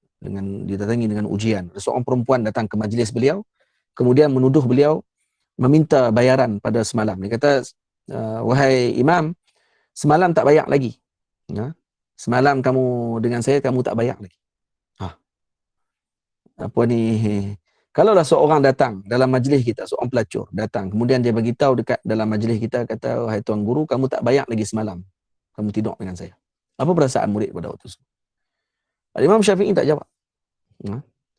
dengan ujian, seorang perempuan datang ke majlis beliau, kemudian menuduh beliau meminta bayaran pada semalam. Dia kata, wahai Imam, semalam tak bayar lagi. Semalam kamu dengan saya, kamu tak bayar lagi. Apa ni? Kalaulah seorang datang dalam majlis kita, seorang pelacur datang, kemudian dia bagi tahu dekat dalam majlis kita, kata, wahai tuan guru, kamu tak bayar lagi semalam, kamu tidur dengan saya. Apa perasaan murid pada waktu itu? Imam Syafi'i tak jawab.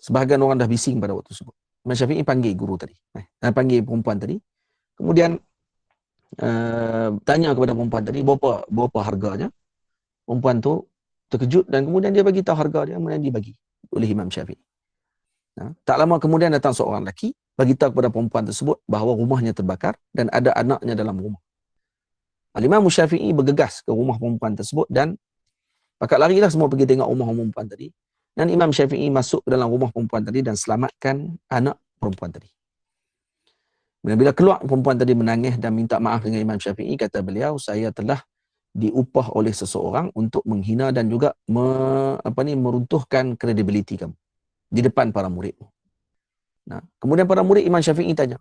Sebahagian orang dah bising pada waktu tersebut. Imam Syafi'i panggil guru tadi, panggil perempuan tadi, kemudian tanya kepada perempuan tadi, berapa harganya. Perempuan tu terkejut dan kemudian dia bagi tahu harga dia, kemudian dibagi oleh Imam Syafi'i. Tak lama kemudian datang seorang lelaki, bagi tahu kepada perempuan tersebut bahawa rumahnya terbakar dan ada anaknya dalam rumah. Al-Imam Syafi'i bergegas ke rumah perempuan tersebut dan pakat larilah semua pergi tengok rumah perempuan tadi. Dan Imam Syafi'i masuk ke dalam rumah perempuan tadi dan selamatkan anak perempuan tadi. Bila keluar perempuan tadi menangis dan minta maaf dengan Imam Syafi'i, kata beliau, saya telah diupah oleh seseorang untuk menghina dan juga meruntuhkan kredibiliti kamu di depan para muridmu. Kemudian para murid Imam Syafi'i tanya,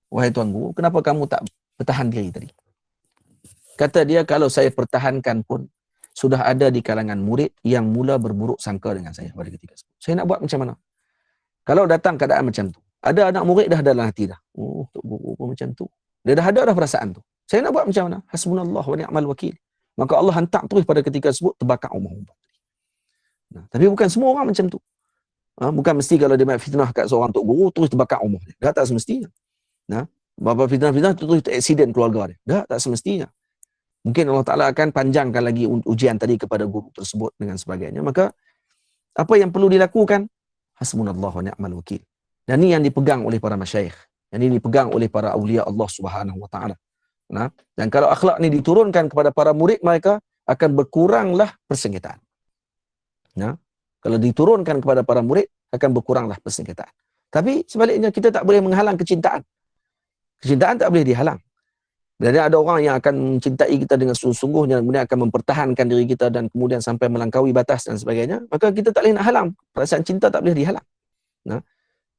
wahai tuan guru, kenapa kamu tak bertahan diri tadi? Kata dia, kalau saya pertahankan pun sudah ada di kalangan murid yang mula berburuk sangka dengan saya pada ketika itu. Saya nak buat macam mana? Kalau datang keadaan macam tu, ada anak murid dah dalam hati dah. Oh, tok guru pun macam tu. Dia dah ada perasaan tu. Saya nak buat macam mana? Hasbunallah wa ni'mal wakil. Maka Allah hantar terus pada ketika tersebut terbakar rumah. Tapi bukan semua orang macam tu. Bukan mesti kalau dia buat fitnah kat seorang tok guru terus terbakar rumah dia. Dah tak semestinya. Beberapa fitnah-fitnah terus aksiden keluarga dia. Dah tak semestinya. Mungkin Allah Ta'ala akan panjangkan lagi ujian tadi kepada guru tersebut dengan sebagainya. Maka apa yang perlu dilakukan? Hasbunallah wa ni'mal wakil. Dan ini yang dipegang oleh para masyayikh. Yang ini dipegang oleh para awliya Allah Subhanahu wa Ta'ala. Dan kalau akhlak ini diturunkan kepada para murid, mereka akan berkuranglah persengketaan. Kalau diturunkan kepada para murid, akan berkuranglah persengketaan. Tapi sebaliknya, kita tak boleh menghalang kecintaan. Kecintaan tak boleh dihalang. Bila ada orang yang akan mencintai kita dengan sungguh-sungguhnya, kemudian akan mempertahankan diri kita dan kemudian sampai melangkaui batas dan sebagainya, maka kita tak boleh nak halang. Perasaan cinta tak boleh dihalang.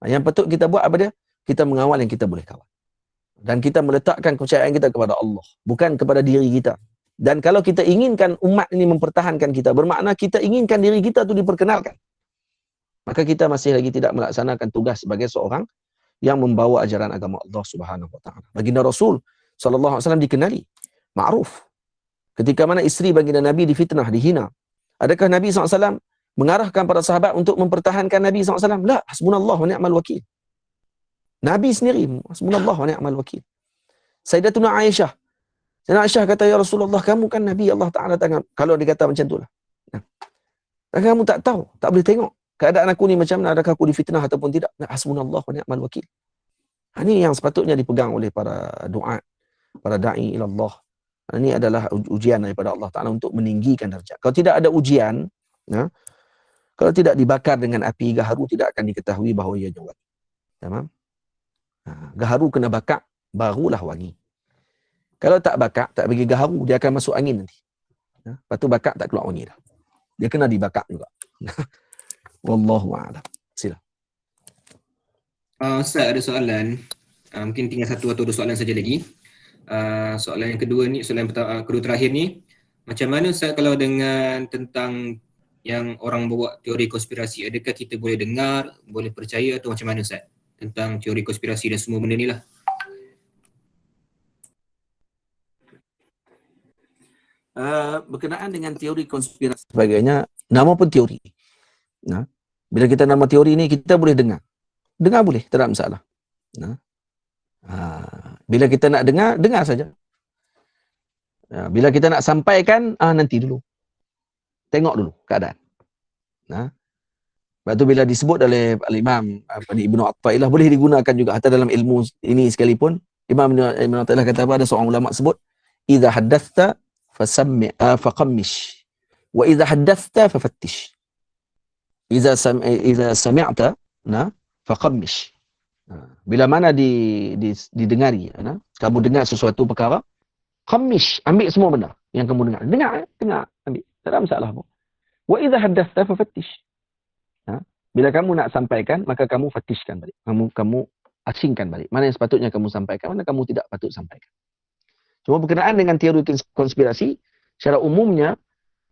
Yang patut kita buat apa dia? Kita mengawal yang kita boleh kawal. Dan kita meletakkan kepercayaan kita kepada Allah, bukan kepada diri kita. Dan kalau kita inginkan umat ini mempertahankan kita, bermakna kita inginkan diri kita itu diperkenalkan. Maka kita masih lagi tidak melaksanakan tugas sebagai seorang yang membawa ajaran agama Allah Subhanahu wa Ta'ala. Baginda Rasul sallallahu alaihi wasallam dikenali, ma'ruf. Ketika mana isteri baginda Nabi difitnah, dihina, adakah Nabi SAW mengarahkan para sahabat untuk mempertahankan Nabi SAW? La, hasbunallah wa ni'mal wakil. Nabi sendiri, hasbunallah wa ni'mal wakil. Sayyidatuna Aisyah, Sayyidatuna Aisyah kata, ya Rasulullah, kamu kan Nabi Allah Ta'ala tangan. Kalau dia kata macam itulah. Dan kamu tak tahu, tak boleh tengok keadaan aku ni macam mana, adakah aku difitnah ataupun tidak. Hasbunallah wa ni'mal wakil. Ini yang sepatutnya dipegang oleh para du'at, para da'i ilallah. Ini adalah ujian daripada Allah Ta'ala untuk meninggikan darjat. Kalau tidak ada ujian, kalau tidak dibakar dengan api gaharu, tidak akan diketahui bahawa ia wangi. Tamam? Gaharu kena bakar, barulah wangi. Kalau tak bakar, tak bagi gaharu, dia akan masuk angin nanti. Lepas tu bakar, tak keluar wangi dah. Dia kena dibakar juga. Wallahu a'lam. Sila. Ustaz, ada soalan. Mungkin tinggal satu atau dua soalan saja lagi. Soalan yang kedua ni, soalan kedua terakhir ni, macam mana Ustaz kalau dengan tentang yang orang bawa teori konspirasi, adakah kita boleh dengar, boleh percaya atau macam mana Ustaz tentang teori konspirasi dan semua benda ni lah? Berkenaan dengan teori konspirasi sebagainya, nama pun teori. Bila kita nama teori ni, kita boleh dengar. Dengar boleh, tak ada masalah. Bila kita nak dengar, dengar saja. Bila kita nak sampaikan, nanti dulu. Tengok dulu keadaan. Sebab tu bila disebut oleh Al-Imam Ibnu Athaillah, boleh digunakan juga hatta dalam ilmu ini sekalipun. Imam Ibnu Athaillah kata apa? Ada seorang ulama sebut, "Idza haddathta faqammish wa idza haddathta fafattish." Idza sami'ta faqammish. Bila mana didengari, kamu dengar sesuatu perkara, qammish, ambil semua benda yang kamu dengar. Dengar, ambil. Tak ada masalah pun. Wa idza haddathta fafattish. Bila kamu nak sampaikan, maka kamu fatishkan balik. Kamu asingkan balik. Mana yang sepatutnya kamu sampaikan, mana kamu tidak patut sampaikan. Cuma berkenaan dengan teori konspirasi, secara umumnya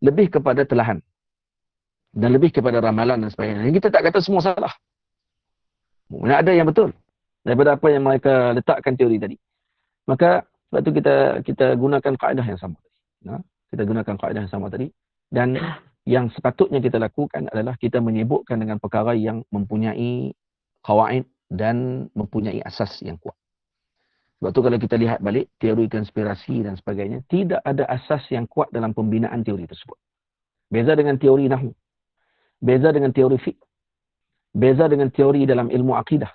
lebih kepada telahan dan lebih kepada ramalan dan sebagainya. Kita tak kata semua salah. Mana ada yang betul daripada apa yang mereka letakkan teori tadi. Maka sebab tu kita gunakan kaedah yang sama tadi. Kita gunakan kaedah yang sama tadi, dan yang sepatutnya kita lakukan adalah kita menyebutkan dengan perkara yang mempunyai qawaid dan mempunyai asas yang kuat. Sebab tu kalau kita lihat balik teori konspirasi dan sebagainya, tidak ada asas yang kuat dalam pembinaan teori tersebut. Beza dengan teori nahwu, beza dengan teori fiqh, beza dengan teori dalam ilmu akidah.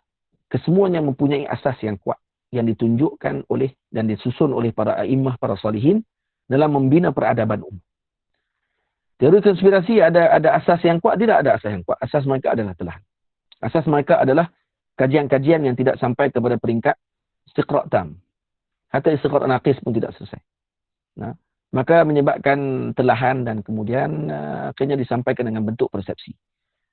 Kesemuanya mempunyai asas yang kuat yang ditunjukkan oleh dan disusun oleh para a'immah, para salihin dalam membina peradaban umum. Teori konspirasi ada asas yang kuat, tidak ada asas yang kuat. Asas mereka adalah telahan. Asas mereka adalah kajian-kajian yang tidak sampai kepada peringkat istiqra' tam. Hatta istiqra' naqis pun tidak selesai. Maka menyebabkan telahan dan kemudian akhirnya disampaikan dengan bentuk persepsi.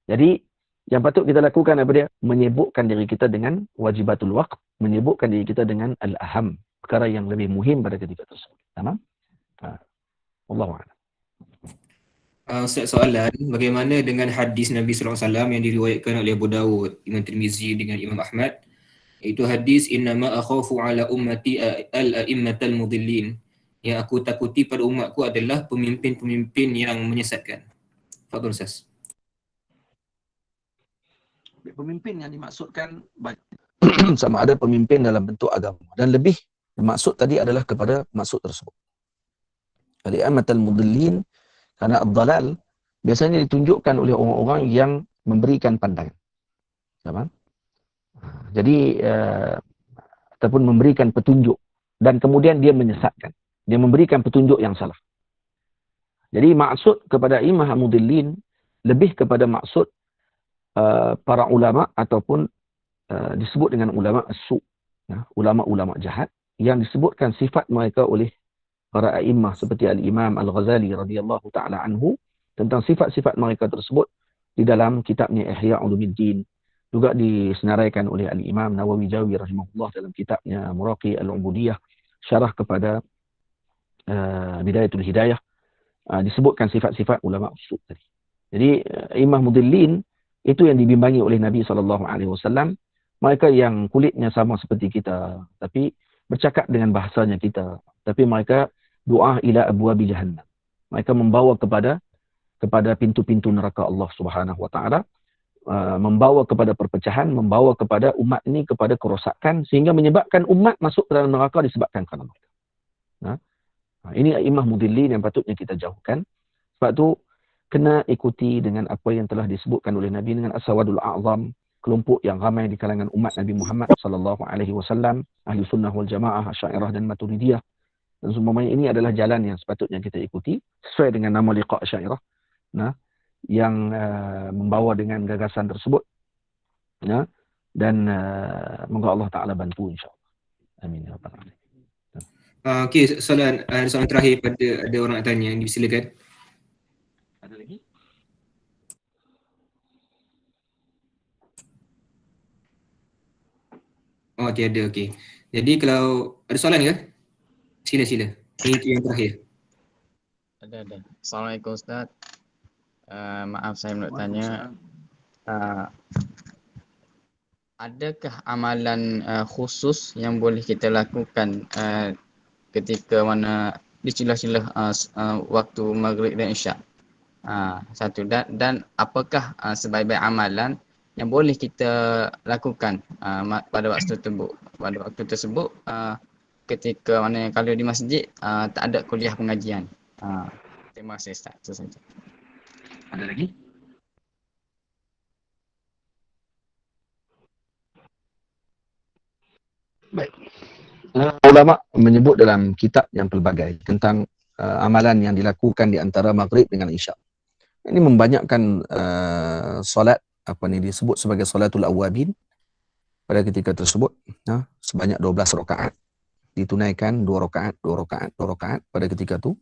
Jadi yang patut kita lakukan apa dia? Menyebutkan diri kita dengan wajibatul waqt, menyebutkan diri kita dengan al-aham, perkara yang lebih muhim pada ketika tersebut. Tamam? Wallahu a'lam. Ustaz, soalan, bagaimana dengan hadis Nabi SAW yang diriwayatkan oleh Abu Dawud, Imam Tirmizi dengan Imam Ahmad? Itu hadis, "Innama akhafu ala ummati al-a'immatal mudillin." Yang aku takuti pada umatku adalah pemimpin-pemimpin yang menyesatkan. Fadhil Ustaz. Pemimpin yang dimaksudkan sama ada pemimpin dalam bentuk agama, dan lebih maksud tadi adalah kepada maksud tersebut. Al-a'immatal mudillin, karena ad-dalal biasanya ditunjukkan oleh orang-orang yang memberikan pandangan. Jadi ataupun memberikan petunjuk dan kemudian dia menyesatkan. Dia memberikan petunjuk yang salah. Jadi maksud kepada imam mudillin lebih kepada maksud para ulama ataupun disebut dengan ulama as-su', ulama-ulama jahat yang disebutkan sifat mereka oleh para a'immah seperti Al-Imam Al-Ghazali radhiyallahu ta'ala anhu tentang sifat-sifat mereka tersebut di dalam kitabnya Ihya Ulumuddin, juga disenaraikan oleh Al-Imam Nawawi Jawi rahimahullah dalam kitabnya Muraqi Al-Ubudiyah, syarah kepada Bidayatul Hidayah, disebutkan sifat-sifat ulama usul tadi. Jadi imam mudillin itu yang dibimbangi oleh Nabi SAW, mereka yang kulitnya sama seperti kita tapi bercakap dengan bahasanya kita, tapi mereka doa ila abwabi jahannam. Mereka membawa kepada pintu-pintu neraka Allah Subhanahu wa taala, membawa kepada perpecahan, membawa kepada umat ini kepada kerosakan sehingga menyebabkan umat masuk ke dalam neraka disebabkan kerana mereka. Ini imam mudillin yang patutnya kita jauhkan. Sebab tu kena ikuti dengan apa yang telah disebutkan oleh Nabi dengan as-sawadul a'zam, kelompok yang ramai di kalangan umat Nabi Muhammad sallallahu alaihi wasallam, ahli sunnah wal jamaah, Asy'ariyah dan Maturidiyah. Dan semuanya ini adalah jalan yang sepatutnya kita ikuti sesuai dengan nama liqa' Asy'ariyah, yang membawa dengan gagasan tersebut, dan moga Allah Taala bantu insya-Allah. Amin ya rabbal alamin. Okey, soalan terakhir pada ada orang nak tanya, silakan. Ada lagi? Oh, tiada. Okey. Jadi kalau ada soalan ke? Sila. Ini yang terakhir. Ada. Assalamualaikum Ustaz. Maaf saya nak tanya, adakah amalan khusus yang boleh kita lakukan ketika mana di celah-celah waktu maghrib dan isyak? Satu, dan apakah sebaik-baik amalan yang boleh kita lakukan pada waktu tersebut ketika mana kalau di masjid tak ada kuliah pengajian. Terima kasih Ustaz. Itu saja. Ada lagi? Baik. Ulama menyebut dalam kitab yang pelbagai tentang amalan yang dilakukan di antara maghrib dengan isyak. Ini membanyakkan solat disebut sebagai solatul awabin pada ketika tersebut, sebanyak 12 rakaat ditunaikan 2 rakaat pada ketika itu.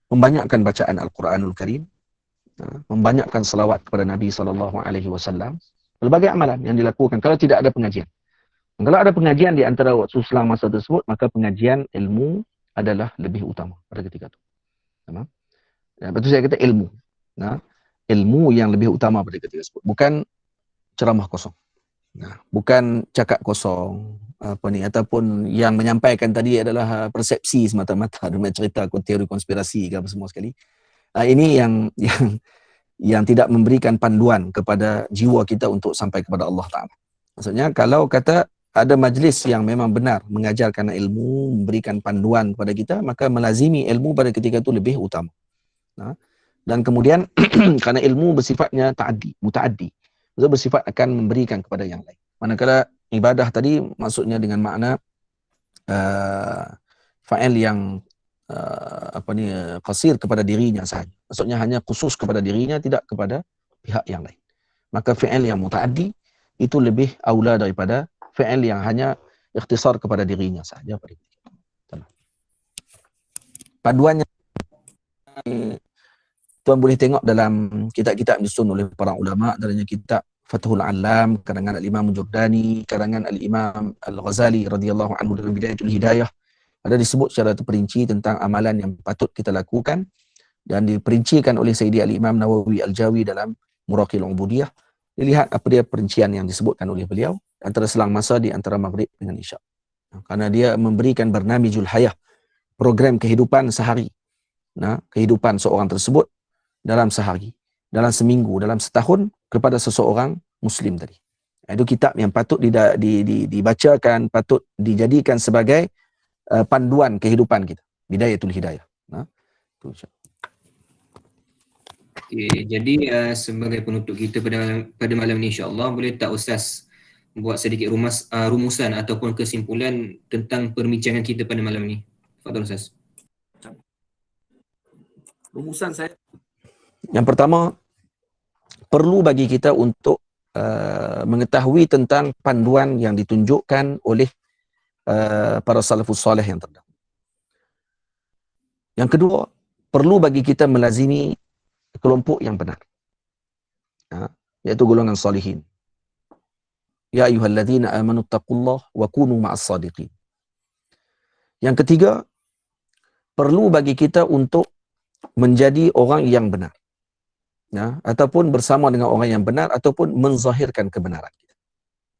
Membanyakkan bacaan Al-Quranul Karim, membanyakkan salawat kepada Nabi SAW. Berbagai amalan yang dilakukan kalau tidak ada pengajian. Kalau ada pengajian di antara waktu selang masa tersebut, maka pengajian ilmu adalah lebih utama pada ketika itu. Betul saya kata ilmu. Ilmu yang lebih utama pada ketika tersebut. Bukan ceramah kosong. Bukan cakap kosong. Ataupun yang menyampaikan tadi adalah persepsi semata-mata dengan cerita teori konspirasi ke apa semua sekali. Ini yang tidak memberikan panduan kepada jiwa kita untuk sampai kepada Allah Ta'ala. Maksudnya kalau kata ada majlis yang memang benar mengajarkan ilmu, memberikan panduan kepada kita, maka melazimi ilmu pada ketika itu lebih utama. Dan kemudian karena ilmu bersifatnya mutaaddi. Maksudnya bersifat akan memberikan kepada yang lain. Manakala ibadah tadi maksudnya dengan makna fa'il yang qasir kepada dirinya sahaja. Maksudnya hanya khusus kepada dirinya, tidak kepada pihak yang lain. Maka fi'il yang mutaaddi itu lebih aula daripada fi'il yang hanya ikhtisar kepada dirinya sahaja. Paduannya tuan boleh tengok dalam kitab-kitab yang disusun oleh para ulama, dalamnya kitab Fathul Alam, karangan Al-Imam Jordani, karangan Al-Imam Al-Ghazali radhiyallahu anhu dalam Bidayatul Hidayah. Ada disebut secara terperinci tentang amalan yang patut kita lakukan dan diperincikan oleh Sayyidi Al-Imam Nawawi Al-Jawi dalam Muraqil Ubudiyah. Dilihat apa dia perincian yang disebutkan oleh beliau antara selang masa di antara maghrib dengan isyak. Karena dia memberikan barnamijul hayah, program kehidupan sehari. Kehidupan seorang tersebut dalam sehari, dalam seminggu, dalam setahun kepada seseorang Muslim tadi. Itu kitab yang patut dibacakan, patut dijadikan sebagai panduan kehidupan kita. Bidayatul Hidayah. Okay, jadi sebagai penutup kita pada malam ini, insya-Allah, boleh tak Ustaz buat sedikit rumusan ataupun kesimpulan tentang perbincangan kita pada malam ini? Fadhal Ustaz. Rumusan saya. Yang pertama, perlu bagi kita untuk mengetahui tentang panduan yang ditunjukkan oleh para salafus salih yang terdahulu. Yang kedua, perlu bagi kita melazimi kelompok yang benar, yaitu golongan salihin. Ya ayyuhalladzina amanu taqullaha wa kunu ma'as sadiqin. Yang ketiga, perlu bagi kita untuk menjadi orang yang benar, ataupun bersama dengan orang yang benar, ataupun menzahirkan kebenaran kita.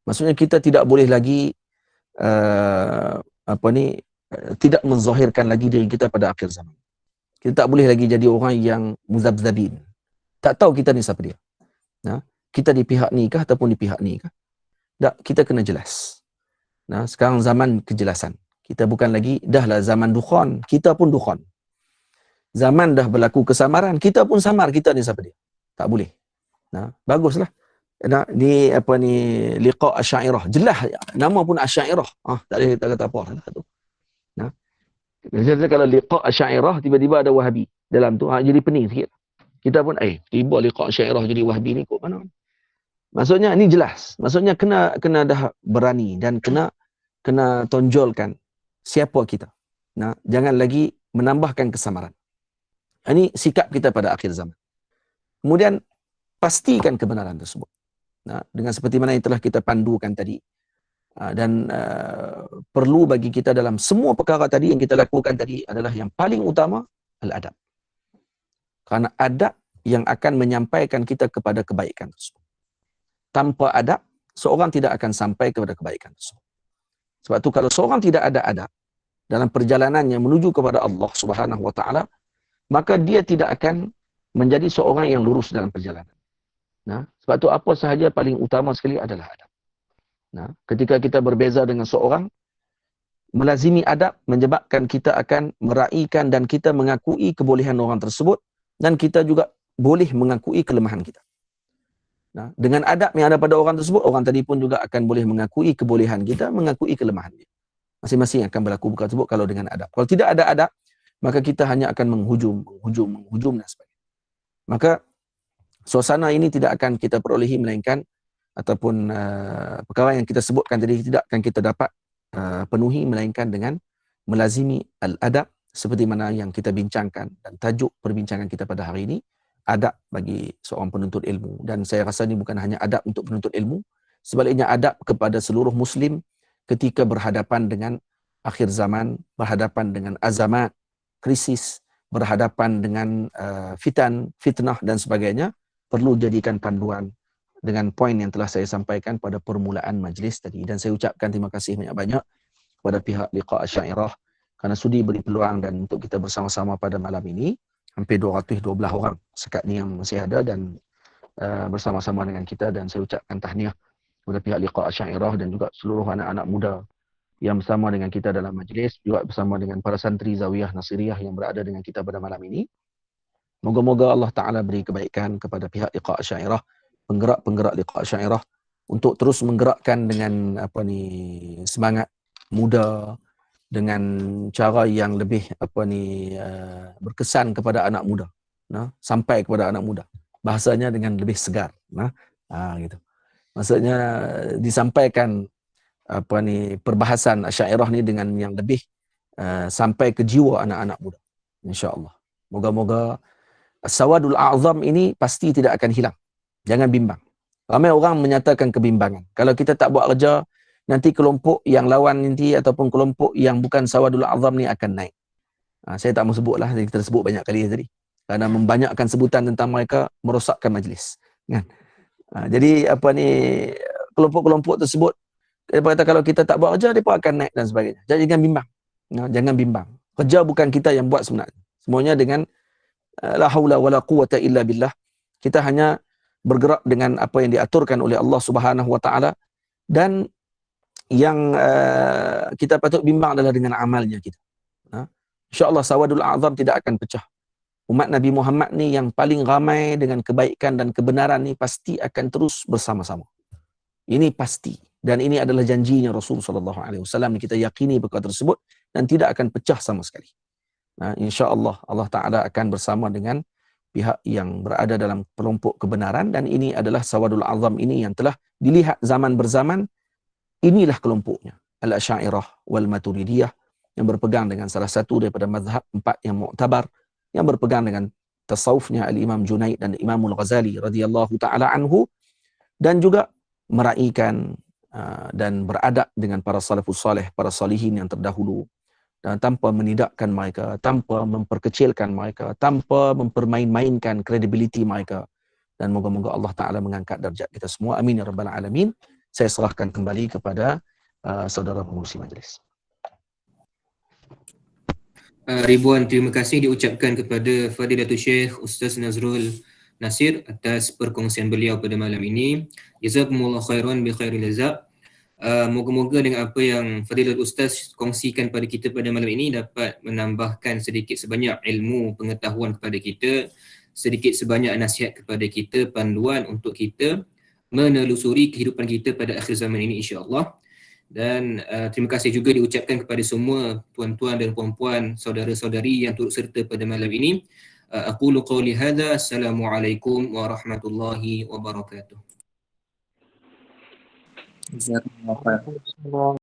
Maksudnya kita tidak boleh lagi tidak menzahirkan lagi diri kita pada akhir zaman. Kita tak boleh lagi jadi orang yang muzabzabin. Tak tahu kita ni siapa dia. Kita di pihak ni kah ataupun di pihak ni kah? Tak, kita kena jelas. Sekarang zaman kejelasan. Kita bukan lagi, dahlah zaman dukhan, kita pun dukhan. Zaman dah berlaku kesamaran, kita pun samar, kita ni siapa dia. Tak boleh. Baguslah. Ni liqa Asy'ariyah. Jelas nama pun Asy'ariyah. Tak boleh kita kata apa tu. Biasanya kalau liqa Asy'ariyah tiba-tiba ada Wahabi dalam tu, jadi pening sikit. Kita pun tiba liqa Asy'ariyah jadi Wahabi ni kok mana? Maksudnya ni jelas. Maksudnya kena dah berani dan kena tonjolkan siapa kita. Jangan lagi menambahkan kesamaran. Ini sikap kita pada akhir zaman. Kemudian pastikan kebenaran tersebut. Dengan seperti mana yang telah kita pandukan tadi. Dan perlu bagi kita dalam semua perkara tadi yang kita lakukan tadi adalah yang paling utama al-adab. Karena adab yang akan menyampaikan kita kepada kebaikan tersebut. Tanpa adab, seorang tidak akan sampai kepada kebaikan tersebut. Sebab itu kalau seorang tidak ada adab dalam perjalanannya menuju kepada Allah Subhanahu wa taala, maka dia tidak akan menjadi seorang yang lurus dalam perjalanan. Sebab itu apa sahaja paling utama sekali adalah adab. Ketika kita berbeza dengan seorang, melazimi adab menyebabkan kita akan meraihkan dan kita mengakui kebolehan orang tersebut dan kita juga boleh mengakui kelemahan kita. Nah, dengan adab yang ada pada orang tersebut, orang tadi pun juga akan boleh mengakui kebolehan kita, mengakui kelemahan dia. Masing-masing akan berlaku perkara tersebut kalau dengan adab. Kalau tidak ada adab, maka kita hanya akan menghujum dan sebagainya. Maka suasana ini tidak akan kita perolehi melainkan ataupun perkara yang kita sebutkan tadi tidak akan kita dapat penuhi melainkan dengan melazimi al-adab seperti mana yang kita bincangkan dan tajuk perbincangan kita pada hari ini, adab bagi seorang penuntut ilmu. Dan saya rasa ini bukan hanya adab untuk penuntut ilmu, sebaliknya adab kepada seluruh muslim ketika berhadapan dengan akhir zaman, berhadapan dengan azamat, krisis, berhadapan dengan fitnah dan sebagainya, perlu jadikan panduan dengan poin yang telah saya sampaikan pada permulaan majlis tadi. Dan saya ucapkan terima kasih banyak-banyak kepada pihak Liqa' Asy'ariyah kerana sudi beri peluang dan untuk kita bersama-sama pada malam ini. Hampir 212 orang sekat ni yang masih ada dan bersama-sama dengan kita, dan saya ucapkan tahniah kepada pihak Liqa' Asy'ariyah dan juga seluruh anak-anak muda yang bersama dengan kita dalam majlis, juga bersama dengan para santri Zawiyah Nasiriyah yang berada dengan kita pada malam ini. Moga-moga Allah Ta'ala beri kebaikan kepada pihak Liqa' Asy'ariyah, penggerak-penggerak Liqa' Asy'ariyah untuk terus menggerakkan dengan semangat muda, dengan cara yang lebih berkesan kepada anak muda, sampai kepada anak muda. Bahasanya dengan lebih segar, gitu. Maksudnya disampaikan perbahasan Asy'ariyah ni dengan yang lebih sampai ke jiwa anak-anak muda, insya-Allah. Moga-moga Sawadul A'zam ini pasti tidak akan hilang. Jangan bimbang. Ramai orang menyatakan kebimbangan. Kalau kita tak buat kerja, nanti kelompok yang lawan nanti ataupun kelompok yang bukan Sawadul A'zam ni akan naik. Saya tak mau sebutlah, kita sebut banyak kali tadi. Kerana membanyakkan sebutan tentang mereka merosakkan majlis. Kan? Jadi kelompok-kelompok tersebut, mereka kata kalau kita tak buat kerja, mereka akan naik dan sebagainya. Jadi jangan bimbang. Jangan bimbang. Kerja bukan kita yang buat sebenarnya. Semuanya dengan la haula wala quwata illa billah. Kita hanya bergerak dengan apa yang diaturkan oleh Allah Subhanahu wa taala, dan yang kita patut bimbang adalah dengan amalnya kita. Insya-Allah Sawadul A'zam tidak akan pecah. Umat Nabi Muhammad ni yang paling ramai dengan kebaikan dan kebenaran ni pasti akan terus bersama-sama. Ini pasti, dan ini adalah janjinya Rasul sallallahu alaihi wasallam. Kita yakini perkara tersebut dan tidak akan pecah sama sekali. Insya-Allah Allah Taala akan bersama dengan pihak yang berada dalam kelompok kebenaran, dan ini adalah Sawadul A'zam ini yang telah dilihat zaman berzaman. Inilah kelompoknya, Al-Asy'ariyah wal Maturidiyah, yang berpegang dengan salah satu daripada mazhab 4 yang muktabar, yang berpegang dengan tasawufnya Al-Imam Junaid dan Imamul Ghazali radhiyallahu taala anhu, dan juga meraihkan dan beradab dengan para salafus salih, para salihin yang terdahulu, dan tanpa menidakkan mereka, tanpa memperkecilkan mereka, tanpa mempermain-mainkan kredibiliti mereka. Dan moga-moga Allah Ta'ala mengangkat darjat kita semua. Amin ya rabbal alamin. Saya serahkan kembali kepada saudara pengurusi majlis. Ribuan terima kasih diucapkan kepada Fadilatul Syekh Ustaz Nazrul Nasir atas perkongsian beliau pada malam ini. Jazakumullah khairan bi khairil jazak. Moga-moga dengan apa yang Fadilatul Ustaz kongsikan pada kita pada malam ini dapat menambahkan sedikit sebanyak ilmu pengetahuan kepada kita, sedikit sebanyak nasihat kepada kita, panduan untuk kita menelusuri kehidupan kita pada akhir zaman ini insya-Allah. Dan terima kasih juga diucapkan kepada semua tuan-tuan dan puan-puan, saudara-saudari yang turut serta pada malam ini. Aqulu qawli hadza. Assalamualaikum warahmatullahi wabarakatuh. Jazakumullah khairan.